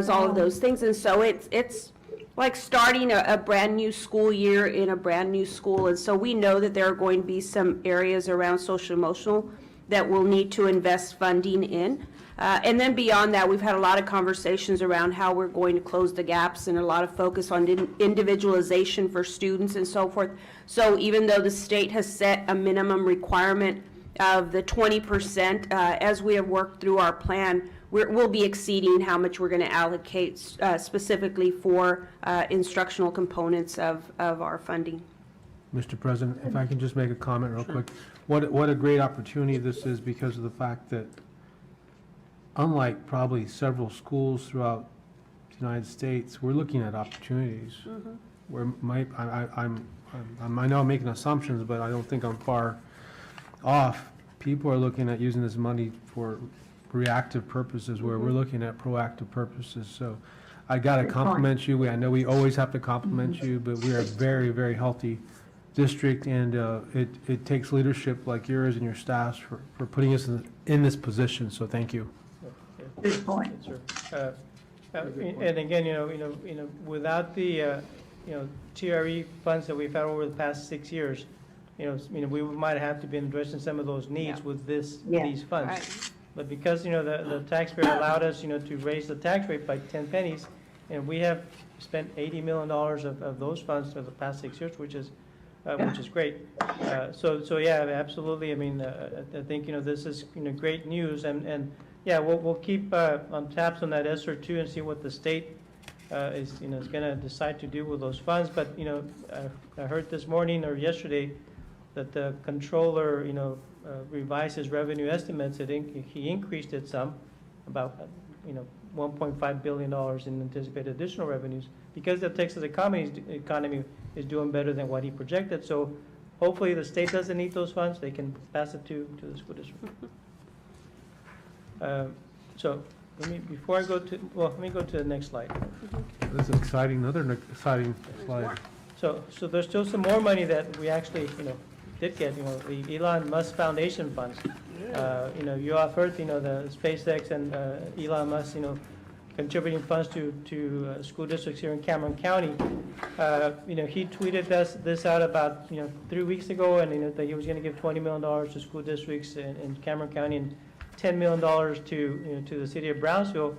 all of those things? And so it's like starting a brand-new school year in a brand-new school. And so we know that there are going to be some areas around social emotional that we'll need to invest funding in. And then beyond that, we've had a lot of conversations around how we're going to close the gaps and a lot of focus on individualization for students and so forth. So even though the state has set a minimum requirement of the 20%, as we have worked through our plan, we'll be exceeding how much we're going to allocate specifically for instructional components of our funding. Mr. President, if I can just make a comment real quick. What a great opportunity this is because of the fact that unlike probably several schools throughout the United States, we're looking at opportunities. Where I know I'm making assumptions, but I don't think I'm far off. People are looking at using this money for reactive purposes where we're looking at proactive purposes. So I got to compliment you. I know we always have to compliment you, but we are a very, very healthy district, and it takes leadership like yours and your staffs for putting us in this position. So thank you. Good point. And again, without the, TRE funds that we've had over the past 6 years, we might have to be addressing some of those needs with these funds. Right. But because, the taxpayer allowed us, to raise the tax rate by 10 pennies, and we have spent $80 million of those funds for the past 6 years, which is great. So yeah, absolutely. I mean, I think, this is, great news, and yeah, we'll keep on taps on that ESSER 2 and see what the state is going to decide to do with those funds. But I heard this morning or yesterday that the controller revised his revenue estimates. He increased it some, about $1.5 billion in anticipated additional revenues because the Texas economy is doing better than what he projected. So hopefully the state doesn't need those funds. They can pass it to the school district. So let me go to the next slide. This is exciting, another exciting slide. So there's still some more money that we actually, did get, the Elon Musk Foundation funds. You all have heard, the SpaceX and Elon Musk, contributing funds to school districts here in Cameron County. He tweeted this out about, 3 weeks ago, and that he was going to give $20 million to school districts in Cameron County and $10 million to the city of Brownsville,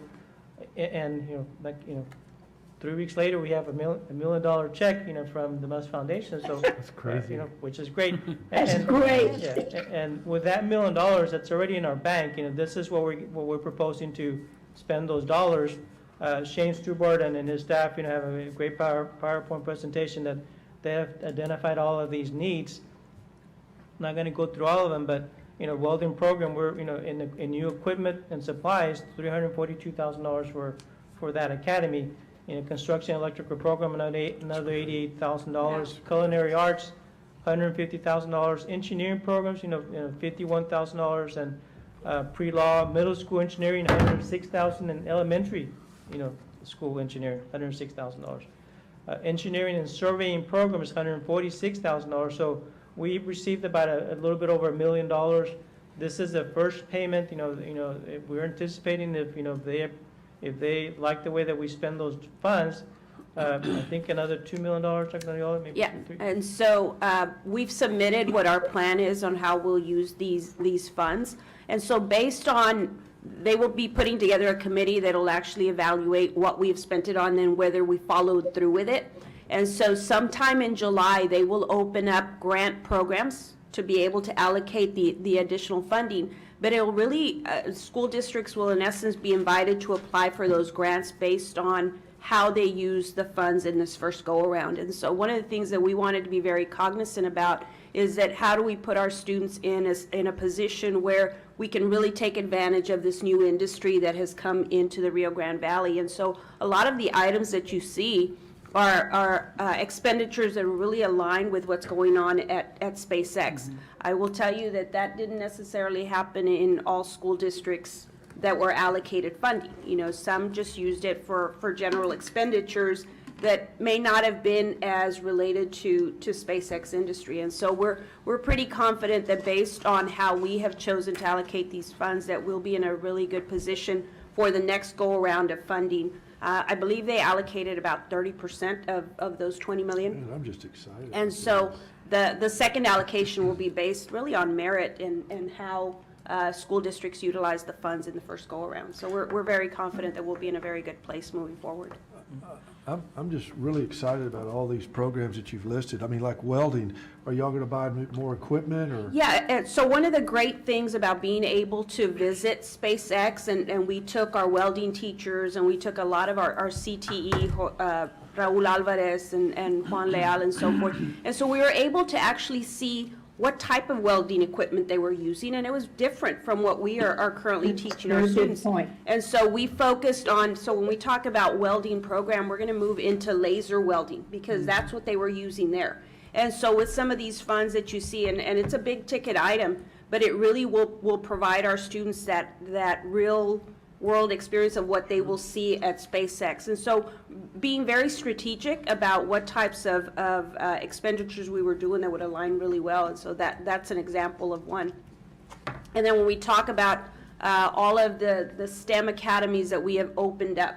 and 3 weeks later we have $1 million check from the Musk Foundation. So that's crazy. Which is great. That's great. Yeah, and with that $1 million that's already in our bank, this is what we're proposing to spend those dollars. Shane Stubart and his staff, have a great PowerPoint presentation that they have identified all of these needs. I'm not going to go through all of them, but welding program, we're, in new equipment and supplies, $342,000 for that academy. Construction electrical program, another $88,000. Culinary arts, $150,000. Engineering programs, $51,000. And pre-law, middle school engineering, $106,000. And elementary, school engineering, $106,000. Engineering and surveying program is $146,000. So we received about a little bit over $1 million. This is the first payment. We're anticipating if they like the way that we spend those funds, I think another $2 million. Maybe Yeah, and so we've submitted what our plan is on how we'll use these funds. And so based on, they will be putting together a committee that'll actually evaluate what we've spent it on and whether we followed through with it. And so sometime in July, they will open up grant programs to be able to allocate the additional funding. But it will really, school districts will in essence be invited to apply for those grants based on how they use the funds in this first go-around. And so one of the things that we wanted to be very cognizant about is that how do we put our students in a position where we can really take advantage of this new industry that has come into the Rio Grande Valley. And so a lot of the items that you see are expenditures that are really aligned with what's going on at SpaceX. I will tell you that didn't necessarily happen in all school districts that were allocated funding. Some just used it for general expenditures that may not have been as related to SpaceX industry. And so we're pretty confident that based on how we have chosen to allocate these funds, that we'll be in a really good position for the next go-around of funding I believe they allocated about 30% of those 20 million. Man, I'm just excited. And so the second allocation will be based really on merit and how school districts utilize the funds in the first go-around. So we're very confident that we'll be in a very good place moving forward. I'm just really excited about all these programs that you've listed. I mean, like welding, are y'all gonna buy more equipment or? Yeah, and so one of the great things about being able to visit SpaceX, and we took our welding teachers and we took a lot of our CTE, Raul Alvarez and Juan Leal and so forth. And so we were able to actually see what type of welding equipment they were using, and it was different from what we are currently teaching our Very good students. point. And so we focused on, so when we talk about welding program, we're gonna move into laser welding, because that's what they were using there. And so with some of these funds that you see, and it's a big ticket item, but it really will provide our students that real world experience of what they will see at SpaceX. And so being very strategic about what types of expenditures we were doing that would align really well. And so that's an example of one. And then when we talk about all of the STEM academies that we have opened up,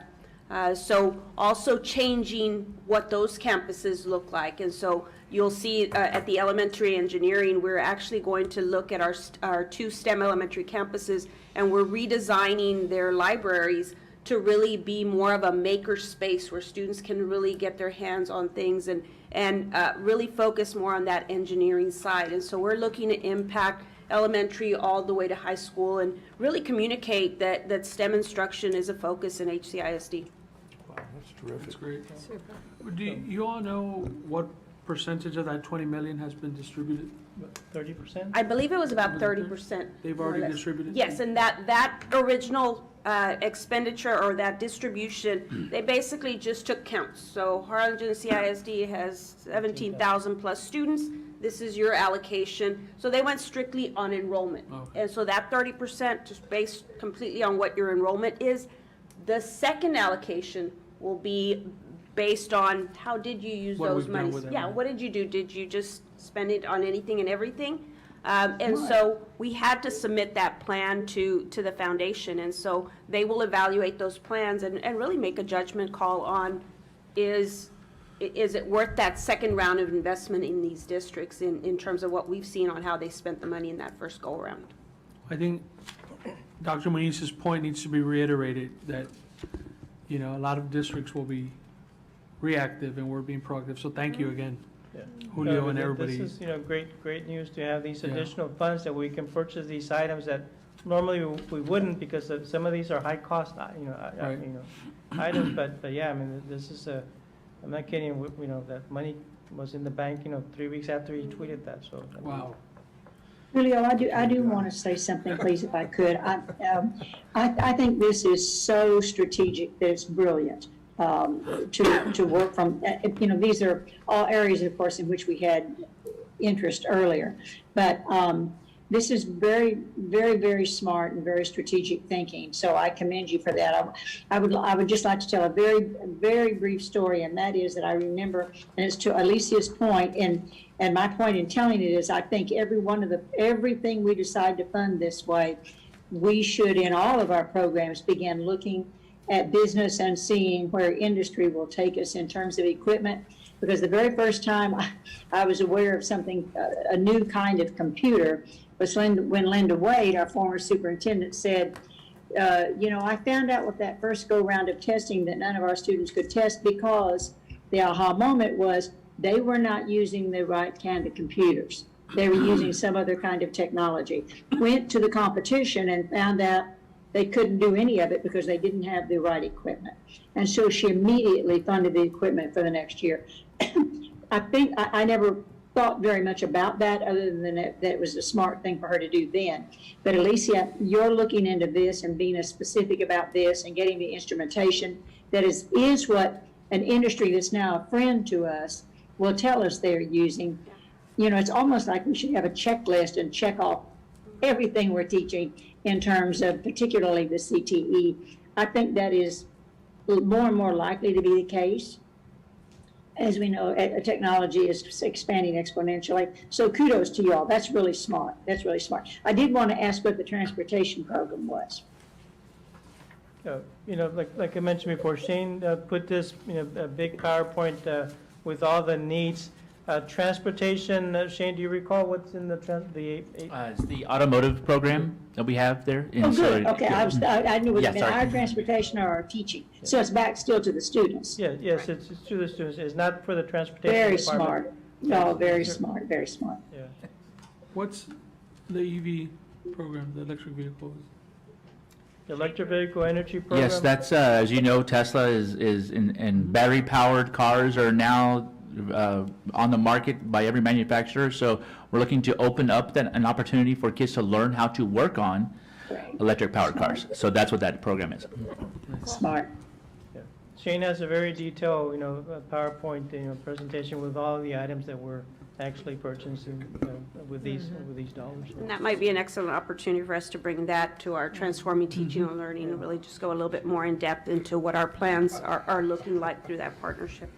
so also changing what those campuses look like. And so you'll see at the elementary engineering, we're actually going to look at our 2 STEM elementary campuses, and we're redesigning their libraries to really be more of a maker space where students can really get their hands on things and really focus more on that engineering side. And so we're looking to impact elementary all the way to high school and really communicate that STEM instruction is a focus in HCISD. Wow, that's terrific. That's great. Do you all know what percentage of that 20 million has been distributed? 30%? I believe it was about 30%. They've more or already less. distributed? Yes, and that original expenditure or that distribution, they basically just took counts. So Harlingen CISD has 17,000 plus students. This is your allocation. So they went strictly on enrollment. Okay. And so that 30% just based completely on what your enrollment is. The second allocation will be based on how did you use What those we've done monies? with them. Yeah, what did you do? Did you just spend it on anything and everything? And so we had to submit that plan to the foundation, and so they will evaluate those plans and really make a judgment call on is it worth that second round of investment in these districts in terms of what we've seen on how they spent the money in that first go-around. I think Dr. Muniz's point needs to be reiterated, that, a lot of districts will be reactive and we're being proactive. So thank you again, Julio and everybody. This is, great news to have these Yeah. additional funds that we can purchase these items that normally we wouldn't, because some of these are high cost, Right. items. But yeah, I mean, this is I'm not kidding, that money was in the bank, 3 weeks after he tweeted that, so. I mean, Wow. Julio, I do want to say something, please, if I could. I think this is so strategic that it's brilliant to work from. These are all areas, of course, in which we had interest earlier. But this is very, very, very smart and very strategic thinking. So I commend you for that. I would just like to tell a very, very brief story, and that is that I remember, and it's to Alicia's point, and my point in telling it is I think everything we decide to fund this way, we should in all of our programs begin looking at business and seeing where industry will take us in terms of equipment. Because the very first time I was aware of something, a new kind of computer, was when Linda Wade, our former superintendent, said, I found out with that first go-round of testing that none of our students could test because the aha moment was they were not using the right kind of computers. They were using some other kind of technology. Went to the competition and found out they couldn't do any of it because they didn't have the right equipment. And so she immediately funded the equipment for the next year. I think I never thought very much about that other than that it was a smart thing for her to do then. But Alicia, you're looking into this and being as specific about this and getting the instrumentation that is what an industry that's now a friend to us will tell us they're using. It's almost like we should have a checklist and check off everything we're teaching in terms of particularly the CTE. I think that is more and more likely to be the case. As we know, technology is expanding exponentially. So kudos to y'all. That's really smart. That's really smart. I did want to ask what the transportation program was. You know, like I mentioned before, Shane put this, you know, a big PowerPoint with all the needs. Transportation, Shane, do you recall what's in the, It's the automotive program that we have there. Oh, good, okay, I knew it Yeah, was sorry. our transportation or our teaching, so it's back still to the students. yeah, yes, it's to the students, it's not for the transportation Very department. smart, no, very smart, very smart. Yeah. What's the EV program, the electric vehicles? The electric vehicle energy program? Yes, that's, as you know, Tesla is in battery-powered cars are now on the market by every manufacturer. So we're looking to open up an opportunity for kids to learn how to work on electric-powered cars. So that's what that program is. Smart. Yeah. Shane has a very detailed, you know, PowerPoint, you know, presentation with all the items that we're actually purchasing with these dollars. And that might be an excellent opportunity for us to bring that to our transforming teaching and learning and really just go a little bit more in depth into what our plans are looking like through that partnership.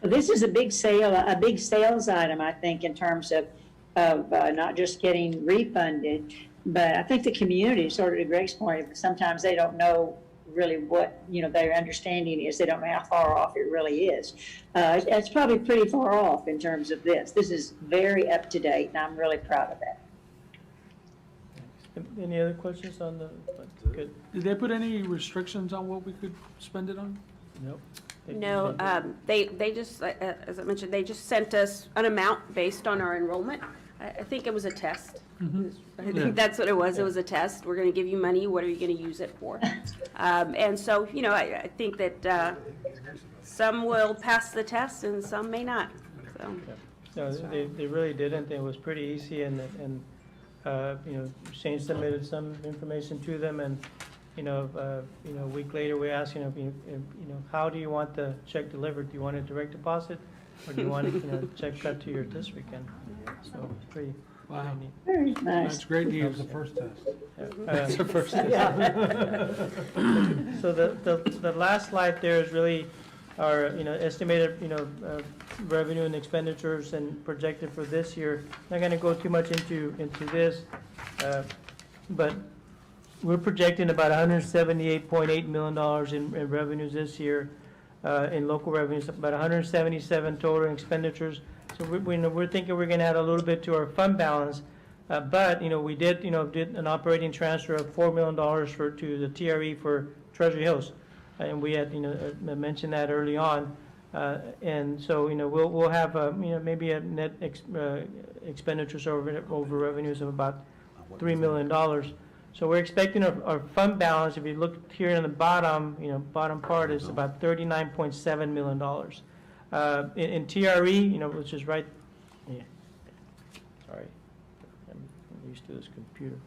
This is a big sales item, I think, in terms of not just getting refunded, but I think the community, sort of to Greg's point, sometimes they don't know really what, you know, their understanding is. They don't know how far off it really is. It's probably pretty far off in terms of this. This is very up to date, and I'm really proud of that. Any other questions on the, good? Did they put any restrictions on what we could spend it on? Nope. No, they just, as I mentioned, they just sent us an amount based on our enrollment. I think it was a test. I think that's what it was. It was a test. We're going to give you money. What are you going to use it for? And so, you know, I think that some will pass the test and some may not. So. No, they really didn't. It was pretty easy, and you know, Shane submitted some information to them, and you know, a week later we asked, you know, how do you want the check delivered? Do you want a direct deposit, or do you want check cut to your district? And so it's pretty. Wow. neat. Very nice. That's great news. That was the first test. That's the first test. So the last slide there is really our, you know, estimated, you know, revenue and expenditures and projected for this year. Not going to go too much into this, but we're projecting about $178.8 million in revenues this year, in local revenues, about 177 total in expenditures. So we're thinking we're going to add a little bit to our fund balance, but you know we did an operating transfer of $4 million to the TRE for Treasury Hills, and we had mentioned that early on, and so we'll have maybe a net expenditures over revenues of about $3 million. So we're expecting our fund balance, if you look here in the bottom, bottom part, is about $39.7 million. In TRE, which is right, yeah, sorry, I'm used to this computer.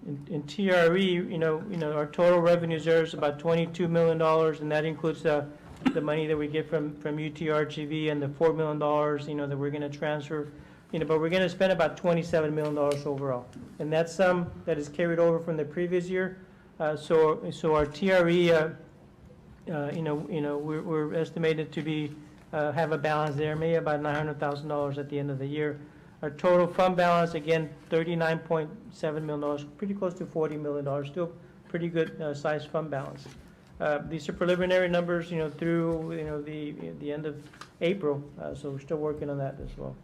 In TRE, our total revenues there is about $22 million, and that includes the money that we get from UTRGV and the $4 million, that we're going to transfer. But we're going to spend about $27 million overall, and that's some that is carried over from the previous year. So our TRE, we're estimated to be have a balance there, maybe about $900,000 at the end of the year. Our total fund balance, again, $39.7 million, pretty close to $40 million, still pretty good size fund balance. These are preliminary numbers, through the end of April, so we're still working on that as well.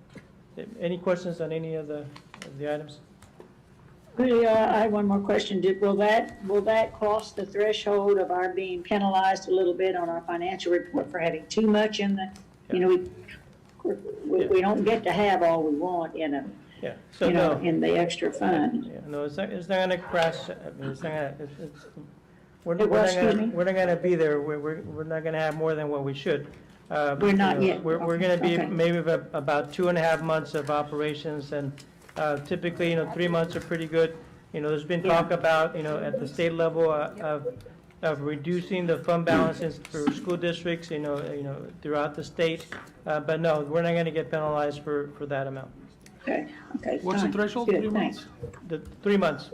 Any questions on any of the items? Really, I have one more question. Will that cross the threshold of our being penalized a little bit on our financial report for having too much in the, we don't get to have all we want in a, So no. in the extra fund. Yeah, no, it's not going to crash. I mean, it's not going to, we're Excuse me? not going to be there. We're not going to have more than what we should. We're not yet. We're going to be Okay. maybe about 2.5 months of operations, and typically, 3 months are pretty good. There's been talk about, at the state level of reducing the fund balances for school districts, throughout the state. But no, we're not going to get penalized for that amount. Okay. What's the fine. threshold? Good, 3 months? thanks. The 3 months.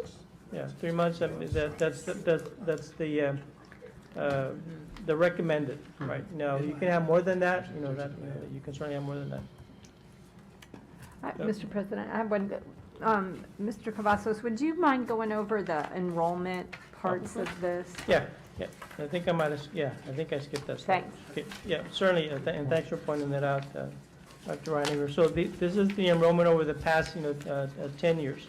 Yeah, 3 months. I mean, that's the recommended, right? Now, you can have more than that. You can certainly have more than that. Mr. President, I have one. Mr. Cavazos, would you mind going over the enrollment parts of this? Yeah, I think I might have, I think I skipped that slide. Thanks. Okay, yeah, certainly, and thanks for pointing that out, Dr. Reiniger. So this is the enrollment over the past, 10 years.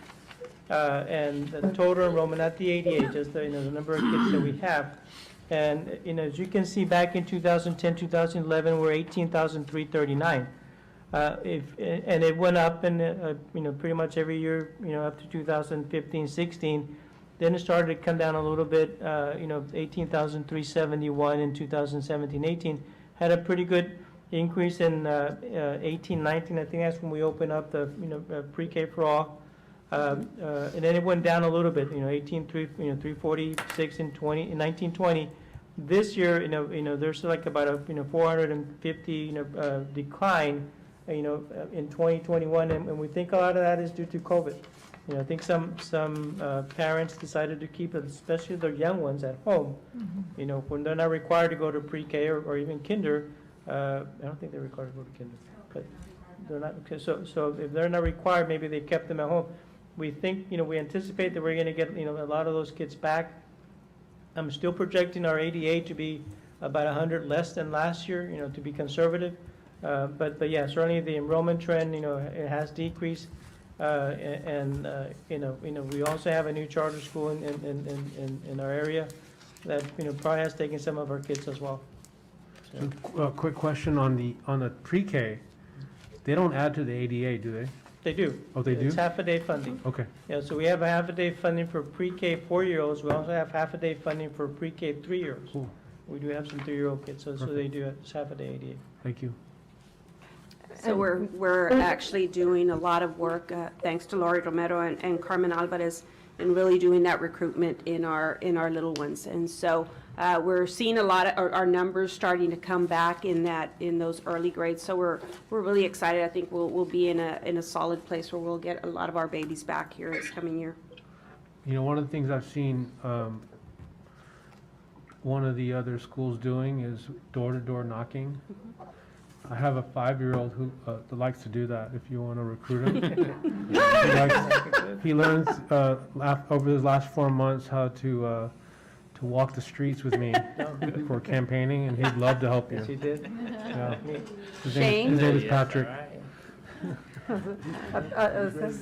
And the total enrollment, not the ADA, just the number of kids that we have. And, as you can see, back in 2010, 2011, we're 18,339. And it went up and, pretty much every year, up to 2015, 16. Then it started to come down a little bit, 18,371 in 2017, 18. Had a pretty good increase in 18, 19. I think that's when we opened up the, pre-K for all. And then it went down a little bit, 346 in 19, 20. This year, there's like about a, 450, decline, in 2021, and we think a lot of that is due to COVID. I think some parents decided to keep, especially their young ones, at home. When they're not required to go to pre-K or even kinder. I don't think they're required to go to kinder, but they're not. Okay, so if they're not required, maybe they kept them at home. We think, we anticipate that we're going to get, a lot of those kids back. I'm still projecting our ADA to be about 100 less than last year, to be conservative. But yeah, certainly the enrollment trend, it has decreased. And we also have a new charter school in our area that, probably has taken some of our kids as well. So, quick question on the pre-K. They don't add to the ADA, do they? They do. Oh, they do? It's half-a-day funding. Okay. Yeah, so we have a half-a-day funding for pre-K 4-year-olds. We also have half-a-day funding for pre-K 3-year-olds. Cool. We do have some 3-year-old kids, so they do have half-a-day ADA. Thank you. So we're actually doing a lot of work, thanks to Laurie Romero and Carmen Alvarez, in really doing that recruitment in our little ones. And so we're seeing a lot of our numbers starting to come back in those early grades. So we're really excited. I think we'll be in a solid place where we'll get a lot of our babies back here this coming year. One of the things I've seen one of the other schools doing is door-to-door knocking. I have a 5-year-old who likes to do that if you want to recruit him. He learns over the last 4 months how to walk the streets with me for campaigning, and he'd love to help you. Yes, he did. Yeah. His Shane? name is Patrick.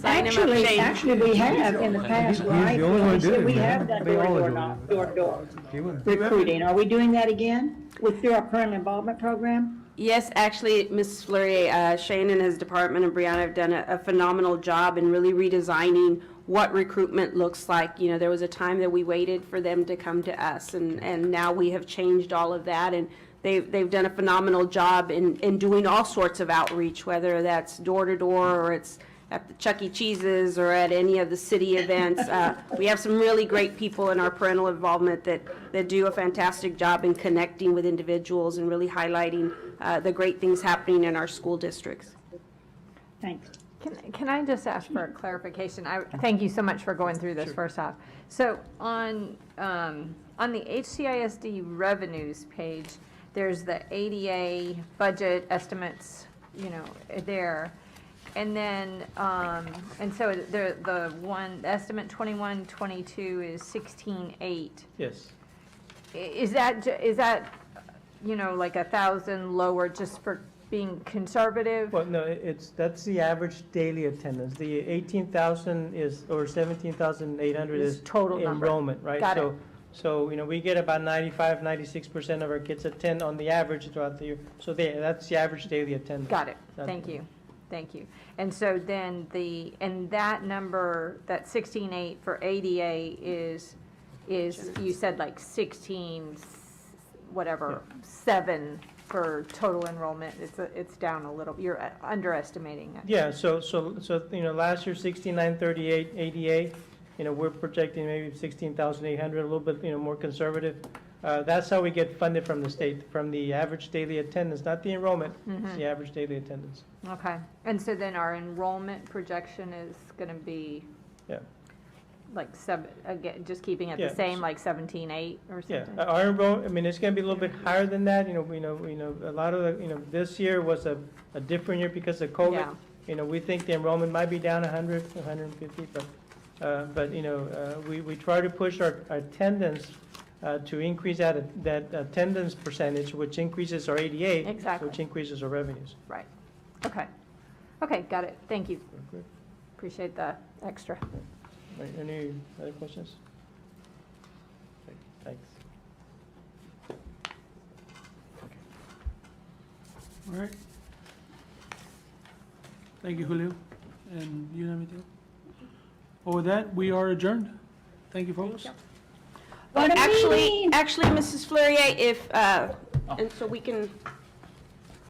Actually, we have in the past, right? the only one who did it, We man. have done They all are door-to-door He would- recruiting. Are we doing that again through our parental involvement program? Yes, actually, Ms. Fleury, Shane and his department and Brianna have done a phenomenal job in really redesigning what recruitment looks like. There was a time that we waited for them to come to us, and now we have changed all of that, and they've done a phenomenal job in doing all sorts of outreach, whether that's door-to-door or it's at the Chuck E. Cheese's or at any of the city events. We have some really great people in our parental involvement that do a fantastic job in connecting with individuals and really highlighting the great things happening in our school districts. Thanks. Can I just ask for a clarification? Thank you so much for going through this first off. So on the HCISD revenues page, there's the ADA budget estimates, there. And then, and so the estimate 21-22 is 16.8. Yes. Is that, like 1,000 lower just for being conservative? Well, no, that's the average daily attendance. The 18,000 or 17,800 is total number. enrollment, right? Got it. So, we get about 95, 96% of our kids attend on the average throughout the year. So that's the average daily attendance. Got it. Thank you. Thank you. And so then that number, that 16.8 for ADA is you said like 16, whatever, 7 for total enrollment. It's down a little. You're underestimating it. Yeah, so last year 6938 ADA, we're projecting maybe 16,800, a little bit more conservative. That's how we get funded from the state, from the average daily attendance, not the enrollment, it's the average daily attendance. Okay. And so then our enrollment projection is going to be like again, just keeping it the same, like 17.8 or something? Yeah, our enrollment, it's going to be a little bit higher than that. A lot of the, this year was a different year because of COVID. we think the enrollment might be down 100, 150, but, we try to push our attendance to increase that attendance percentage, which increases our ADA. Exactly. Which increases our revenues. Right. Okay. Okay, got it. Thank you. Appreciate the extra. Right, any other questions? Okay, thanks. All right. Thank you, Julio. And you have anything? Well, with that, we are adjourned. Thank you, folks. Actually, Mrs. Fleurier, if, and so we can